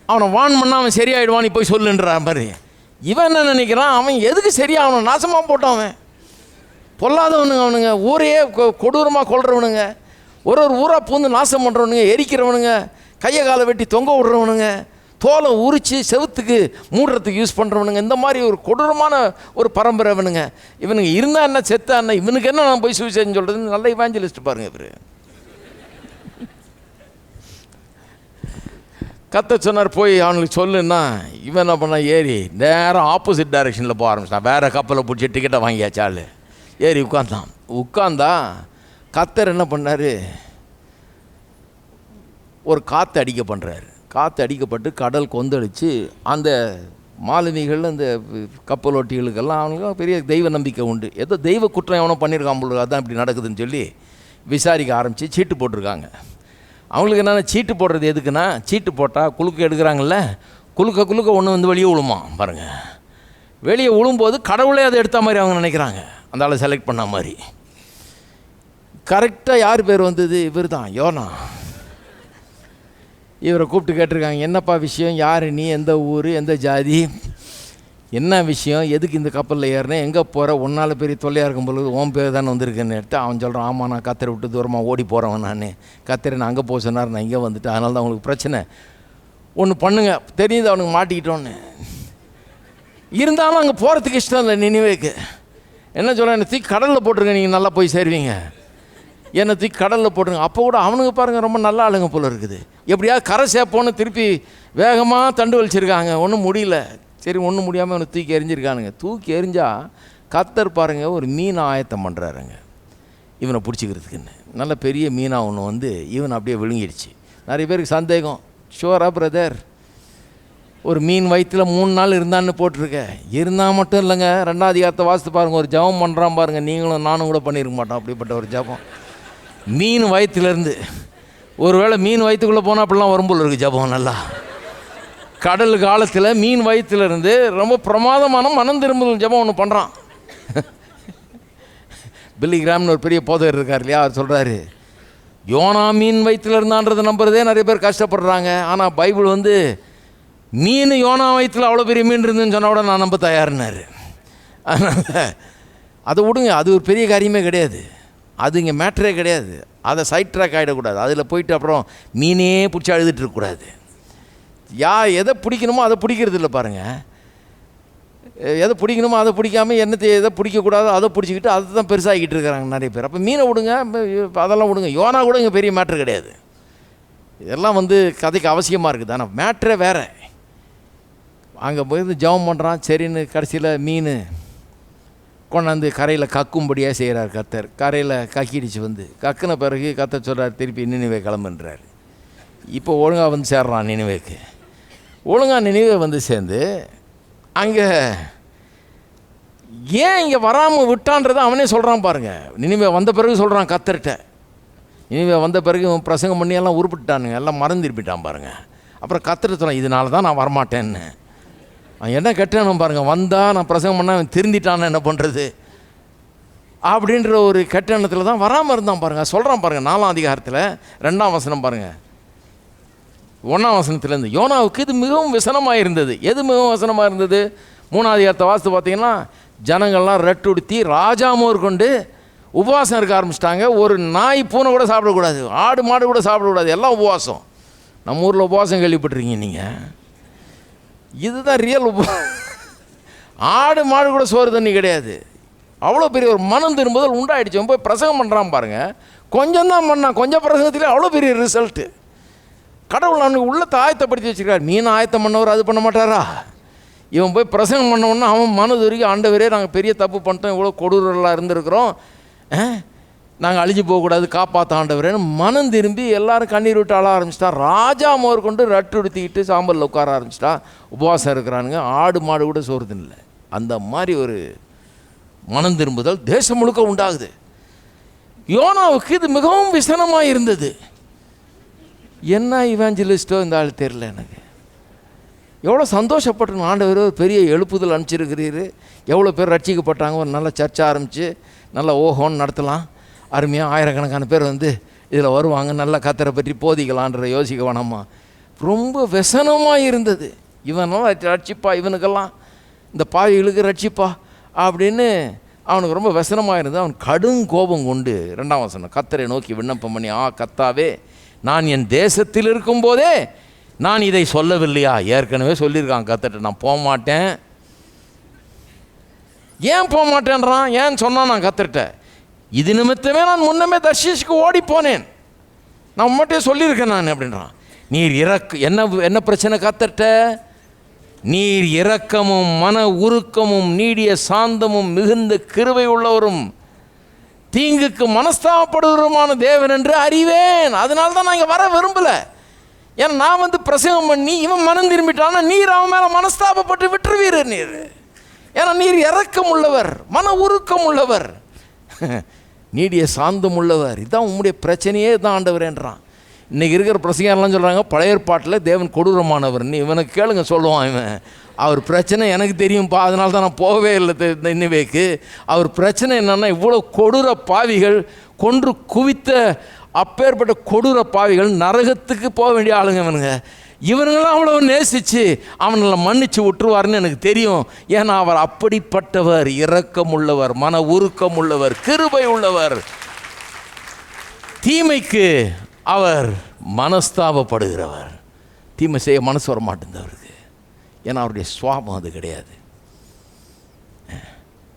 அவனை வார்ன் பண்ணால் அவன் சரியாயிடுவான், நீ போய் சொல்லுன்ற மாதிரி. இவன் என்ன நினைக்கிறான், அவன் எதுக்கு சரியா அவனை நாசமாக போட்டான், அவன் பொல்லாதவனுங்க, அவனுங்க ஊரையே கொடூரமாக கொள்றவனுங்க, ஒரு ஊராக பூந்து நாசம் பண்ணுறவனுங்க, எரிக்கிறவனுங்க, கையை காலை வெட்டி தொங்க விடுறவனுங்க, தோலை உரித்து செவுத்துக்கு மூடுறதுக்கு யூஸ் பண்ணுறவனுங்க, இந்த மாதிரி ஒரு கொடூரமான ஒரு பரம்பரை இவனுங்க. இவனுங்க இருந்தால் என்ன செத்தா என்ன, இவனுக்கு என்ன நான் போய் சுவிசேஷம் சொல்கிறது. நல்ல இவாஞ்சலிஸ்ட் பாருங்கள் இவர். கத்த சொன்னார் போய் அவனுக்கு சொல்லுன்னா, இவன் என்ன பண்ணால் ஏறி நேரம் ஆப்போசிட் டைரெக்ஷனில் போக ஆரம்பிச்சிட்டான். வேறு கப்பலை பிடிச்சி டிக்கெட்டை வாங்கியாச்சாள். ஏறி உட்காந்தா கத்தர் என்ன பண்ணார், ஒரு காற்று அடிக்க பண்ணுறாரு. காற்று அடிக்கப்பட்டு கடல் கொந்தளித்து அந்த மாலுமிகள் அந்த கப்பலோட்டிகளுக்கெல்லாம் அவங்களுக்கு பெரிய தெய்வ நம்பிக்கை உண்டு. ஏதோ தெய்வ குற்றம் எவனோ பண்ணியிருக்கான் போல, அதுதான் இப்படி நடக்குதுன்னு சொல்லி விசாரிக்க ஆரம்பித்து சீட்டு போட்டிருக்காங்க. அவங்களுக்கு என்னென்னா சீட்டு போடுறது எதுக்குன்னா, சீட்டு போட்டால் குலுக்க எடுக்கிறாங்கல்ல, குலுக்க ஒன்று வந்து வெளியே விழுமா பாருங்கள். வெளியே விழும்போது கடவுளே அதை எடுத்த மாதிரி அவங்க நினைக்கிறாங்க, அந்த ஆளை செலக்ட் பண்ண மாதிரி. கரெக்டாக யார் பேர் வந்தது, இவர் தான் யோனா. இவரை கூப்பிட்டு கேட்டிருக்காங்க, என்னப்பா விஷயம், யார் நீ, எந்த ஊர், எந்த ஜாதி, என்ன விஷயம், எதுக்கு இந்த கப்பலில் ஏறினேன், எங்கே போகிற, ஒன்றால் பெரிய தொல்லையாக இருக்கும் பொழுது உன் பேர் தானே வந்திருக்கேன்னு எடுத்து அவன் சொல்கிறான், ஆமாம் நான் கத்தரை விட்டு தூரமாக ஓடி போகிறவன், நான் கத்தரை நான் அங்கே போக சொன்னார், நான் இங்கே வந்துட்டேன், அதனால தான் உங்களுக்கு பிரச்சனை. ஒன்று பண்ணுங்க, தெரியுது அவனுக்கு மாட்டிக்கிட்டோன்னு. இருந்தாலும் அங்கே போகிறதுக்கு இஷ்டம் இல்லை. நினிவேக்கு என்ன சொல்கிறேன், என்னை தூக்கி கடலில் போட்டுருங்க, நீங்கள் நல்லா போய் சேருவீங்க, என்னை தூக்கி கடலில் போட்டுருங்க. அப்போ கூட அவனுக்கு பாருங்கள் ரொம்ப நல்ல ஆளுங்க போல் இருக்குது. எப்படியாவது கரை சேர்ப்போன்னு திருப்பி வேகமாக தண்டு வலிச்சிருக்காங்க, ஒன்றும் முடியல. சரி ஒன்றும் முடியாமல் அவனை தூக்கி எறிஞ்சிருக்கானுங்க. தூக்கி எறிஞ்சால் கத்தர் பாருங்கள் ஒரு மீனை ஆயத்தம் பண்ணுறாருங்க இவனை பிடிச்சிக்கிறதுக்குன்னு. நல்ல பெரிய மீனாக ஒன்று வந்து இவனை அப்படியே விழுங்கிடுச்சு. நிறைய பேருக்கு சந்தேகம், ஷோரா பிரதர் ஒரு மீன் வயிற்றில் 3 நாள் இருந்தான்னு போட்டிருக்க. இருந்தால் மட்டும் இல்லைங்க, 2ஆம் அதிகாரத்தை வாசித்து பாருங்கள். ஒரு ஜபம் பண்ணுறான் பாருங்கள், நீங்களும் நானும் கூட பண்ணியிருக்க மாட்டோம் அப்படிப்பட்ட ஒரு ஜபம். மீன் வயிற்றுலேருந்து, ஒருவேளை மீன் வயிற்றுக்குள்ளே போனால் அப்படிலாம் வரும்போல் இருக்குது ஜபம். நல்லா கடல் காலத்தில் மீன் வயிற்றுலேருந்து ரொம்ப பிரமாதமான மனம் திரும்புதல் ஜபம் ஒன்று பண்ணுறான். பில்லி கிராம்னு ஒரு பெரிய போதகர் இருக்கார் இல்லையா, அவர் சொல்கிறாரு, யோனா மீன் வயிற்றில் இருந்தான்றதை நம்புறதே நிறைய பேர் கஷ்டப்படுறாங்க. ஆனால் பைபிள் வந்து மீன் யோனா வயிற்றில் அவ்வளோ பெரிய மீன் இருந்துன்னு சொன்னால் கூட நான் நம்ப தயாரினார். அதனால் அதை விடுங்க, அது ஒரு பெரிய காரியமே கிடையாது, அது இங்கே மேட்ரே கிடையாது. அதை சைட் ட்ராக் ஆகிடக்கூடாது. அதில் போயிட்டு அப்புறம் மீனே பிடிச்சி அழுதுட்டு இருக்கக்கூடாது. எதை பிடிக்கணுமோ அதை பிடிக்கிறது இல்லை பாருங்கள். எதை பிடிக்கணுமோ அதை பிடிக்காமல் என்னத்தை எதை பிடிக்கக்கூடாதோ அதை பிடிச்சிக்கிட்டு அதை தான் பெருசாகிக்கிட்டு இருக்கிறாங்க நிறைய பேர். அப்போ மீனை விடுங்க, அதெல்லாம் விடுங்க. யோனா கூட இங்கே பெரிய மேட்ரு கிடையாது. இதெல்லாம் வந்து கதைக்கு அவசியமாக இருக்குது. ஆனால் மேட்ரே வேறு. அங்கே போய் ஜெபம் பண்ணுறான், சரின்னு கடைசியில் மீன் கொண்டாந்து கரையில் கக்கும்படியாக செய்கிறார் கத்தர். கரையில் கக்கிடுச்சு வந்து கக்குன பிறகு கத்தர் சொல்கிறார், திருப்பி நினிவே கிளம்புன்றார். இப்போ ஒழுங்காக வந்து சேர்றான் நினிவேக்கு. ஒழுங்காக நினிவே வந்து சேர்ந்து அங்கே ஏன் இங்கே வராமல் விட்டான்றதை அவனே சொல்கிறான் பாருங்க. நினிவே வந்த பிறகு சொல்கிறான் கர்த்தர்கிட்ட. நினிவே வந்த பிறகு இவன் பிரசங்கம் பண்ணி எல்லாம் உருப்பிட்டானுங்க, எல்லாம் மறந்துருப்பிட்டான் பாருங்க. அப்புறம் கர்த்தர் சொன்னான், இதனால தான் நான் வரமாட்டேன்னு. அவன் என்ன கெட்டானும் பாருங்கள், வந்தால் நான் பிரசங்கம் பண்ணால் அவன் திருந்திட்டான்னு என்ன பண்ணுறது அப்படின்ற ஒரு கெட்ட எண்ணத்தில் தான் வராமல் இருந்தான் பாருங்கள். சொல்கிறான் பாருங்கள் 4ஆம் அதிகாரத்தில் 2ஆம் வசனம் பாருங்கள். 1ஆம் வசனத்துலேருந்து, யோனாவுக்கு இது மிகவும் விசனமாக இருந்தது. எது மிகவும் விசனமாக இருந்தது? 3ஆம் அதிகாரத்தை வாசித்து பார்த்தீங்கன்னா, ஜனங்கள்லாம் ரெட்டுடுத்தி ராஜா மோர் கொண்டு உபவாசம் இருக்க ஆரம்பிச்சிட்டாங்க. ஒரு நாய் பூனை கூட சாப்பிடக்கூடாது, ஆடு மாடு கூட சாப்பிடக்கூடாது, எல்லாம் உபவாசம். நம்ம ஊரில் உபவாசம் கேள்விப்பட்டிருக்கீங்க நீங்கள், இதுதான் ரியல் ஆடு மாடு கூட சோறு தண்ணி கிடையாது. அவ்வளோ பெரிய ஒரு மனம் திரும்புதல் உண்டாயிடுச்சு. போய் பிரசங்கம் பண்ணுறான் பாருங்கள். கொஞ்சம் தான் பண்ணான், கொஞ்சம் பிரசங்கத்திலே அவ்வளோ பெரிய ரிசல்ட்டு. கடவுள் அவனுக்கு உள்ளத்தை ஆயத்தப்படுத்தி வச்சுருக்கார். மீன் ஆயத்தம் பண்ணவர் அது பண்ண மாட்டாரா? இவன் போய் பிரசங்கம் பண்ணோன்னா அவன் மனது வரைக்கும், ஆண்டவரே நாங்கள் பெரிய தப்பு பண்ணிட்டோம், இவ்வளோ கொடூரலாக இருந்திருக்கிறோம், நாங்கள் அழிஞ்சு போகக்கூடாது, காப்பாற்ற ஆண்டவரேன்னு மனம் திரும்பி எல்லாரும் கண்ணீர் விட்டு அழ ஆரம்பிச்சிட்டா. ராஜா மோர் கொண்டு ரட்டு உடுத்திக்கிட்டு சாம்பலில் உட்கார ஆரம்பிச்சிட்டா. உபவாசம் இருக்கிறானுங்க, ஆடு மாடு கூட சோறுது இல்லை. அந்த மாதிரி ஒரு மனம் திரும்புதல் தேசம் முழுக்க உண்டாகுது. யோனாவுக்கு இது மிகவும் விசனமாக இருந்தது. என்ன இவாஞ்சலிஸ்டோ இந்த ஆள் தெரியல எனக்கு. எவ்வளோ சந்தோஷப்பட்டு ஆண்டவர் பெரிய எழுப்புதல் அனுப்பிச்சிருக்கிறீர், எவ்வளோ பேர் ரட்சிக்கப்பட்டாங்க, ஒரு நல்ல சர்ச்சை ஆரம்பித்து நல்லா ஓஹோன்னு நடத்தலாம், அருமையாக ஆயிரக்கணக்கான பேர் வந்து இதில் வருவாங்க, நல்ல கத்தரை பற்றி போதிக்கலான்ற யோசிக்க வேணாமா. ரொம்ப விசனமாக இருந்தது. இவனெல்லாம் ரட்சிப்பா, இவனுக்கெல்லாம் இந்த பாவிகளுக்கு ரட்சிப்பா அப்படின்னு அவனுக்கு ரொம்ப விசனமாக இருந்தது. அவன் கடும் கோபம் கொண்டு 2ஆம் வசனம், கத்தரை நோக்கி விண்ணப்பம் பண்ணி, கத்தாவே, நான் என் தேசத்தில் இருக்கும்போதே நான் இதை சொல்லவில்லையா? ஏற்கனவே சொல்லியிருக்கான் கத்தட்ட, நான் போக மாட்டேன். ஏன் போக மாட்டேன்றான்? ஏன் சொன்னான் நான் கத்தட்ட? இது நிமித்தமே நான் முன்னமே தர்ஷீஷுக்கு ஓடி போனேன், நான் உம்மட்டே சொல்லியிருக்கேன் நான் அப்படின்றான். நீர் என்ன பிரச்சனை கத்தட்ட? நீர் இரக்கமும் மன உருக்கமும் நீடிய சாந்தமும் மிகுந்த கிருபை உள்ளவரும் தீங்குக்கு மனஸ்தாபப்படுவருமான தேவன் என்று அறிவேன். அதனால தான் நான் இங்கே வர விரும்பலை. ஏன்னா நான் வந்து பிரசங்கம் பண்ணி இவன் மனம் திரும்பிட்டான்னா நீர் அவன் மேலே மனஸ்தாபப்பட்டு விட்டுருவீர் நீர். ஏன்னா நீர் இரக்கம் உள்ளவர், மன உருக்கம் உள்ளவர், நீடிய சாந்தம் உள்ளவர். இதுதான் உங்களுடைய பிரச்சனையே தான் ஆண்டவரேன்றான். இன்றைக்கி இருக்கிற பிரசங்கெல்லாம் சொல்கிறாங்க பழைய ஏற்பாட்டில் தேவன் கொடூரமானவர்னு. இவனுக்கு கேளுங்க சொல்லுவான் இவன், அவர் பிரச்சனை எனக்கு தெரியும்ப்பா, அதனால தான் நான் போகவே இல்லை இன்னவேக்கு. அவர் பிரச்சனை என்னென்னா, இவ்வளோ கொடூர பாவிகள் கொன்று குவித்த அப்பேற்பட்ட கொடூர பாவிகள் நரகத்துக்கு போக வேண்டிய ஆளுங்க இவனுங்க. இவனுங்களாம் அவ்வளோ நேசித்து அவனை மன்னிச்சு விட்டுருவார்னு எனக்கு தெரியும். ஏன்னா அவர் அப்படிப்பட்டவர், இரக்கம் உள்ளவர், மன உருக்கம் உள்ளவர், கிருபை உள்ளவர். தீமைக்கு அவர் மனஸ்தாபப்படுகிறவர். தீமை செய்ய மனசு வர மாட்டேந்தவருக்கு. ஏன்னா அவருடைய சுவாபம் அது கிடையாது,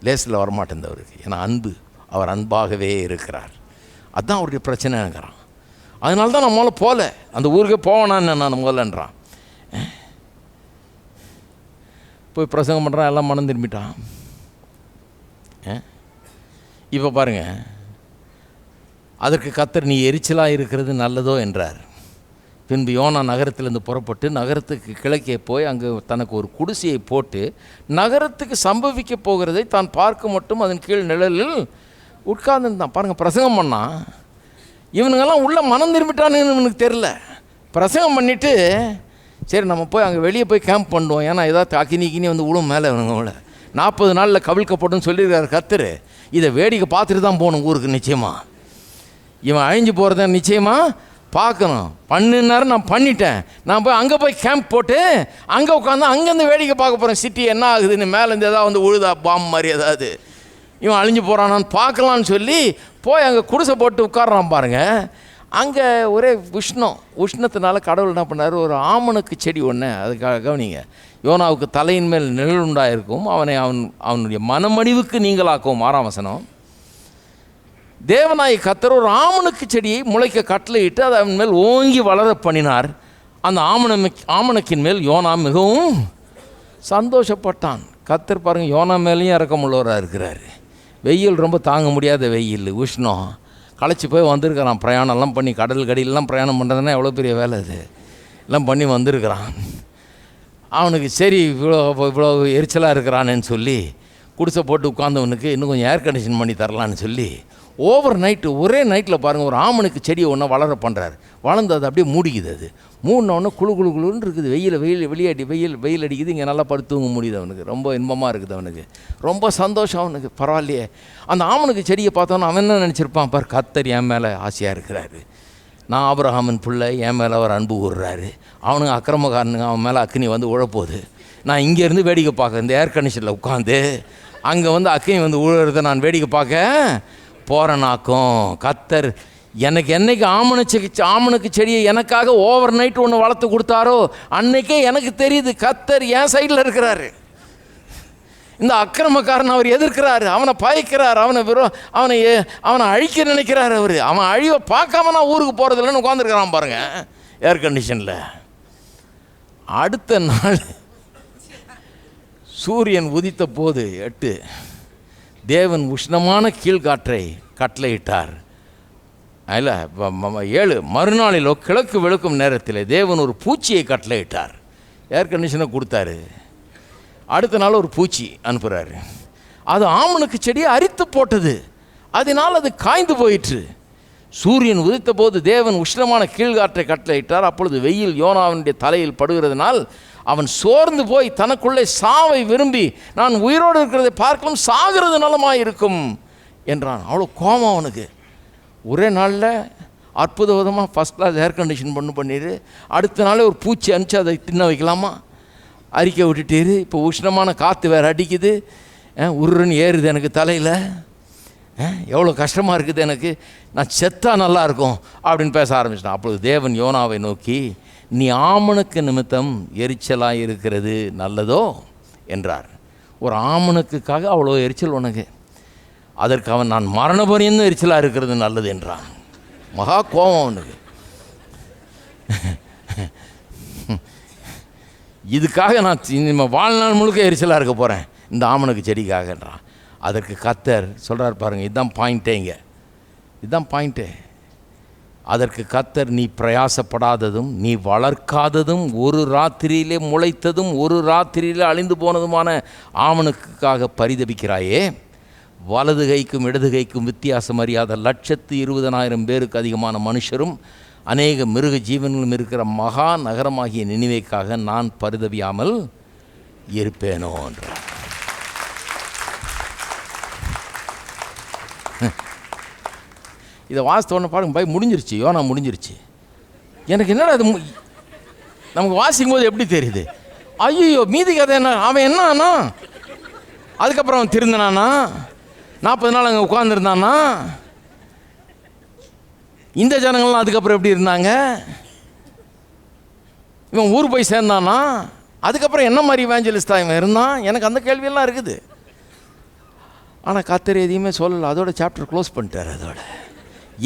லேசில் வரமாட்டேந்தவருக்கு. ஏன்னா அன்பு, அவர் அன்பாகவே இருக்கிறார். அதுதான் அவருடைய பிரச்சனைங்கிறான். அதனால தான் நான் முதல்ல போகல, அந்த ஊருக்கே போவேனான்னு நான் முதல்லன்றான். போய் பிரசங்கம் பண்ணுறான், எல்லாம் மனம் திரும்பிட்டான். இப்போ பாருங்கள், அதற்கு கர்த்தர் நீ எரிச்சலாக இருக்கிறது நல்லதோ என்றார். பின்பு யோனா நகரத்திலிருந்து புறப்பட்டு நகரத்துக்கு கிழக்கே போய் அங்கு தனக்கு ஒரு குடிசையை போட்டு நகரத்துக்கு சம்பவிக்க போகிறதை தான் பார்க்க மட்டும் அதன் கீழ் நிழலில் உட்கார்ந்துருந்தான். பாருங்கள், பிரசங்கம் பண்ணான். இவனுங்கெல்லாம் உள்ளே மனம் திரும்பிட்டானுன்னு இவனுக்கு தெரில. பிரசங்கம் பண்ணிவிட்டு சரி நம்ம போய் அங்கே வெளியே போய் கேம்ப் பண்ணுவோம், ஏன்னா ஏதாவது அக்கினி வந்து விழும் மேலே இவனுங்கள 40 நாளில் கவிழ்க்கப்படும் சொல்லியிருக்காரு கர்த்தர். இதை வேடிக்கை பார்த்துட்டு தான் போகணும் ஊருக்கு. நிச்சயமாக இவன் அழிஞ்சு போகிறத நிச்சயமாக பார்க்கணும். நேரம் நான் பண்ணிட்டேன், நான் போய் அங்கே போய் கேம்ப் போட்டு அங்கே உட்காந்து அங்கேருந்து வேடிக்கை பார்க்க போகிறேன். சிட்டி என்ன ஆகுதுன்னு, மேலேருந்து ஏதாவது வந்து உழுதா பாம்பு மாதிரி ஏதாவது, இவன் அழிஞ்சு போகிறானான்னு பார்க்கலான்னு சொல்லி போய் அங்கே குடிசை போட்டு உட்கார்றான் பாருங்கள். அங்கே ஒரே உஷ்ணத்தினால கடவுள் என்ன பண்ணார், ஒரு ஆமணக்கு செடி ஒன்று, அதுக்காக கவனிங்க, யோனாவுக்கு தலையின் மேல் நிழல் உண்டாயிருக்கும், அவனுடைய மனமடிவுக்கு நீங்களாக்கும். 6ஆம் வசனம், தேவனாய் கர்த்தர் ஒரு ஆமணக்கு செடியை முளைக்க கட்டளையிட்டு அதை அவன் மேல் ஓங்கி வளர பண்ணினார். அந்த ஆமணக்கின் மேல் யோனா மிகவும் சந்தோஷப்பட்டான். கர்த்தர் பாருங்கள், யோனா மேலேயும் இரக்கமுள்ளவராக இருக்கிறார். வெயில் ரொம்ப தாங்க முடியாத வெயில், உஷ்ணம், களைச்சி போய் வந்திருக்கிறான். பிரயாணம்லாம் பண்ணி, கடல் கடியிலலாம் பிரயாணம் பண்ணுறதுன்னா எவ்வளோ பெரிய வேலை, அது எல்லாம் பண்ணி வந்திருக்கிறான். அவனுக்கு சரி இவ்வளோ எரிச்சலாக இருக்கிறானேன்னு சொல்லி குடிசை போட்டு உட்காந்தவனுக்கு இன்னும் கொஞ்சம் ஏர் கண்டிஷன் பண்ணி தரலான்னு சொல்லி ஓவர் நைட்டு ஒரே நைட்டில் பாருங்கள் ஒரு ஆமனுக்கு செடியை ஒன்றா வளர பண்ணுறாரு. வளர்ந்து அது அப்படியே மூடிக்குது. அது மூடினோடனே குழுன்னு இருக்குது. வெயில் அடிக்குது. இங்கே நல்லா படுத்து தூங்க முடியுது. அவனுக்கு ரொம்ப இன்பமாக இருக்குது. அவனுக்கு ரொம்ப சந்தோஷம். அவனுக்கு பரவாயில்லையே. அந்த ஆமனுக்கு செடியை பார்த்தோன்னா அவன் என்ன நினச்சிருப்பான், பார் கர்த்தர் என் மேலே ஆசையாக இருக்கிறாரு, நான் ஆபிரகாமின் பிள்ளை, என் மேலே அவர் அன்பு கூறுறாரு, அவனுங்க அக்கிரமக்காரனுங்க, அவன் மேலே அக்னி வந்து உழப்போகுது, நான் இங்கேருந்து வேடிக்கை பார்க்க இந்த ஏர் கண்டிஷனில் உட்காந்து அங்கே வந்து அக்னி வந்து உழுறதை நான் வேடிக்கை பார்க்க போகிறனாக்கும். கர்த்தர் எனக்கு என்னைக்கு ஆமனுக்கு செடியை எனக்காக ஓவர் நைட் ஒன்று வளர்த்து கொடுத்தாரோ அன்னைக்கே எனக்கு தெரியுது கர்த்தர் என் சைடில் இருக்கிறாரு. இந்த அக்கிரமக்காரன் அவர் எதிர்க்கிறாரு, அவனை பயக்கிறார், அவனை அழிக்க நினைக்கிறார். அவன் அழிவை பார்க்காம நான் ஊருக்கு போகிறதில்லன்னு உட்காந்துருக்கிறான் பாருங்க ஏர் கண்டிஷனில். அடுத்த நாள் சூரியன் உதித்த போது 8 தேவன் உஷ்ணமான கீழ்காற்றை கட்டளையிட்டார். இல்லை 7 மறுநாளிலோ கிழக்கு வெளுக்கும் நேரத்தில் தேவன் ஒரு பூச்சியை கட்டளையிட்டார். ஏர் கண்டிஷனை கொடுத்தாரு. அடுத்த நாள் ஒரு பூச்சி அனுப்புகிறாரு. அது ஆமனுக்கு செடியை அரித்து போட்டது. அதனால் அது காய்ந்து போயிற்று. சூரியன் உதித்த போது தேவன் உஷ்ணமான கீழ்காற்றை கட்டளையிட்டார். அப்பொழுது வெயில் யோனாவினுடைய தலையில் படுகிறதுனால் அவன் சோர்ந்து போய் தனக்குள்ளே சாவை விரும்பி நான் உயிரோடு இருக்கிறதை பார்க்கலாம் சாகிறது நலமாக இருக்கும் என்றான். அவ்வளோ கோபம் அவனுக்கு. ஒரே நாளில் அற்புத விதமாக ஃபஸ்ட் கிளாஸ் ஏர் கண்டிஷன் பண்ணிடு. அடுத்த நாளே ஒரு பூச்சி அனுப்பிச்சு அதை தின்ன வைக்கலாமா? அறிக்கை விட்டுட்டீரு. இப்போ உஷ்ணமான காற்று வேறு அடிக்குது, உருன்னு ஏறுது எனக்கு தலையில், எவ்வளோ கஷ்டமாக இருக்குது எனக்கு, நான் செத்தா நல்லா இருக்கும் அப்படின்னு பேச ஆரம்பிச்சிட்டான். அப்பொழுது தேவன் யோனாவை நோக்கி நீ ஆமனுக்கு நிமித்தம் எரிச்சலாக இருக்கிறது நல்லதோ என்றார். ஒரு ஆமனுக்குக்காக அவ்வளோ எரிச்சல் உனக்கு, அதற்கு அவன் நான் மரணபரியந்தம் எரிச்சலாக இருக்கிறது நல்லது என்றான். மகா கோபம் அவனுக்கு. இதுக்காக நான் நம்ம வாழ்நாள் முழுக்க எரிச்சலாக இருக்க போகிறேன் இந்த ஆமனுக்கு செடிக்காகன்றான். அதற்கு கர்த்தர் சொல்கிறார் பாருங்கள், இதுதான் பாயிண்ட்டே, இங்கே இதுதான் பாயிண்ட்டே. அதற்கு கர்த்தர் நீ பிரயாசப்படாததும் நீ வளர்க்காததும் ஒரு ராத்திரியிலே முளைத்ததும் ஒரு ராத்திரியிலே அழிந்து போனதுமான ஆமனுக்காக பரிதபிக்கிறாயே, வலது கைக்கும் இடது கைக்கும் வித்தியாசம் அறியாத 120,000 பேருக்கு அதிகமான மனுஷரும் அநேக மிருக ஜீவன்களும் இருக்கிற மகா நகரமாகிய நினிவேக்காக நான் பரிதபியாமல் இருப்பேனோ என்றார். இதை வாசித்தோன்னு பாருங்க, பை முடிஞ்சிருச்சு, யோனா முடிஞ்சிருச்சு. எனக்கு என்னடா அது நமக்கு வாசிக்கும் போது எப்படி தெரியுது, ஐயோ மீதி கதை என்ன, அவன் என்ன ஆனா அதுக்கப்புறம் அவன் திருந்தனானா, 40 நாள் அங்கே உட்காந்துருந்தானா, இந்த ஜனங்கள்லாம் அதுக்கப்புறம் எப்படி இருந்தாங்க, இவன் ஊர் போய் சேர்ந்தானா, அதுக்கப்புறம் என்ன மாதிரி இவாஞ்சலிஸ்டாக இவன் இருந்தான், எனக்கு அந்த கேள்வியெல்லாம் இருக்குது. ஆனால் கர்த்தர் எதையுமே சொல்லலை, அதோட சாப்டர் க்ளோஸ் பண்ணிட்டார். அதோட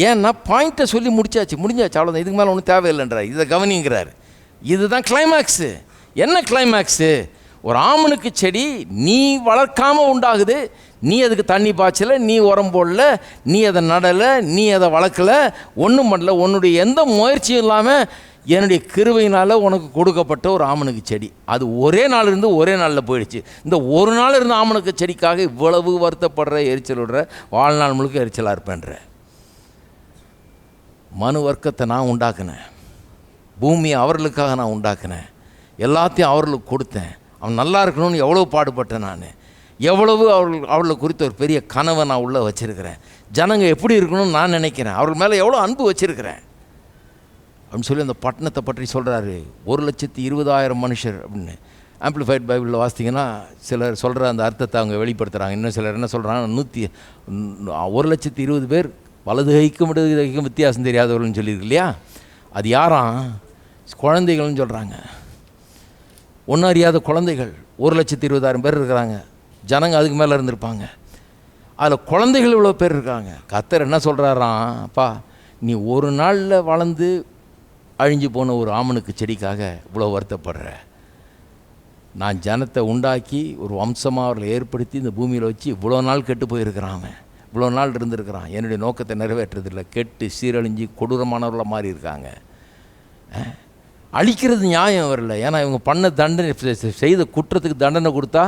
ஏன்னா பாயிண்ட்டை சொல்லி முடிஞ்சாச்சு அவ்வளோதான், இதுக்கு மேலே ஒன்றும் தேவையில்லைன்றார். இதை கவனிங்கிறார். இதுதான் கிளைமேக்ஸு. என்ன கிளைமேக்ஸு? ஒரு ஆமனுக்கு செடி நீ வளர்க்காமல் உண்டாகுது, நீ அதுக்கு தண்ணி பாய்ச்சலை, நீ உரம் போடல, நீ அதை நடலை, நீ அதை வளர்க்கலை, ஒன்றும் பண்ணல, உன்னுடைய எந்த முயற்சியும் இல்லாமல் என்னுடைய கிருபையினால் உனக்கு கொடுக்கப்பட்ட ஒரு ஆமனுக்கு செடி, அது ஒரே நாள் இருந்து ஒரே நாளில் போயிடுச்சு. இந்த ஒரு நாள் இருந்த ஆமனுக்கு செடிக்காக இவ்வளவு வருத்தப்படுற, எரிச்சல் விடுற, வாழ்நாள் முழுக்க எரிச்சலாக இருப்பேன்ற. மனு வர்க்கத்தை நான் உண்டாக்குனேன், பூமியை அவர்களுக்காக நான் உண்டாக்குனேன், எல்லாத்தையும் அவர்களுக்கு கொடுத்தேன், அவன் நல்லா இருக்கணும்னு எவ்வளோ பாடுபட்டேன் நான், எவ்வளவு அவர்களை குறித்த ஒரு பெரிய கனவை நான் உள்ளே வச்சுருக்கிறேன், ஜனங்க எப்படி இருக்கணும்னு நான் நினைக்கிறேன், அவர்கள் மேலே எவ்வளோ அன்பு வச்சுருக்கிறேன் அப்படின்னு சொல்லி அந்த பட்டணத்தை பற்றி சொல்கிறாரு. 1,20,000 மனுஷர் அப்படின்னு ஆம்பிளிஃபைட் பைபிளில் வாசித்தீங்கன்னா சிலர் சொல்கிற அந்த அர்த்தத்தை அவங்க வெளிப்படுத்துகிறாங்க. இன்னும் சிலர் என்ன சொல்கிறாங்க, 1,20,000 பேர் வலது கைக்கும் இடது கைக்கும் வித்தியாசம் தெரியாதவர்கள்னு சொல்லியிருக்கு இல்லையா, அது யாராம், குழந்தைகள்னு சொல்கிறாங்க. ஒன்றும் அறியாத குழந்தைகள் 1,20,000 பேர் இருக்கிறாங்க. ஜனங்க அதுக்கு மேலே இருந்திருப்பாங்க, அதில் குழந்தைகள் இவ்வளோ பேர் இருக்காங்க. கர்த்தர் என்ன சொல்கிறாராம், அப்பா நீ ஒரு நாளில் வளர்ந்து அழிஞ்சு போன ஒரு ஆமனுக்கு செடிக்காக இவ்வளோ வருத்தப்படுற, நான் ஜனத்தை உண்டாக்கி ஒரு வம்சமாக அவர்களை ஏற்படுத்தி இந்த பூமியில் வச்சு இவ்வளோ நாள் கெட்டு போயிருக்கிறான், அவன் இவ்வளோ நாள் இருந்திருக்கிறான், என்னுடைய நோக்கத்தை நிறைவேற்றதில்லை, கெட்டு சீரழிஞ்சு கொடூரமானவர்களாக மாறி இருக்காங்க. அழிக்கிறது நியாயம் வரல, ஏன்னா இவங்க பண்ண தண்டனை, செய்த குற்றத்துக்கு தண்டனை கொடுத்தா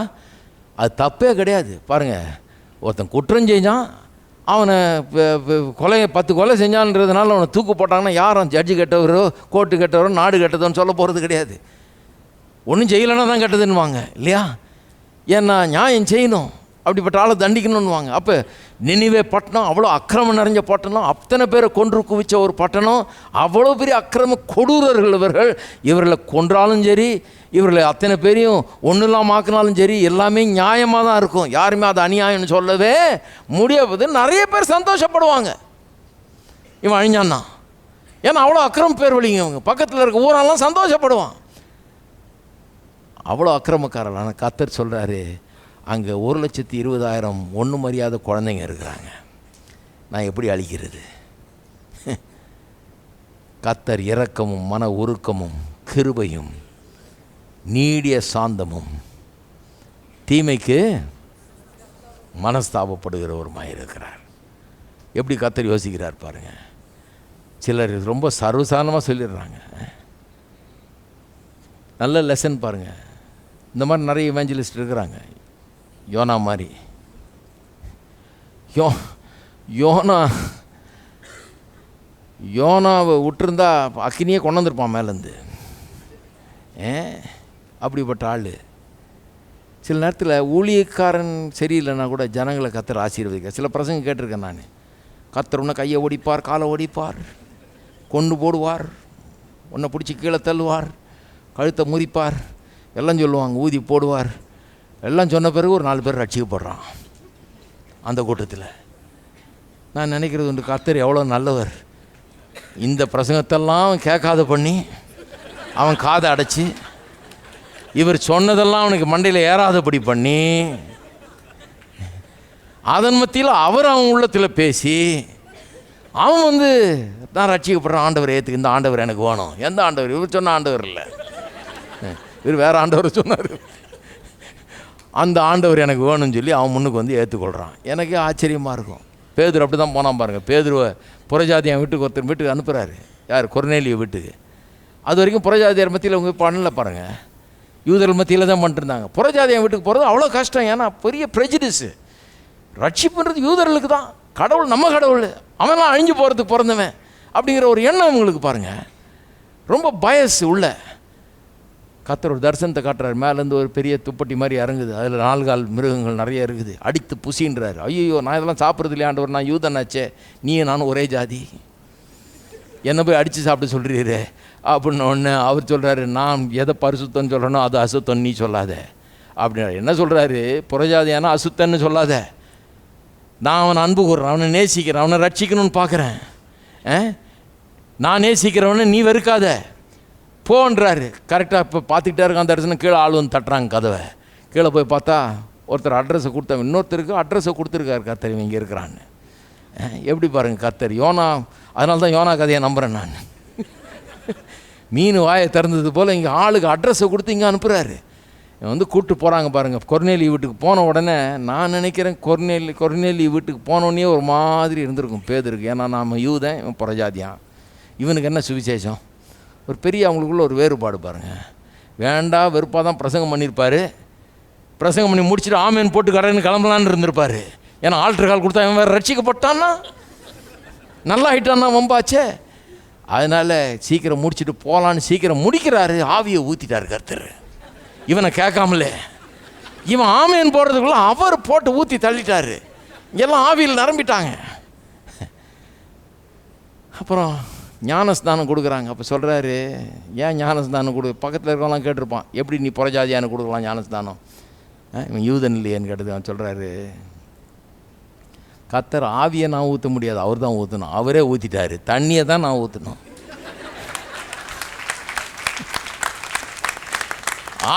அது தப்பே கிடையாது. பாருங்கள், ஒருத்தன் குற்றம் செஞ்சான், அவனை கொலை 10 கொலை செஞ்சான்றதுனால அவனை தூக்கு போட்டாங்கன்னா யாரும் ஜட்ஜு கெட்டவரோ கோர்ட்டு கெட்டவரோ நாடு கெட்டதோன்னு சொல்ல போகிறது கிடையாது. ஒன்றும் செய்யலைன்னா தான் கெட்டதுன்னுவாங்க இல்லையா? ஏன்னா நியாயம் செய்யணும், அப்படிப்பட்ட ஆளை தண்டிக்கணும்னுவாங்க. அப்போ நினிவே பட்டணம் அவ்வளோ அக்கிரமம் நிறைஞ்ச பட்டணம், அத்தனை பேரை கொன்று குவிச்ச ஒரு பட்டணம், அவ்வளோ பெரிய அக்கிரம கொடூரர்கள் இவர்கள். இவர்களை கொன்றாலும் சரி, இவர்களை அத்தனை பேரையும் ஒன்றும் இல்லாமல் ஆக்கினாலும் சரி, எல்லாமே நியாயமாக தான் இருக்கும். யாருமே அது அநியாயம்னு சொல்லவே முடியாது. நிறைய பேர் சந்தோஷப்படுவாங்க இவன் அழிஞ்சான்னா. ஏன்னா அவ்வளோ அக்கிரம பேர் வழிங்க, இவங்க பக்கத்தில் இருக்க ஊரெல்லாம் சந்தோஷப்படுவான். அவ்வளோ அக்கிரமக்காரர்கள். ஆனால் கர்த்தர் சொல்கிறாரு, அங்கே 1,20,000 ஒன்றும் அறியாத குழந்தைங்க இருக்கிறாங்க, நான் எப்படி அழிக்கிறது? கர்த்தர் இரக்கமும் மன உருக்கமும் கிருபையும் நீடிய சாந்தமும் தீமைக்கு மனஸ்தாபப்படுகிறவருமாய் இருக்கிறார். எப்படி கர்த்தர் யோசிக்கிறார் பாருங்க. சிலர் ரொம்ப சர்வசாதாரணமாக சொல்லிடுறாங்க. நல்ல லெசன் பாருங்கள். இந்த மாதிரி நிறைய இவாஞ்சலிஸ்ட் இருக்கிறாங்க. யோனா மாதிரி. யோனாவை விட்டுருந்தா அக்கினியே கொண்டு வந்திருப்பான் மேலேருந்து. அப்படிப்பட்ட ஆள். சில நேரத்தில் ஊழியக்காரன் சரியில்லைன்னா கூட ஜனங்களை கர்த்தர் ஆசீர்வதிக்க. சில பிரசங்க கேட்டிருக்கேன் நான். கர்த்தர் உன்னை கையை ஒடிப்பார், காலை ஒடிப்பார், கொண்டு போடுவார், உன்னை பிடிச்சி கீழே தள்ளுவார், கழுத்தை முறிப்பார், எல்லாம் சொல்லுவாங்க, ஊதி போடுவார். எல்லாம் சொன்ன பிறகு ஒரு 4 பேர் ரட்சிக்கப்படுறான் அந்த கூட்டத்தில். நான் நினைக்கிறது உண்டு, கர்த்தர் எவ்வளோ நல்லவர். இந்த பிரசங்கத்தெல்லாம் கேட்காத பண்ணி அவன் காதை அடைச்சி, இவர் சொன்னதெல்லாம் அவனுக்கு மண்டையில் ஏறாதபடி பண்ணி, அதன் மத்தியில் அவர் அவன் உள்ளத்தில் பேசி, அவன் நான் ரட்சிக்கப்படுறான், ஆண்டவர் ஏற்றுக்கு, இந்த ஆண்டவர் எனக்கு வேணும். எந்த ஆண்டவர்? இவர் சொன்ன ஆண்டவர் இல்லை, இவர் வேறு ஆண்டவர் சொன்னார். அந்த ஆண்டவர் எனக்கு வேணும்னு சொல்லி அவன் முன்னுக்கு ஏற்றுக்கொள்கிறான். எனக்கே ஆச்சரியமாக இருக்கும். பேதுரு அப்படி தான் போனான் பாருங்கள். பேதுருவை புறஜாதியன் வீட்டுக்கு ஒருத்தர் வீட்டுக்கு அனுப்புகிறாரு. யார்? கொர்நேலிய வீட்டுக்கு. அது வரைக்கும் புறஜாதியார் மத்தியில் அவங்க பண்ணல பாருங்கள், யூதர்கள் மத்தியில் தான் பண்ணிட்டுருந்தாங்க. புறஜாதியன் வீட்டுக்கு போகிறது அவ்வளோ கஷ்டம். ஏன்னா பெரிய ப்ரெஜிடிஸு. ரட்சிப்புன்றது யூதர்களுக்கு தான். கடவுள் நம்ம கடவுள், அவன்லாம் அழிஞ்சு போகிறதுக்கு பிறந்தவன் அப்படிங்கிற ஒரு எண்ணம் அவங்களுக்கு பாருங்கள். ரொம்ப பயஸ் உள்ள. கர்த்தர் ஒரு தரிசனத்தை காட்டுறாரு. மேலேருந்து ஒரு பெரிய துப்பட்டி மாதிரி இறங்குது, அதில் 4 கால் மிருகங்கள் நிறைய இருக்குது, அடித்து புசின்றாரு. ஐயோ, நான் இதெல்லாம் சாப்பிட்றது இல்லையா ஆண்டவர், நான் யூதனாச்சே, நீயும் நானும் ஒரே ஜாதி, என்னை போய் அடித்து சாப்பிட்டு சொல்கிறீரே அப்படின்னு ஒன்று. அவர் சொல்கிறாரு, நான் எதை பரிசுத்தன்னு சொல்கிறேனோ அது அசுத்தம், நீ சொல்லாத அப்படின்னா. என்ன சொல்கிறாரு? புறஜாதியானா அசுத்தன்னு சொல்லாத, நான் அவனை அன்பு கூறுறேன், அவனை நேசிக்கிறேன், அவனை ரட்சிக்கணும்னு பார்க்குறேன், நான் நேசிக்கிறவனை நீ வெறுக்காத போன்றாரு. கரெக்டாக இப்போ பார்த்துக்கிட்டே இருக்கான். அந்த இடத்துல கீழே ஆள் தட்டுறாங்க கதவை. கீழே போய் பார்த்தா ஒருத்தர் அட்ரஸை கொடுத்தா, இன்னொருத்தருக்கு அட்ரஸை கொடுத்துருக்காரு கர்த்தர், இவன் இங்கே இருக்கிறான்னு. எப்படி பாருங்கள் கர்த்தர். யோனா, அதனால தான் யோனா கதையை நம்புகிறேன் நான். மீன் வாயை திறந்தது போல் இங்கே ஆளுக்கு அட்ரஸை கொடுத்து இங்கே அனுப்புகிறாரு. கூப்பிட்டு போகிறாங்க பாருங்கள். கொர்நேலி வீட்டுக்கு போன உடனே நான் நினைக்கிறேன், கொர்நேலி வீட்டுக்கு போனோடனே ஒரு மாதிரி இருந்திருக்கும் பேதுருக்கு. ஏன்னா நாம் யூதன், இவன் புறஜாதியான், இவனுக்கு என்ன சுவிசேஷம்? ஒரு பெரிய அவங்களுக்குள்ள ஒரு வேறுபாடு பாருங்கள். வேண்டாம் வெறுப்பாக தான் பிரசங்கம் பண்ணியிருப்பார். பிரசங்கம் பண்ணி முடிச்சுட்டு ஆமேன் போட்டு கடைன்னு கிளம்பலான்னு இருந்திருப்பார். ஏன்னா ஆல்ட்ரு கால் கொடுத்தா இவன் வேறு ரட்சிக்கப்பட்டான்னா, நல்லா ஆகிட்டான்னா வம்பாச்சே. அதனால் சீக்கிரம் முடிச்சுட்டு போகலான்னு சீக்கிரம் முடிக்கிறாரு. ஆவியை ஊற்றிட்டார் கர்த்தர் இவனை கேட்காமலே. இவன் ஆமேன் போடுறதுக்குள்ள அவர் போட்டு ஊற்றி தள்ளிட்டார். எல்லாம் ஆவியில் நிரம்பிட்டாங்க. அப்புறம் ஞானஸ்தானம் கொடுக்குறாங்க. அப்போ சொல்கிறாரு, ஏன் ஞானஸ்தானம் பக்கத்தில் இருக்கவங்களாம் கேட்டிருப்பான், எப்படி நீ புறஜாதியானு கொடுக்கலாம் ஞானஸ்தானம், இவன் யூதன் இல்லையேன்னு கேட்டது. அவன் சொல்கிறாரு, கர்த்தர் ஆவியை நான் ஊற்ற முடியாது, அவர் தான் ஊற்றணும், அவரே ஊற்றிட்டாரு, தண்ணியை தான் நான் ஊற்றணும்.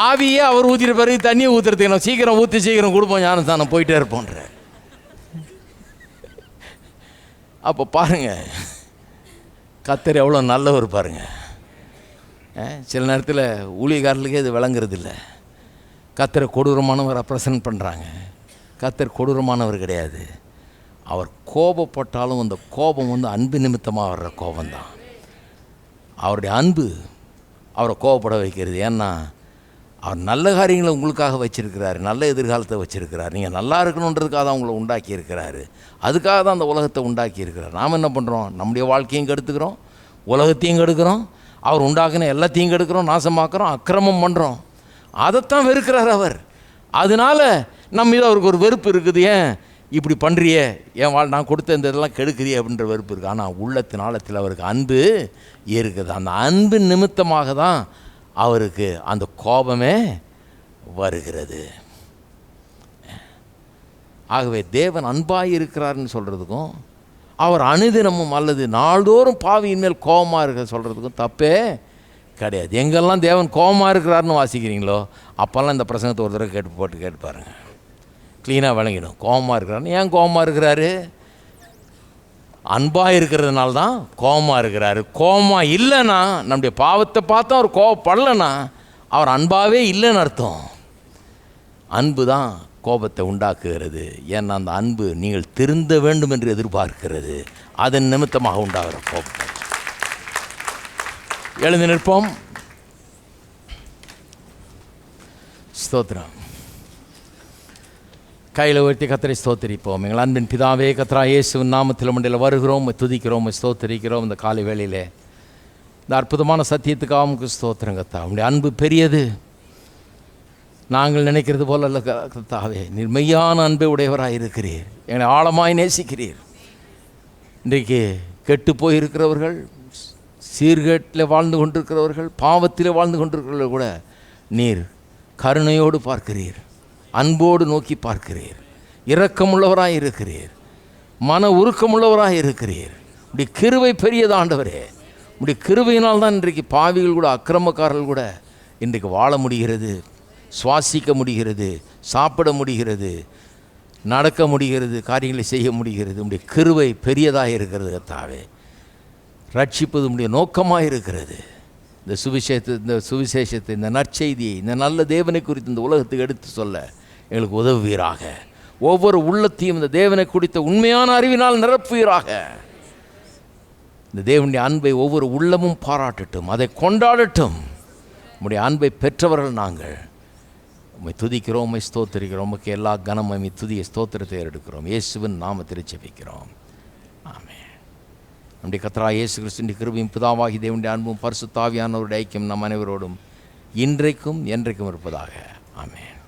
ஆவியே அவர் ஊற்றிட்ட பிறகு தண்ணியை ஊற்றுறதுக்கு நான் சீக்கிரம் ஊற்றி சீக்கிரம் கொடுப்போம், ஞானஸ்தானம் போயிட்டே இருப்போன்ற. அப்போ பாருங்கள் கர்த்தர் எவ்வளோ நல்லவர் பாருங்கள். சில நேரத்தில் ஊழியக்காரர்களுக்கே இது விளங்குறது இல்லை. கர்த்தரை கொடூரமானவர் ரெப்ரசன்ட் பண்ணுறாங்க. கர்த்தர் கொடூரமானவர் கிடையாது. அவர் கோபப்பட்டாலும் அந்த கோபம் அன்பு நிமித்தமாக வர்ற கோபம்தான். அவருடைய அன்பு அவரை கோபப்பட வைக்கிறது. ஏன்னா அவர் நல்ல காரியங்களை உங்களுக்காக வச்சுருக்கிறாரு, நல்ல எதிர்காலத்தை வச்சுருக்கிறார். நீங்கள் நல்லா இருக்கணுன்றதுக்காக தான் உங்களை உண்டாக்கி இருக்கிறாரு. அதுக்காக தான் அந்த உலகத்தை உண்டாக்கி இருக்கிறார். நாம் என்ன பண்ணுறோம்? நம்முடைய வாழ்க்கையும் கெடுத்துக்கிறோம், உலகத்தையும் கெடுக்கிறோம், அவர் உண்டாக்குன எல்லாத்தையும் கெடுக்கிறோம், நாசமாக்குறோம், அக்கிரமம் பண்ணுறோம். அதைத்தான் வெறுக்கிறார் அவர். அதனால் நம்ம மீது அவருக்கு ஒரு வெறுப்பு இருக்குது. ஏன் இப்படி பண்ணுறியே, என் நான் கொடுத்த இந்த இதெல்லாம் கெடுக்கிறியே அப்படின்ற வெறுப்பு இருக்குது. ஆனால் உள்ளத்தின் ஆழத்தில் அவருக்கு அன்பு இருக்குது. அந்த அன்பு நிமித்தமாக தான் அவருக்கு அந்த கோபமே வருகிறது. ஆகவே தேவன் அன்பாக இருக்கிறார்னு சொல்கிறதுக்கும், அவர் அனுதினமும் அல்லது நாள்தோறும் பாவியின் மேல் கோபமாக இருக்க சொல்கிறதுக்கும் தப்பே கிடையாது. எங்கெல்லாம் தேவன் கோபமாக இருக்கிறாருன்னு வாசிக்கிறீங்களோ அப்போல்லாம் இந்த பிரசங்கத்தை ஒரு தடவை கேட்டு பாருங்கள், க்ளீனாக விளங்கிடும். கோபமாக இருக்கிறாருன்னு. ஏன் கோபமாக இருக்கிறாரு? அன்பாக இருக்கிறதுனால தான் கோபமாக இருக்கிறாரு. கோபமாக இல்லைன்னா, நம்முடைய பாவத்தை பார்த்து அவர் கோபப்படலைன்னா அவர் அன்பாகவே இல்லைன்னு அர்த்தம். அன்பு தான் கோபத்தை உண்டாக்குகிறது. ஏன்னா அந்த அன்பு நீங்கள் திருந்த வேண்டும் என்று எதிர்பார்க்கிறது. அதன் நிமித்தமாக உண்டாகிற கோபம். எழுந்து நிற்போம். ஸ்தோத்திரம். கையில் உயர்த்தி கர்த்தரை ஸ்தோத்திரிப்போம். எங்கள் அன்பின் பிதாவே, கர்த்தரா இயேசுவின் நாமத்தில் மண்டையில் வருகிறோம், துதிக்கிறோம், ஸ்தோத்திரிக்கிறோம். இந்த காலை வேளையிலே இந்த அற்புதமான சத்தியத்துக்காக உமக்கு ஸ்தோத்திரம் கர்த்தா. உங்களுடைய அன்பு பெரியது, நாங்கள் நினைக்கிறது போல அல்ல கர்த்தாவே. நீர் மெய்யான அன்பை உடையவராக இருக்கிறீர், எங்களை ஆழமாய் நேசிக்கிறீர். இன்றைக்கு கெட்டு போயிருக்கிறவர்கள், சீர்கேட்டில் வாழ்ந்து கொண்டிருக்கிறவர்கள், பாவத்தில் வாழ்ந்து கொண்டிருக்கிறவர்கள் கூட நீர் கருணையோடு பார்க்கிறீர், அன்போடு நோக்கி பார்க்கிறீர், இரக்கமுள்ளவராக இருக்கிறீர், மன உருக்கமுள்ளவராக இருக்கிறீர். இப்படி கிருபை பெரியது ஆண்டவரே. இப்படி கிருபையினால் தான் இன்றைக்கு பாவிகள் கூட, அக்கிரமக்காரர்கள் கூட இன்றைக்கு வாழ முடிகிறது, சுவாசிக்க முடிகிறது, சாப்பிட முடிகிறது, நடக்க முடிகிறது, காரியங்களை செய்ய முடிகிறது. உடைய கிருபை பெரியதாக இருக்கிறது கர்த்தாவே. ரட்சிப்பது உடைய நோக்கமாக இருக்கிறது. இந்த சுவிசேஷத்தை, இந்த நற்செய்தியை, இந்த நல்ல தேவனை குறித்து இந்த உலகத்துக்கு எடுத்து சொல்ல எங்களுக்கு உதவுவீராக. ஒவ்வொரு உள்ளத்தையும் இந்த தேவனை குறித்த உண்மையான அறிவினால் நிரப்புவீராக. இந்த தேவனுடைய அன்பை ஒவ்வொரு உள்ளமும் பாராட்டட்டும், அதை கொண்டாடட்டும். உம்முடைய அன்பை பெற்றவர்கள் நாங்கள். உம்மை துதிக்கிறோம், உம்மை ஸ்தோத்திரிக்கிறோம். உமக்கு எல்லா கனமும் துதிய ஸ்தோத்திரத்தை எடுக்கிறோம். இயேசுவின் நாமத்தில் ஜெபிக்கிறோம். ஆமென். நம்முடைய கர்த்தராகிய இயேசு கிறிஸ்துவின் கிருபையும் பிதாவாகி தேவனுடைய அன்பும் பரிசுத்த ஆவியானவருடைய ஐக்கியம் நம் அனைவரோடும் இன்றைக்கும் என்றைக்கும் இருப்பதாக. ஆமென்.